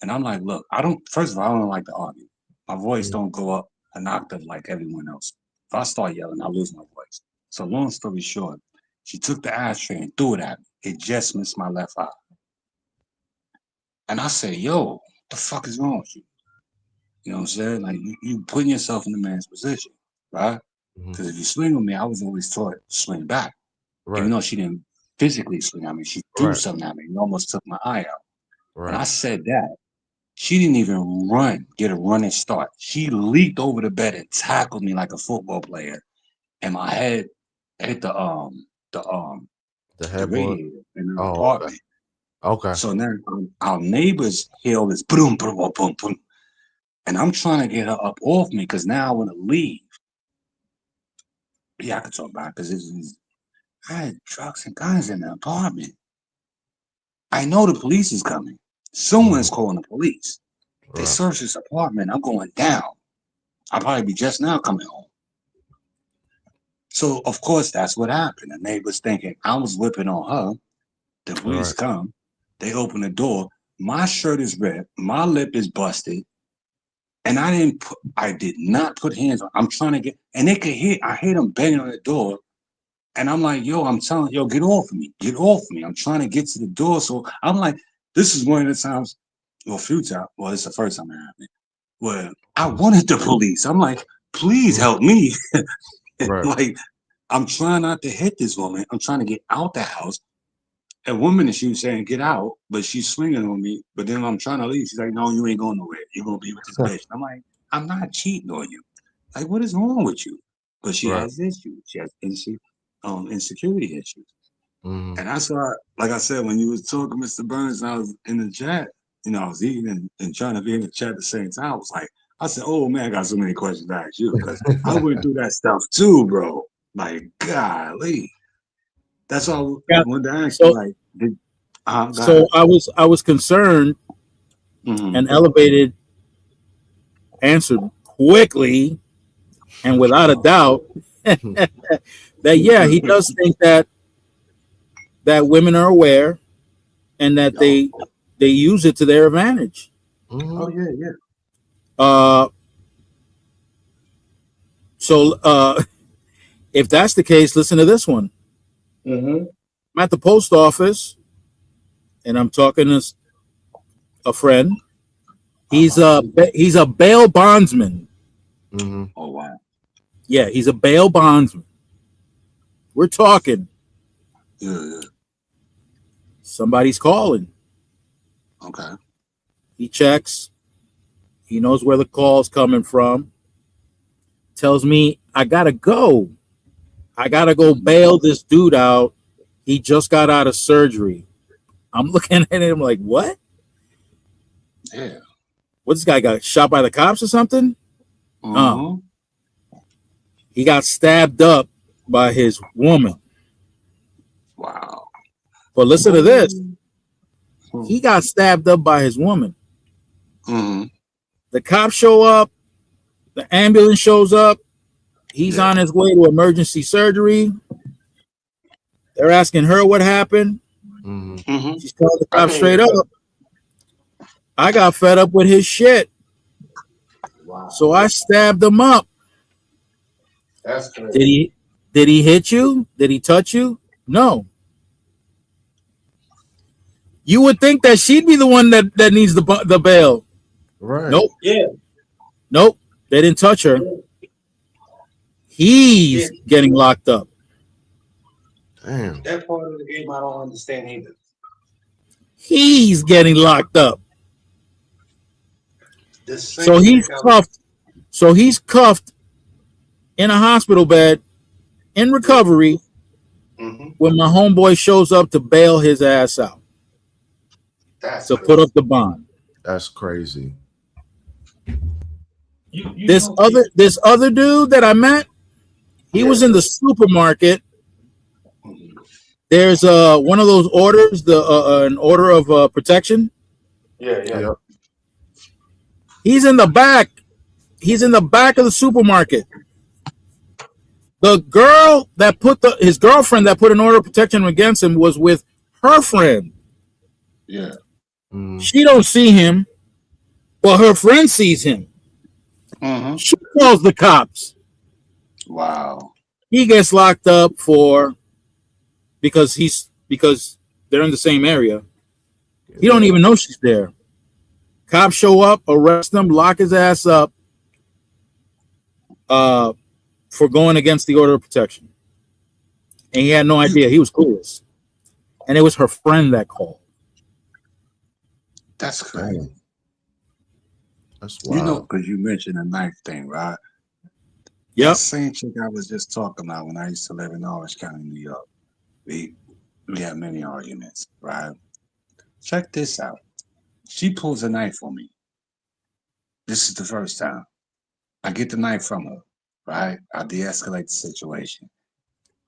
And I'm like, look, first of all, I don't like to argue. My voice don't go up an octave like everyone else. If I start yelling, I lose my voice. So long story short, she took the ashtray and threw it at me. It just missed my left eye. And I said, yo, what the fuck is wrong with you? You know what I'm saying? Like, you putting yourself in the man's position, right? Because if you swing on me, I was always taught to swing back. Right. Even though she didn't physically swing at me, she threw something at me and almost took my eye out. Right. When I said that, she didn't even get a running start. She leaped over the bed and tackled me like a football player. And my head hit the The the headboard. radiator in the Oh, okay. apartment. Okay. So now our neighbors hear all this boom, boom, boom, boom, boom. And I'm trying to get her up off me because now I want to leave. Yeah, I can talk about it because I had drugs and guns in the apartment. I know the police is coming. Someone's calling the police. They Right. search this apartment. I'm going down. I'll probably be just now coming home. So, of course, that's what happened. The neighbors thinking I was whipping on her. The police Right. come. They open the door. My shirt is ripped. My lip is busted. And I did not put hands on. I'm trying to get, and they could hear, I hear them banging on the door. And I'm like, yo, I'm telling, yo, get off of me. Get off of me. I'm trying to get to the door. So I'm like, this is one of the times, well, a few times, well, it's the first time it happened, where I wanted the police. I'm like, please help me. Right. Like, I'm trying not to hit this woman. I'm trying to get out the house. A woman, she was saying, get out, but she's swinging on me. But then I'm trying to leave. She's like, no, you ain't going nowhere. You're going to be with this bitch. I'm like, I'm not cheating on you. Like, what is wrong with you? But she Right. has issues. She has insecurity issues. Mhm. And that's why, like I said, when you was talking, Mr. Burns, and I was in the chat, I was eating and trying to be in the chat at the same time. I was like, I said, oh man, I got so many questions to ask you because I went through that stuff too, bro. Like, golly. That's all I Yeah. wanted to ask you. So Like, go so ahead. I was concerned Mhm. and elevated answered quickly and without a doubt that yeah, he does think that women are aware and that Oh, they use it to their advantage. oh Mhm. yeah, yeah. Uh, so if that's the case, listen to this one. Mm-hmm. I'm at the post office and I'm talking to a friend. He's a bail bondsman. Mhm. Oh wow. Yeah, he's a bail bondsman. We're talking. Yeah, yeah. Somebody's calling. Okay. He checks. He knows where the call's coming from. Tells me I gotta go. I gotta go bail this dude out. He just got out of surgery. I'm looking at him like, what? Yeah. What, this guy got shot by the cops or something? Mm-hmm. He got stabbed up by his woman. Wow. But listen to this. Mm-hmm. He got stabbed up by his woman. Mm-hmm. The cops show up. The ambulance shows up. He's Yeah. on his way to emergency surgery. They're asking her what happened. Mhm. Mm-hmm. She's telling the I cops can straight hear up, I got fed up with his shit. Wow. So I stabbed him up. That's crazy. Did he hit you? Did he touch you? No. You would think that she'd be the one that needs the bail. Right. Nope. Yeah. Nope. They didn't touch her. He's getting locked up. Damn. That part of the game I don't understand either. He's getting locked up. So he's cuffed. So he's cuffed in a hospital bed in recovery Mm-hmm. when my homeboy shows up to bail his ass out. That's To put up the bond. That's crazy. This other dude that I met, he was in the supermarket. There's one of those orders, an order of protection. Yeah, yeah. Yep. He's in the back. He's in the back of the supermarket. The girl that his girlfriend that put an order of protection against him was with her friend. Yeah. Mhm. She don't see him, but her friend sees him. Mm-hmm. She calls the cops. Wow. He gets locked up because they're in the same area. He don't even know she's there. Cops show up, arrest him, lock his ass up for going against the order of protection. And he had no idea. He was clueless. And it was her friend that called. That's crazy. Damn. That's wild. You know, because you mentioned the knife thing, right? Yep. That same chick I was just talking about when I used to live in Orange County, New York. We had many arguments, right? Check this out. She pulls a knife on me. This is the first time. I get the knife from her, right? I de-escalate the situation.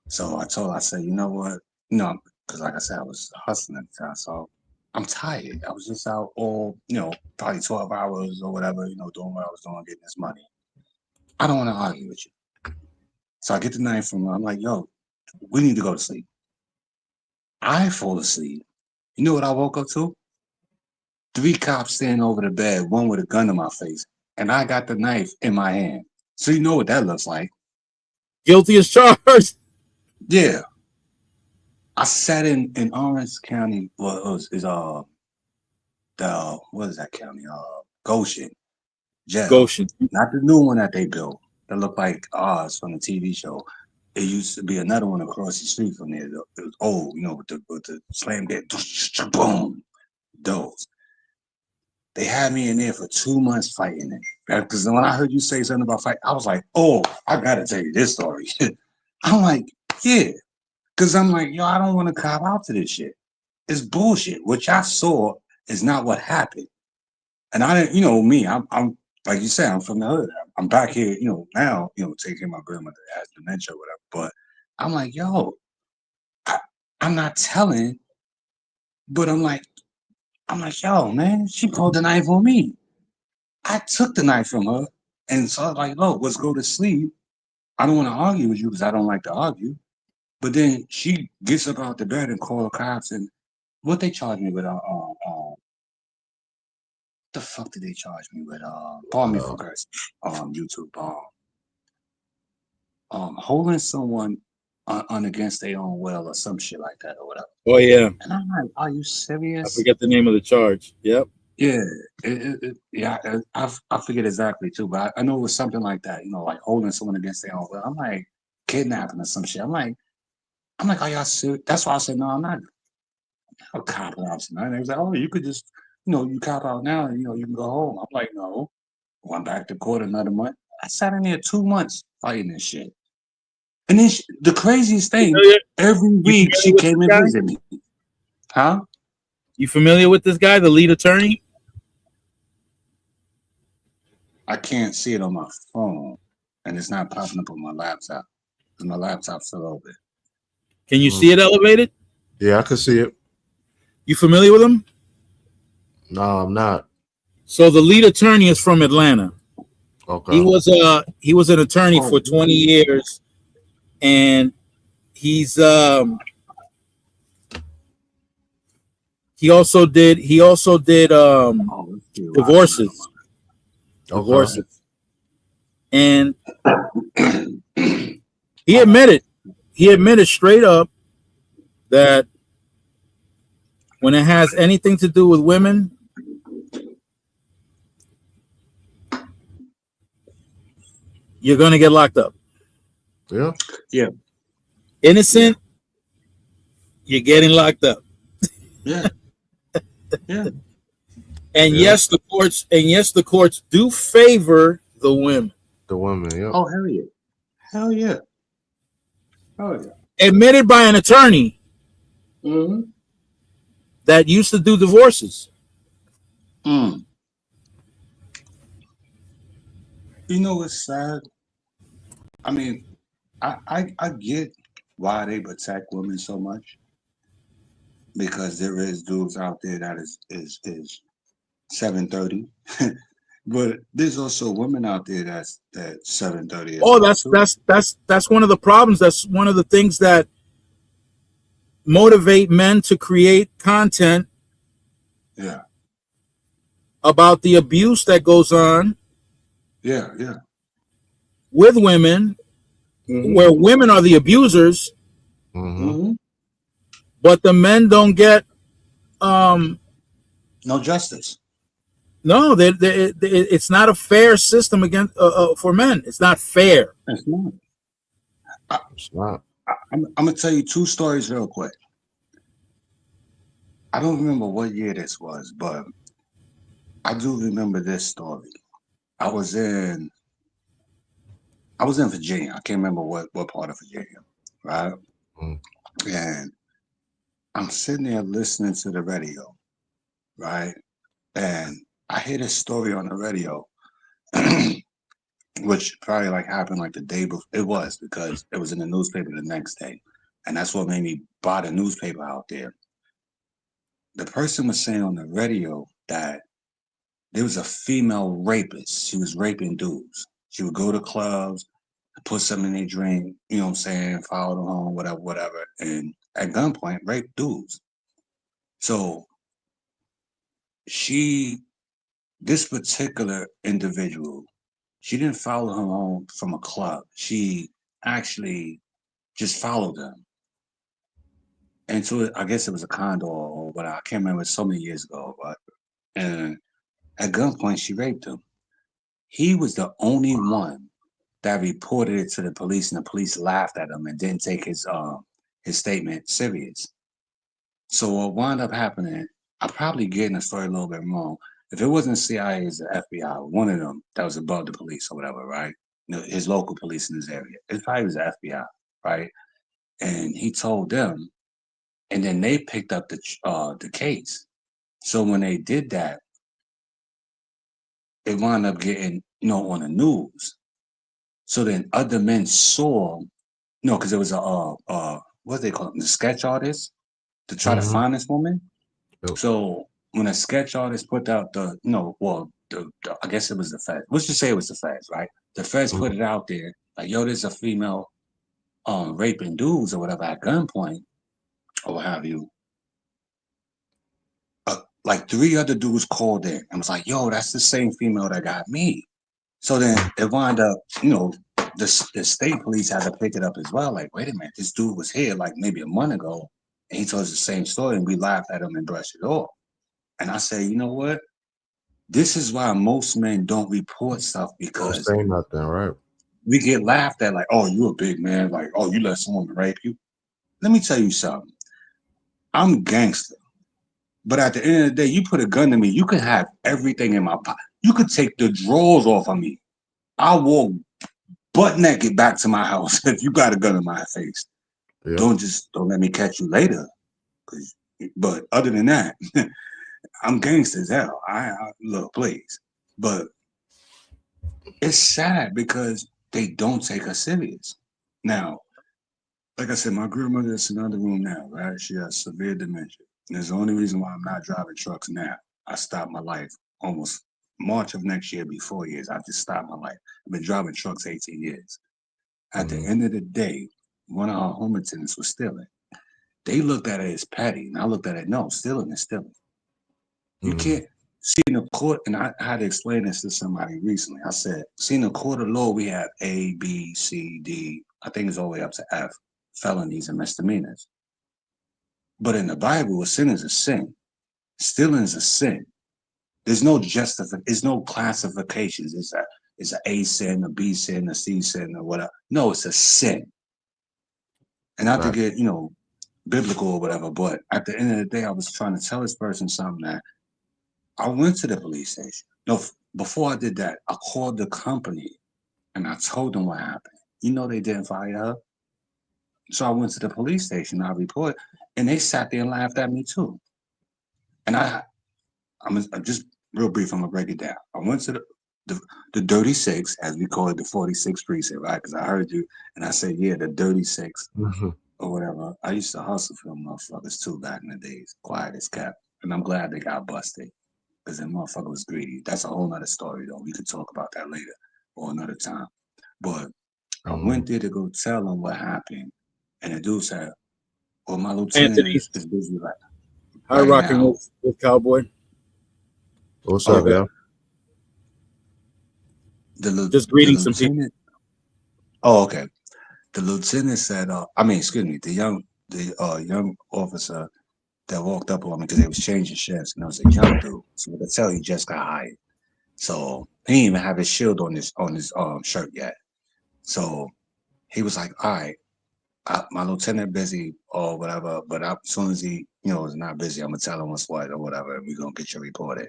So I told her, I said, you know what? No, because like I said, I was hustling at the time. So I'm tired. I was just out all, probably 12 hours or whatever, doing what I was doing, getting this money. I don't want to argue with you. So I get the knife from her. I'm like, yo, we need to go to sleep. I fall asleep. You know what I woke up to? 3 cops standing over the bed, one with a gun in my face. And I got the knife in my hand. So you know what that looks like. Guilty as charged. Yeah. I sat in Orange County, what is that county? Goshen jail. Goshen. Not the new one that they built that looked like Oz from the TV show. It used to be another one across the street from there. It was old, with the slam dead, boom, those. They had me in there for 2 months fighting it. Because when I heard you say something about fight, I was like, oh, I gotta tell you this story. I'm like, yeah. Because I'm like, yo, I don't want to cop out to this shit. It's bullshit. What y'all saw is not what happened. And I didn't, me, I'm like you said, I'm from the hood. I'm back here, now, taking care of my grandmother that has dementia or whatever. But I'm like, yo, I'm not telling, but I'm like, yo, man, she pulled the knife on me. I took the knife from her, and so I was like, look, let's go to sleep. I don't want to argue with you because I don't like to argue. But then she gets up out the bed and call the cops, and what they charge me with? The fuck did they charge me with? Pardon me for cursing. YouTube. Holding someone on against their own will or some shit like that or whatever. Oh yeah. And I'm like, are you serious? I forget the name of the charge. Yep. Yeah, I forget exactly too, but I know it was something like that. Like holding someone against their own will. I'm like kidnapping or some shit. I'm like, are y'all serious? That's why I said no. I'm not a cop out tonight. They was like, oh, you could just, you cop out now, and you can go home. I'm like, no. Went back to court another month. I sat in there 2 months fighting this shit. And then the craziest thing, every week she came and visited me. Huh? You familiar with this guy, the lead attorney? I can't see it on my phone, and it's not popping up on my laptop. My laptop's still open. Can you see it elevated? Yeah, I can see it. You familiar with him? No, I'm not. So the lead attorney is from Atlanta. Okay. He was an attorney for 20 years, and he's he also did divorces. Okay. Divorces. And he admitted straight up that when it has anything to do with women, you're going to get locked up. Yeah. Yeah. Innocent, you're getting locked up. Yeah. Yeah. And yes, the courts do favor the women. The women, yeah. Oh, hell yeah. Hell yeah. Oh yeah. Admitted by an attorney Mm-hmm. that used to do divorces. Mm. You know what's sad? I mean, I get why they protect women so much, because there is dudes out there that is 730, but there's also women out there that 730. Oh, that's one of the problems. That's one of the things that motivate men to create content. Yeah. About the abuse that goes on. Yeah, yeah. With women, where women are the abusers, but the men don't get no justice. No, it's not a fair system against for men. It's not fair. It's not. It's not. I'm gonna tell you 2 stories real quick. I don't remember what year this was, but I do remember this story. I was in Virginia. I can't remember what part of Virginia, right? And I'm sitting there listening to the radio, right? And I hear this story on the radio, which probably like happened like the day before. It was because it was in the newspaper the next day. And that's what made me buy the newspaper out there. The person was saying on the radio that there was a female rapist. She was raping dudes. She would go to clubs, put something in their drink, you know what I'm saying, follow them home, whatever, whatever, and at gunpoint rape dudes. So she, this particular individual, she didn't follow him home from a club. She actually just followed them. And so I guess it was a condo or what, I can't remember, so many years ago. But and at gunpoint she raped him. He was the only one that reported it to the police, and the police laughed at him and didn't take his statement serious. So what wound up happening, I'm probably getting the story a little bit wrong. If it wasn't CIA, it's the FBI, one of them that was above the police or whatever, right? You know, his local police in his area. It probably was the FBI, right? And he told them, and then they picked up the case. So when they did that, it wound up getting, you know, on the news. So then other men saw, no, because it was what they call it, the sketch artist to try to Mm-hmm. find this woman. Yep. So when a sketch artist put out I guess it was the Feds. Let's just say it was the Feds, right? The Feds put it out there like, yo, there's a female raping dudes or whatever at gunpoint or what have you. Like 3 other dudes called in and was like, yo, that's the same female that got me. So then it wound up, you know, the state police had to pick it up as well. Like, wait a minute, this dude was here like maybe a month ago, and he told us the same story, and we laughed at him and brushed it off. And I say, you know what? This is why most men don't report stuff, Don't because say nothing, right? we get laughed at like, oh, you a big man, like, oh, you let someone rape you. Let me tell you something. I'm gangster. But at the end of the day, you put a gun to me, you could have everything in my pocket. You could take the drawers off of me. I'll walk butt naked back to my house if you got a gun in my face. Yep. Don't let me catch you later. But other than that, I'm gangster as hell. I look, please. But it's sad because they don't take us serious. Now, like I said, my grandmother is in another room now, right? She has severe dementia. And that's the only reason why I'm not driving trucks now. I stopped my life almost March of next year, be 4 years. I just stopped my life. I've been driving trucks 18 years. At the end of the day, one of our home attendants was stealing. They looked at it as petty, and I looked at it, no, stealing is stealing. You can't see in the court, and I had to explain this to somebody recently. I said, see, in the court of law, we have A, B, C, D, I think it's all the way up to F, felonies and misdemeanors. But in the Bible, a sin is a sin. Stealing is a sin. There's no there's no classifications. It's a sin, a B sin, a C sin, or whatever. No, it's a sin. And not to get, you know, biblical or whatever, but at the end of the day, I was trying to tell this person something that I went to the police station. No, before I did that, I called the company and I told them what happened. You know, they didn't fire her. So I went to the police station, I reported, and they sat there and laughed at me too. And I'm just real brief, I'm gonna break it down. I went to the Dirty Six, as we call it, the 46th precinct, right? Because I heard you and I said, yeah, the Dirty Six. Or whatever. I used to hustle for them motherfuckers too back in the days, quiet as kept. And I'm glad they got busted because that motherfucker was greedy. That's a whole nother story though. We could talk about that later or another time. But I went there to go tell them what happened. And the dude said, well, my lieutenant Anthony, is busy hi, right rocking now. with Cowboy. What's up, Okay. yeah? Just greeting some people. Lieutenant. Oh, okay. The lieutenant said, excuse me, the young officer that walked up on me because they was changing shifts, and it was a young dude. So I could tell he just got hired. So he didn't even have his shield on his shirt yet. So he was like, "All right, my lieutenant busy or whatever, but as soon as he, you know, is not busy, I'm gonna tell him what's what or whatever, and we're gonna get you reported."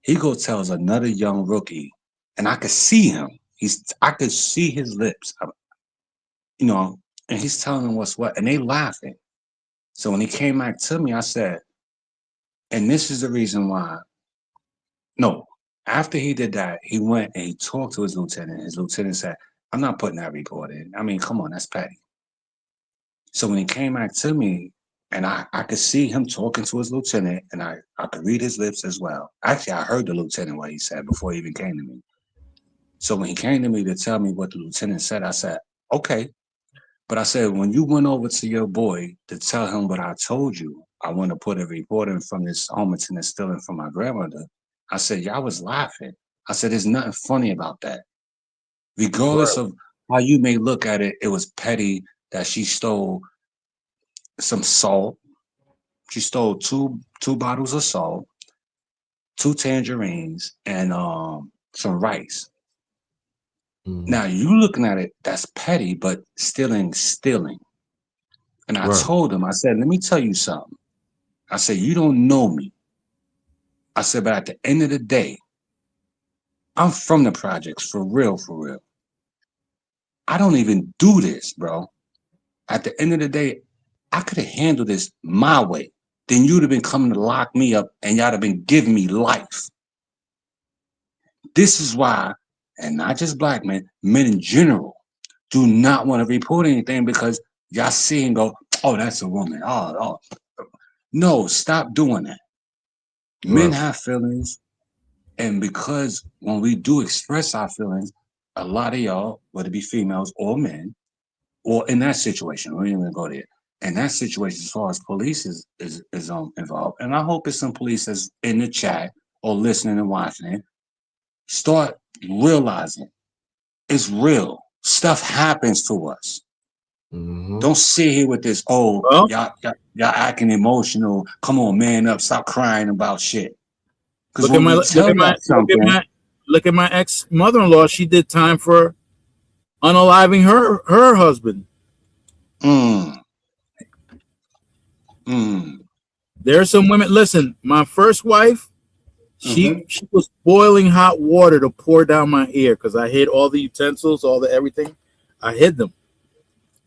He go tells another young rookie, and I could see him. I could see his lips, you know, and he's telling them what's what, and they laughing. So when he came back to me, I said, and this is the reason why. No, after he did that, he went and he talked to his lieutenant. His lieutenant said, I'm not putting that report in. I mean, come on, that's petty. So when he came back to me, and I could see him talking to his lieutenant, and I could read his lips as well. Actually, I heard the lieutenant what he said before he even came to me. So when he came to me to tell me what the lieutenant said, I said, okay. But I said, when you went over to your boy to tell him what I told you, I want to put a report in from this home attendant stealing from my grandmother. I said, y'all was laughing. I said, there's nothing funny about that. Regardless Right. of how you may look at it, it was petty that she stole some salt. She stole two bottles of salt, 2 tangerines, and some rice. Now you looking at it, that's petty, but stealing. And I Right. told him, I said, let me tell you something. I said, you don't know me. I said, but at the end of the day, I'm from the projects for real, for real. I don't even do this, bro. At the end of the day, I could have handled this my way. Then you'd have been coming to lock me up and y'all have been giving me life. This is why, and not just black men in general, do not want to report anything because y'all see and go, oh, that's a woman. Oh. No, stop doing that. Men Right. have feelings. And because when we do express our feelings, a lot of y'all, whether it be females or men, or in that situation, we ain't even go there. In that situation, as far as police is involved, and I hope it's some police that's in the chat or listening and watching it, start realizing it's real. Stuff happens to us. Mm-hmm. Don't sit here with this, oh, Well, y'all acting emotional. Come on, man up. Stop crying about shit. Because look at when my we look tell at y'all my look at something, my look at my ex mother-in-law. She did time for unaliving her husband. mm, mm, There are some women. Listen, my first wife, mm-hmm. she was boiling hot water to pour down my ear because I hid all the utensils, all the everything. I hid them.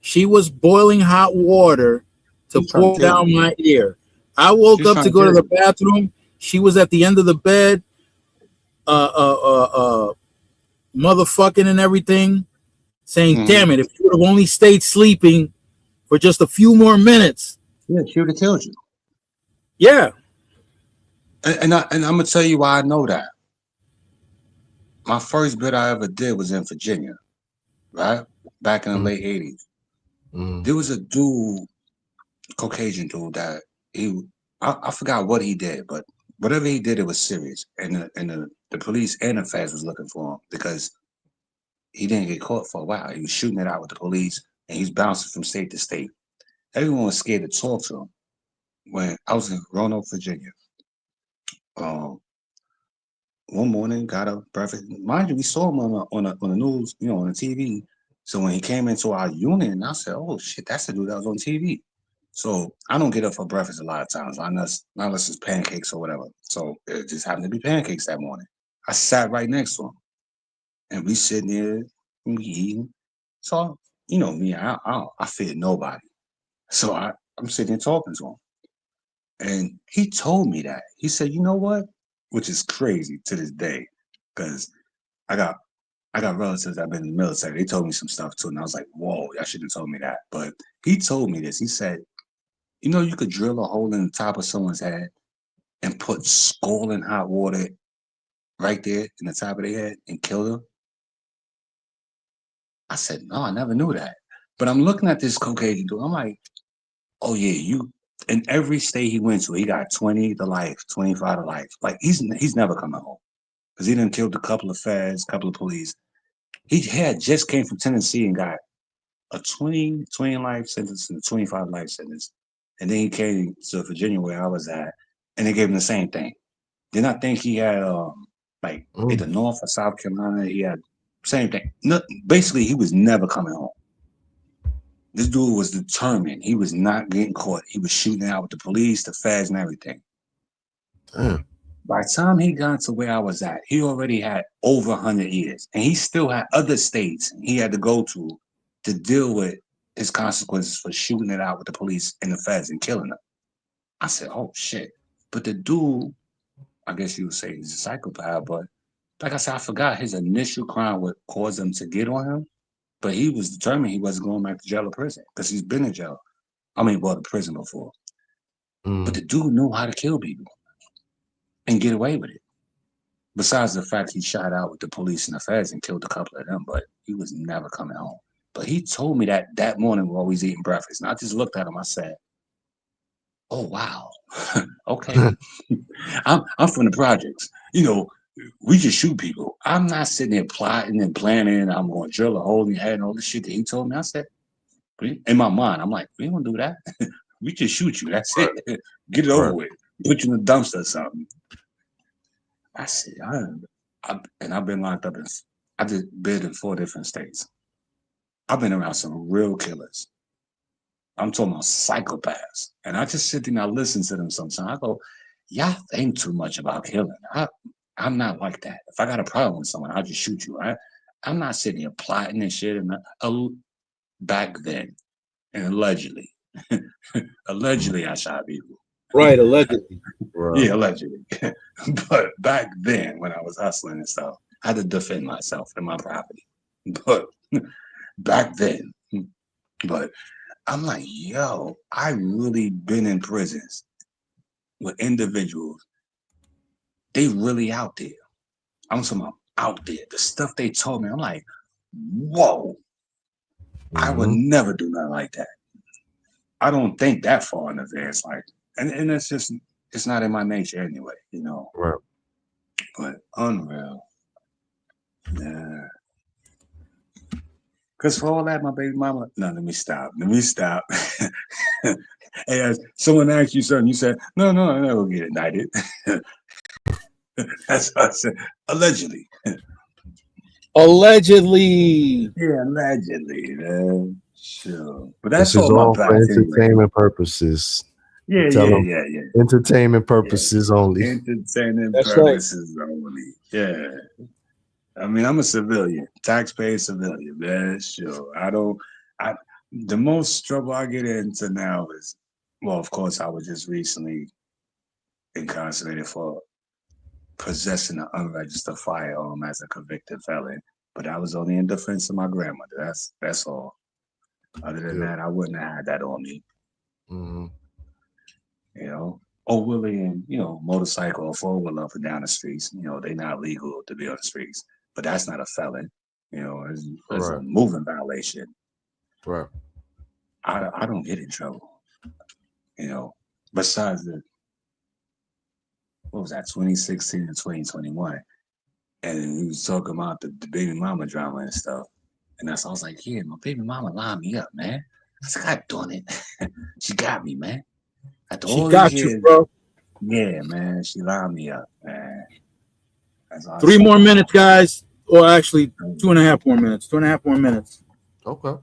She was boiling hot water to She's trying to pour kill you. down my ear. I woke She's up trying to to go to kill the you. bathroom. She was at the end of the bed, motherfucking and everything, saying, Mm-hmm. "Damn it! If you would have only stayed sleeping for just a few more minutes." Yeah, she would have killed you. Yeah. And I'm gonna tell you why I know that. My first bit I ever did was in Virginia, right? Back in the late '80s. Mm-hmm. There was a dude, Caucasian dude, that I forgot what he did, but whatever he did, it was serious. And the police and the feds was looking for him because he didn't get caught for a while. He was shooting it out with the police and he's bouncing from state to state. Everyone was scared to talk to him. When I was in Roanoke, Virginia, um, one morning, got up, breakfast. Mind you, we saw him on the news, on the TV. So when he came into our unit, I said, "Oh shit, that's the dude that was on TV." So I don't get up for breakfast a lot of times, unless it's pancakes or whatever. So it just happened to be pancakes that morning. I sat right next to him, and we sitting there, and we eating. So me, I fear nobody. So I'm sitting there talking to him, and he told me that. He said, "You know what?" Which is crazy to this day, because I got I got relatives that been in the military. They told me some stuff too, and I was like, "Whoa, y'all shouldn't have told me that." But he told me this. He said, you could drill a hole in the top of someone's head and put scalding hot water right there in the top of their head and kill them." I said, "No, I never knew that." But I'm looking at this Caucasian dude. I'm like, "Oh yeah, you." In every state he went to, he got 20 to life, 25 to life. Like he's never coming home because he done killed a couple of feds, couple of police. He had just came from Tennessee and got a 20 life sentence and a 25 life sentence. And then he came to Virginia where I was at, and they gave him the same thing. Then I think he had like either North or South Carolina. He had same thing. No, basically, he was never coming home. This dude was determined. He was not getting caught. He was shooting out with the police, the feds, and everything. Damn. By the time he got to where I was at, he already had over 100 years, and he still had other states he had to go to deal with his consequences for shooting it out with the police and the feds and killing him. I said, oh shit. But the dude, I guess you would say he's a psychopath, but like I said, I forgot his initial crime would cause them to get on him. But he was determined he wasn't going back to jail or prison because he's been in jail. I mean, well, to prison before. But the dude knew how to kill people and get away with it. Besides the fact he shot out with the police and the feds and killed a couple of them, but he was never coming home. But he told me that morning while we was eating breakfast, and I just looked at him. I said, "Oh wow, okay." I'm from the projects. You know, we just shoot people. I'm not sitting there plotting and planning. I'm going to drill a hole in your head and all the shit that he told me. I said, in my mind, I'm like, we don't do that. We just shoot you. That's it. Get it over with. Put you in the dumpster or something. I said, I've been locked up I just been in 4 different states. I've been around some real killers. I'm talking about psychopaths. And I just sit there and I listen to them sometimes. I go, y'all think too much about killing. I'm not like that. If I got a problem with someone, I'll just shoot you. I'm not sitting here plotting and shit. And back then, and allegedly, allegedly I shot people. Right, allegedly. Yeah, allegedly. But back then, when I was hustling and stuff, I had to defend myself and my property. But back then, but I'm like, yo, I really been in prisons with individuals. They really out there. I'm talking about out there. The stuff they told me, I'm like, whoa, I would never do nothing like that. I don't think that far in advance. Like, and it's just, it's not in my nature anyway, you know. Right. But unreal. Yeah. Because for all that, my baby mama. No, let me stop. Hey, as someone asked you something, you said, no, I never get indicted. That's what I said. Allegedly. Allegedly. Yeah, allegedly, man. Sure. But that's This is all all my for past entertainment anyway. purposes. Yeah. Entertainment purposes only. Entertainment That's purposes only. Yeah. I mean, I'm a civilian, taxpayer civilian, man. Sure. The most trouble I get into now is, well, of course, I was just recently incarcerated for possessing an unregistered firearm as a convicted felon. But I was only in defense of my grandmother. That's all. Other than that, I wouldn't have had that on me. Mm-hmm. You know, or wheeling, motorcycle or 4-wheeler up and down the streets. You know, they're not legal to be on the streets, but that's not a felon. You know, it's a moving violation. Right. I don't get in trouble. You know, besides what was that, 2016 and 2021, and we was talking about the baby mama drama and stuff, and I was like, yeah, my baby mama lined me up, man. I said, God darn it, she got me, man. After She all got these you, years, bro. yeah, man, she lined me up, man. 3 more minutes, guys. Or actually, 2.5 more minutes. 2.5 more minutes. Okay.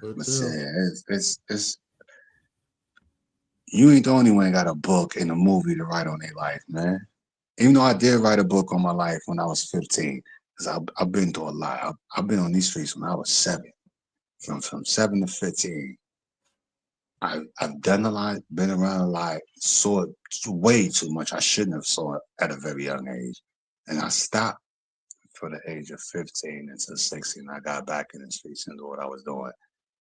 But it's you ain't the only one got a book and a movie to write on their life, man. Even though I did write a book on my life when I was 15, because I've been through a lot. I've been on these streets when I was 7. From 7 to 15. I've done a lot, been around a lot, saw it way too much. I shouldn't have saw it at a very young age. And I stopped for the age of 15 until 16. I got back in the streets and do what I was doing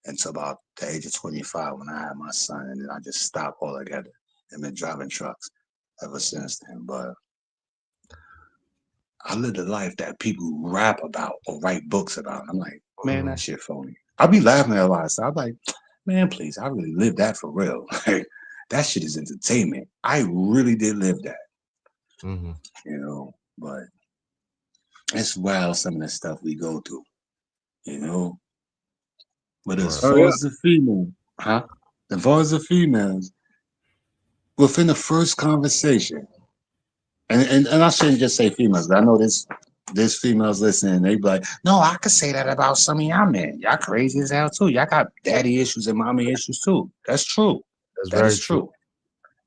until about the age of 25 when I had my son. And then I just stopped altogether and been driving trucks ever since then. But I lived a life that people rap about or write books about. I'm like, man, that shit phony. I'll be laughing at a lot of stuff. I'm like, man, please, I really lived that for real. Like, that shit is entertainment. I really did live that. Mm-hmm. You know, but it's wild some of the stuff we go through, you know. But as far as the female, as far as the females, within the first conversation, and I shouldn't just say females, but I know there's females listening, they be like, no, I could say that about some of y'all men. Y'all crazy as hell too. Y'all got daddy issues and mommy issues too. That's true. That is true.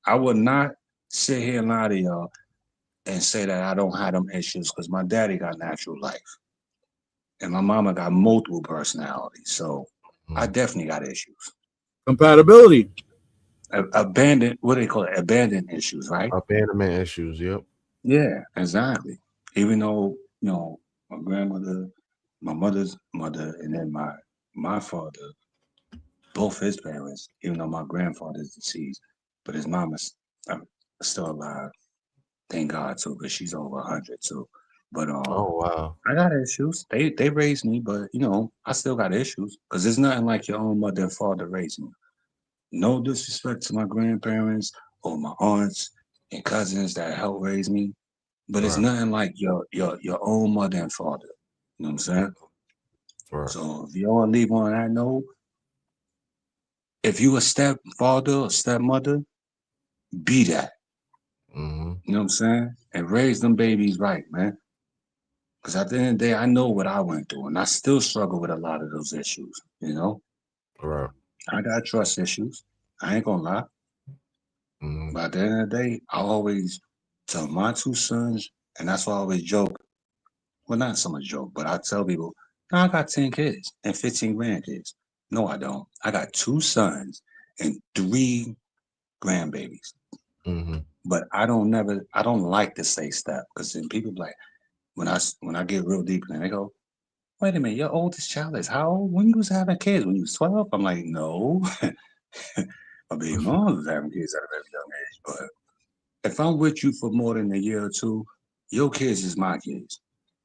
I would not sit here and lie to y'all and say that I don't have them issues because my daddy got natural life. And my mama got multiple personalities. So I definitely got issues. Compatibility. Abandoned, what do they call it? Abandoned issues, right? Abandonment issues. Yep. Yeah, exactly. Even though, my grandmother, my mother's mother, and then my father, both his parents, even though my grandfather's deceased, but his mama's still alive. Thank God too, because she's over 100 too. But Oh wow. I got issues. They raised me, but I still got issues because there's nothing like your own mother and father raising you. No disrespect to my grandparents or my aunts and cousins that helped raise me, but it's Right. nothing like your own mother and father. You know what I'm saying? Right. So if you want to leave on that note, if you a stepfather or stepmother, be that. Mm-hmm. You know what I'm saying? And raise them babies right, man. Because at the end of the day, I know what I went through, and I still struggle with a lot of those issues. Right. I got trust issues. I ain't gonna lie. Mm-hmm. But at the end of the day, I always tell my two sons, and that's why I always joke. Well, not so much joke, but I tell people, "No, I got 10 kids and 15 grandkids." No, I don't. I got two sons and three grandbabies. Mm-hmm. But I don't like to say step because then people be like, when I get real deep and they go, wait a minute, your oldest child is how old? When you was having kids? When you was 12? I'm like, no. My baby mom was having kids at a very young age. But if I'm with you for more than a year or two, your kids is my kids.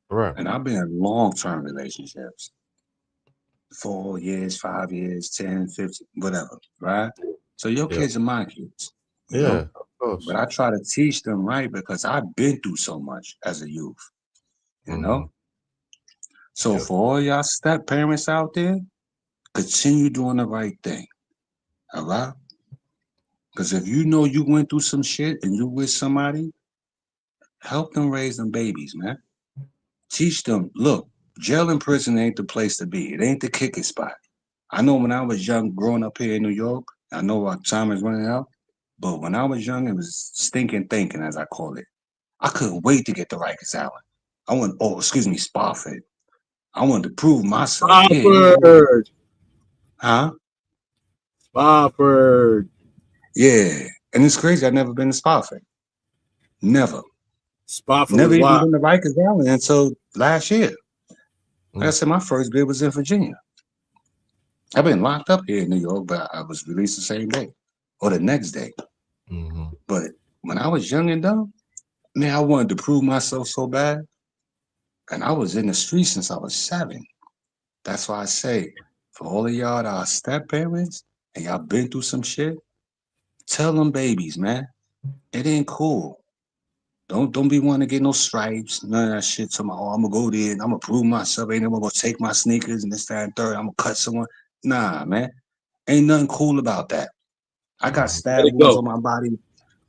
Right. And I've been in long-term relationships. 4 years, 5 years, 10, 15, whatever, right? So your Yeah. kids are my kids, you Yeah. know? Of course. But I try to teach them right because I've been through so much as a youth, you Mm-hmm. know? So Yep. for all y'all step parents out there, continue doing the right thing. All right? Because if you know you went through some shit and you with somebody, help them raise them babies, man. Teach them, look, jail and prison ain't the place to be. It ain't the kicking spot. I know when I was young, growing up here in New York, I know our time is running out, but when I was young, it was stinking thinking, as I call it. I couldn't wait to get to Rikers Island. Spofford. I wanted to prove myself. Yeah, Spofford. huh? Spofford. Yeah. And it's crazy. I've never been to Spofford. Never. Spofford Never was even wild. been to Rikers Island until last year. Like I Mm. said, my first bid was in Virginia. I've been locked up here in New York, but I was released the same day or the next day. Mm-hmm. But when I was young and dumb, man, I wanted to prove myself so bad. And I was in the streets since I was 7. That's why I say, for all of y'all that are step parents and y'all been through some shit, tell them babies, man, it ain't cool. Don't be wanting to get no stripes, none of that shit. Tomorrow, I'm gonna go there and I'm gonna prove myself. Ain't nobody gonna take my sneakers and this, that, and third. I'm gonna cut someone. Nah, man, ain't nothing cool about that. I got Mm-hmm. Let stab it wounds go. on my body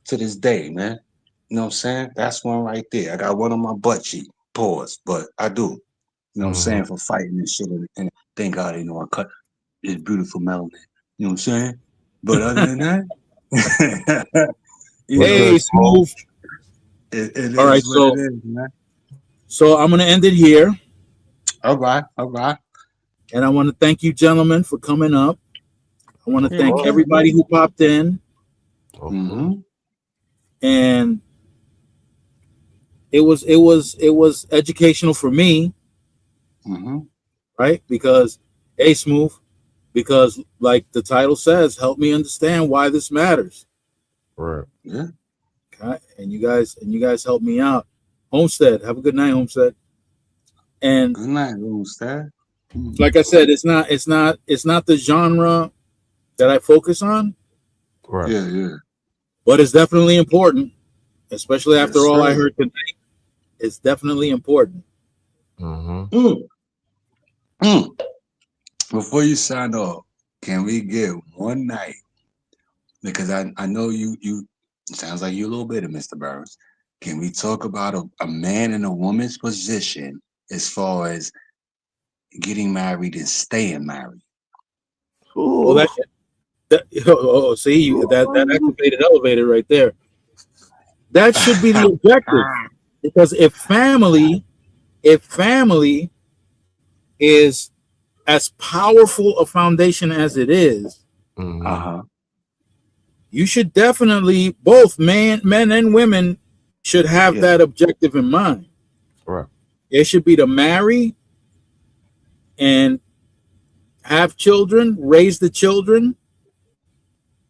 to this day, man. You know what I'm saying? That's one right there. I got one on my butt cheek. Pause, but I do. You know what I'm Mm-hmm. saying? For fighting and shit. And thank God they know I cut this beautiful melanin. You know what I'm saying? But other than that, you What's know, good, Hey, Smoke? Smooth. it All right, is what it so is, man. I'm gonna end it here, All right, all right. and I want to thank you, gentlemen, for coming up. I want to Of Yeah, thank course. yeah, yeah. everybody who popped in, Of course. Mm-hmm. and it was educational for me, Mm-hmm. right? Because hey, Smooth, because like the title says, help me understand why this matters. Right. Yeah. Okay? And you guys help me out. Homestead, have a good night, Homestead. And Good night, Roomstead. Mm. like I said, it's not the genre that I focus on, Right. Yeah, yeah. but it's definitely important, especially Yes, after all I sir. heard tonight. It's definitely important. Mm-hmm. Mm. Mm. Before you sign off, can we get one night? Because I know you sounds like you a little bitter, Mr. Burns. Can we talk about a man in a woman's position as far as getting married and staying married? Well, Ooh. see, that activated elevator right there. That should be the objective, because if family is as powerful a foundation as it is, you should definitely, both men and women should have that objective in mind. Right. It should be to marry and have children, raise the children.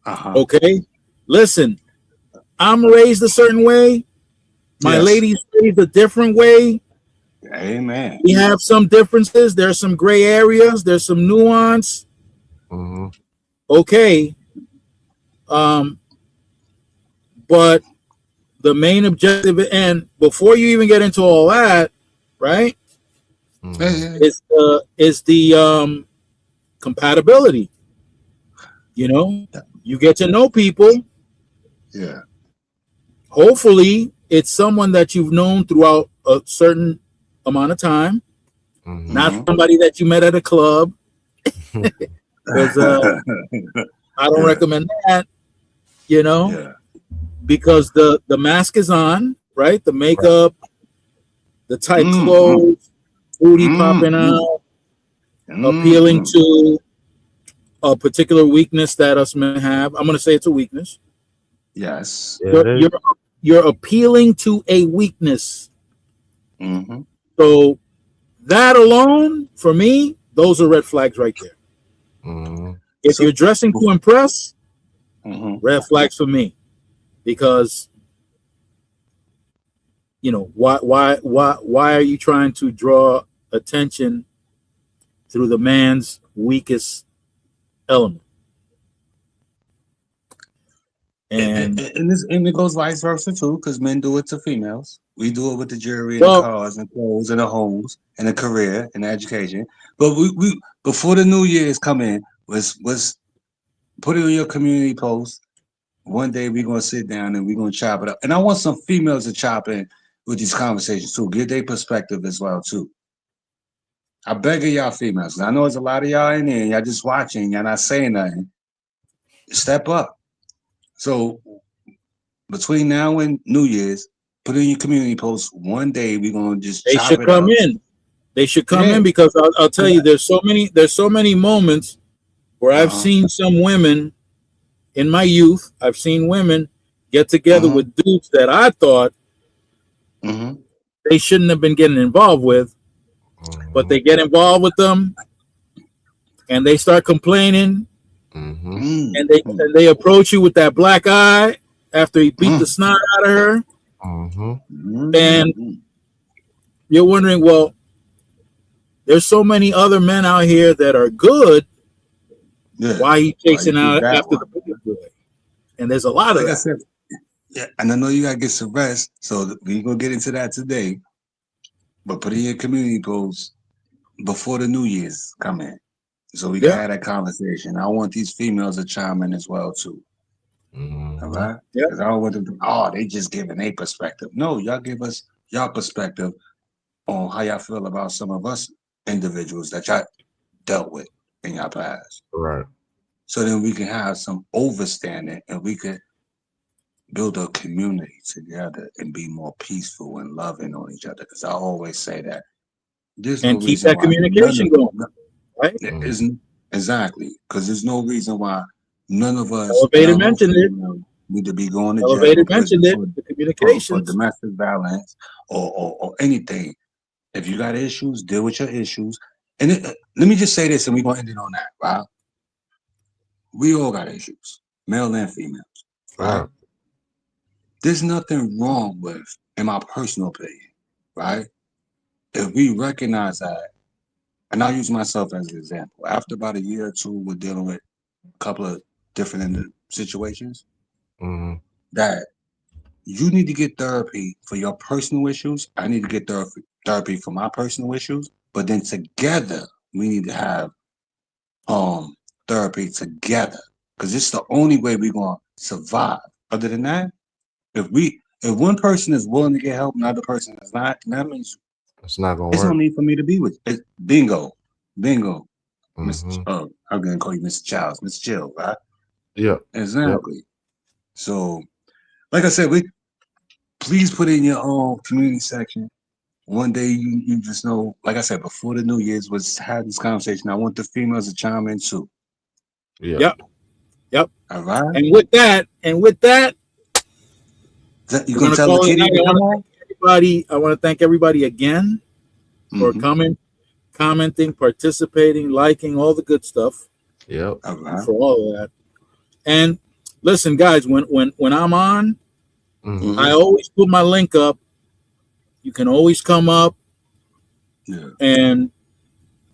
Okay. Listen, I'm raised a certain way. My lady's raised a different way. Amen. We have some differences. There's some gray areas. There's some nuance. Okay. But the main objective, and before you even get into all that, right, is the compatibility. You know, you get to know people. Yeah. Hopefully, it's someone that you've known throughout a certain amount of time, not somebody that you met at a club. Because I don't recommend that. You know, because the mask is on, right? The makeup, the tight clothes, booty popping out, appealing to a particular weakness that us men have. I'm going to say it's a weakness. Yes. You're appealing to a weakness. So that alone, for me, those are red flags right there. If you're dressing to impress, red flags for me, because you know why are you trying to draw attention through the man's weakest element? And it goes vice versa too, because men do it to females. We do it with the jewelry and the cars and clothes and the homes and the career and the education. But we before the New Year's come in, was put it on your community post. One day we're gonna sit down and we're gonna chop it up. And I want some females to chop in with these conversations too. Get their perspective as well too. I beg of y'all females. I know there's a lot of y'all in there and y'all just watching, y'all not saying nothing. Step up. So between now and New Year's, put in your community posts. One day we're gonna just they chop should it come up. in. They should come in, because I'll tell you, there's so many moments where I've seen some women in my youth. I've seen women get together with dudes that I thought they shouldn't have been getting involved with, but they get involved with them, and they start complaining, and they approach you with that black eye after he beat the snot out of her, and you're wondering, well, there's so many other men out here that are good. Why are you chasing out after the big boy? And there's a lot of that. I said, and I know you gotta get some rest, so we're gonna get into that today. But put in your community posts before the New Year's come in, so we can have that conversation. I want these females to chime in as well too. All right? Because I don't want them to, they just giving a perspective. No, y'all give us y'all perspective on how y'all feel about some of us individuals that y'all dealt with in your past. Right. So then we can have some overstanding and we can build a community together and be more peaceful and loving on each other. Because I always say that there's and no keep reason that communication going, right? Exactly, because there's no reason why none of us Elevated mentioned it. need to be going to jail Elevated mentioned it. The communications for domestic violence or anything. If you got issues, deal with your issues. And let me just say this, and we're gonna end it on that, right? We all got issues, male and females, right? There's nothing wrong with, in my personal opinion, right? If we recognize that, and I'll use myself as an example. After about a year or two, we're dealing with a couple of different situations that you need to get therapy for your personal issues. I need to get therapy for my personal issues. But then together, we need to have therapy together, because it's the only way we're gonna survive. Other than that, if one person is willing to get help and the other person is not, that means it's not gonna there's work. no need for me to be with you. Bingo. Mr. I'm gonna call you Mr. Childs, Mr. Chill, right? Yeah, exactly. Yep. So, like I said, please put in your own community section one day you just know, like I said, before the New Year's was had this conversation. I want the females to chime in too. Yeah. Yep. All right. And with that, You we're gonna gonna tell the call it a kitty night. to come on? I want to thank everybody again for coming, commenting, participating, liking, all the good stuff. Yep. All right. For all of that. And listen, guys, when I'm on, I always put my link up. You can always come up and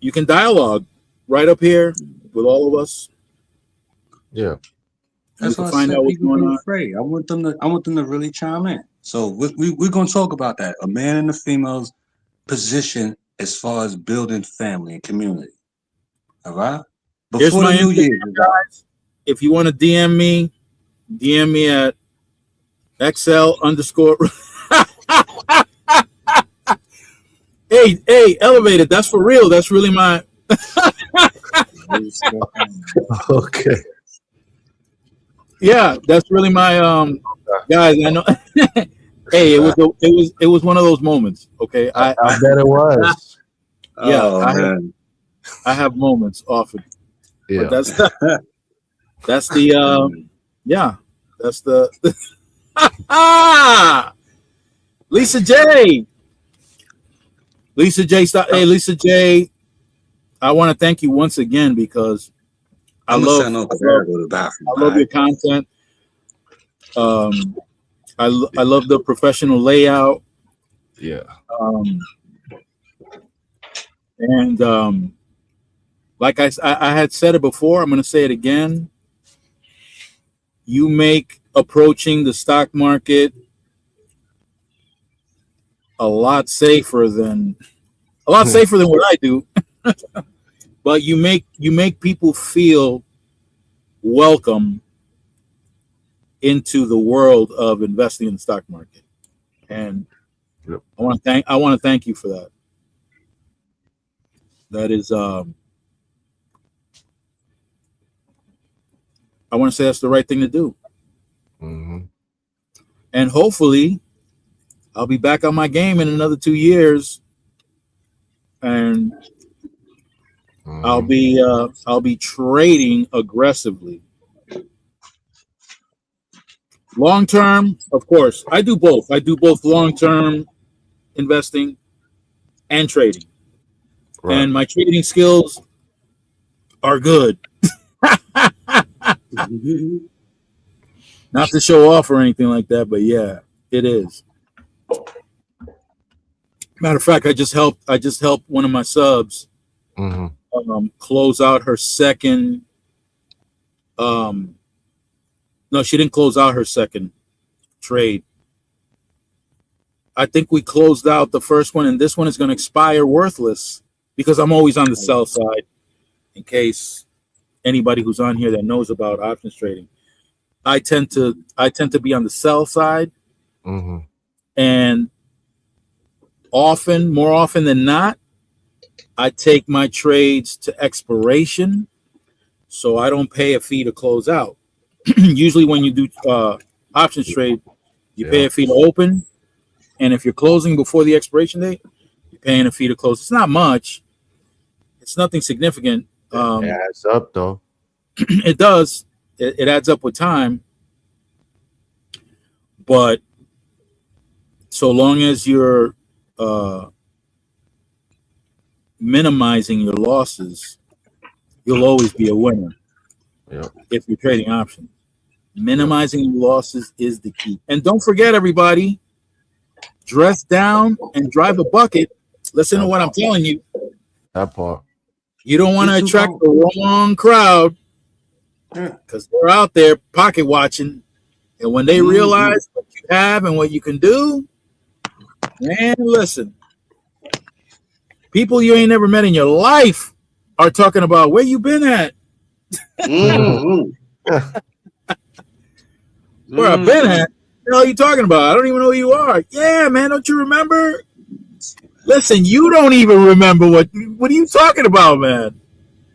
you can dialogue right up here with all of us. Yeah. That's why I said people be afraid. I want them to really chime in. So we're gonna talk about that. A man and a female's position as far as building family and community. All right. Before the New Year, guys. If you want to DM me at XL_. Hey, elevated. That's for real. That's really my. Okay. Yeah, that's really my guys. I know. Hey, it was one of those moments. Okay, I bet it was. Yeah, I have moments often. Yeah, but that's the yeah, that's the Lisa J. Hey, Lisa J. I want to thank you once again because I love your content. I love the professional layout. Yeah. And like I had said it before, I'm going to say it again. You make approaching the stock market a lot safer than what I do. But you make people feel welcome into the world of investing in the stock market, and yep. I want to thank you for that. That is, I want to say that's the right thing to do, and hopefully, I'll be back on my game in another 2 years, and I'll be trading aggressively. Long term, of course, I do both. I do both long term investing and trading, and my trading skills are good. Not to show off or anything like that, but yeah, it is. Matter of fact, I just helped one of my subs close out her second. No, she didn't close out her second trade. I think we closed out the first one, and this one is going to expire worthless because I'm always on the sell side. In case anybody who's on here that knows about options trading, I tend to be on the sell side, and more often than not, I take my trades to expiration, so I don't pay a fee to close out. Usually when you do options trade, you pay a fee to open, and if you're closing before the expiration date, you're paying a fee to close. It's not much. It's nothing significant. It adds up, though. It does. It adds up with time. But so long as you're minimizing your losses, you'll always be a winner. If you're trading options, minimizing your losses is the key. And don't forget, everybody, dress down and drive a bucket. Listen to what I'm telling you. That part. You don't want to attract the wrong crowd because they're out there pocket watching. And when they realize what you have and what you can do, man, listen. People you ain't never met in your life are talking about where you been at. Where I've been at? What the hell are you talking about? I don't even know who you are. Yeah, man, don't you remember? Listen, you don't even remember what are you talking about, man?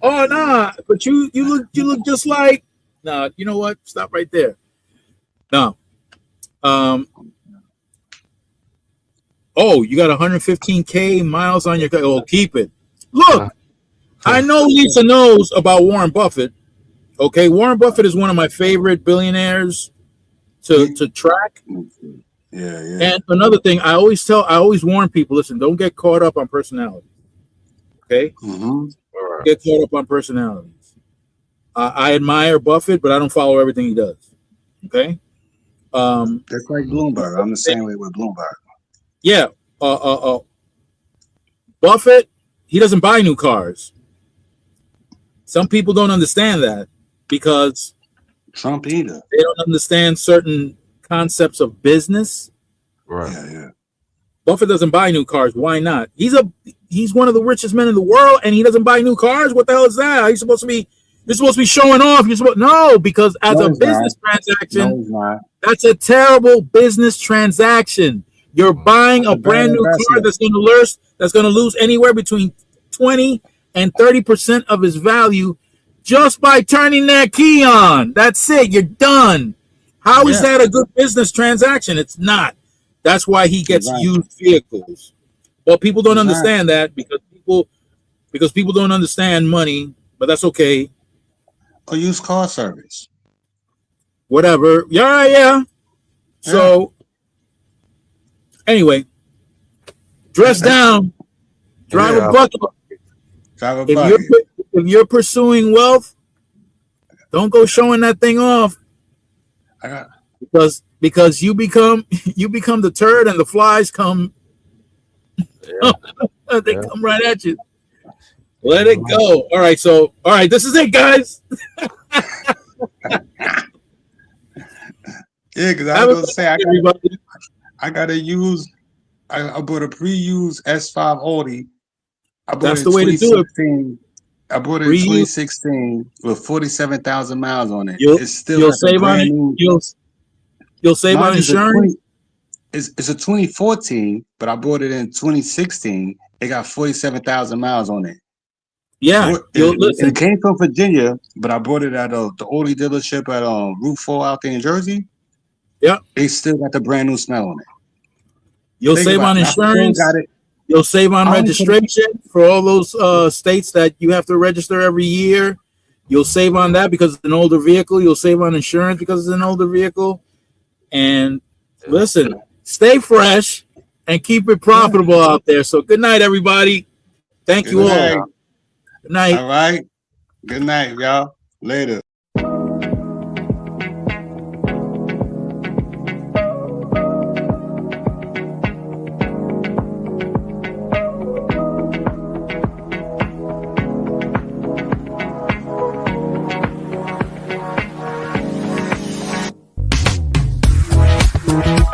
Oh nah, but you look just like. Nah, you know what? Stop right there. No. Oh, you got 115K miles on your car. Oh, keep it. Look, I know Lisa knows about Warren Buffett. Okay, Warren Buffett is one of my favorite billionaires to track. Yeah. And another thing, I always warn people, listen, don't get caught up on personality. Okay? Mm-hmm. Get caught up on personalities. I admire Buffett, but I don't follow everything he does. Okay? Just like Bloomberg. I'm the same way with Bloomberg. Yeah. Buffett, he doesn't buy new cars. Some people don't understand that because Trump either. they don't understand certain concepts of business. Right. Yeah. Buffett doesn't buy new cars. Why not? He's one of the richest men in the world, and he doesn't buy new cars. What the hell is that? You're supposed to be showing off. No, because as a business transaction, that's a terrible business transaction. You're buying a brand new car that's going to lose anywhere between 20 and 30% of its value just by turning that key on. That's it. You're done. How is that a good business transaction? It's not. That's why he gets used vehicles. Well, people don't understand that because people don't understand money, but that's okay. Or used car service. Whatever. Yeah. So anyway, dress down, drive a bucket. If you're pursuing wealth, don't go showing that thing off. Because you become the turd and the flies come. They come right at you. Let it go. All right. This is it, guys. Yeah, because I was gonna say I gotta use. I bought a pre-used S5 Audi. That's the way to do it. I bought it in 2016 with 47,000 miles on it. You'll save on it. You'll save on insurance. It's a 2014, but I bought it in 2016. It got 47,000 miles on it. Yeah, it came from Virginia, but I bought it at the Audi dealership at Route 4 out there in Jersey. Yeah, they still got the brand new smell on it. You'll save on insurance. You'll save on registration for all those states that you have to register every year. You'll save on that because it's an older vehicle. You'll save on insurance because it's an older vehicle. And listen, stay fresh and keep it profitable out there. So good night, everybody. Thank you all. Good night. All right. Good night, y'all. Later. We'll be right back.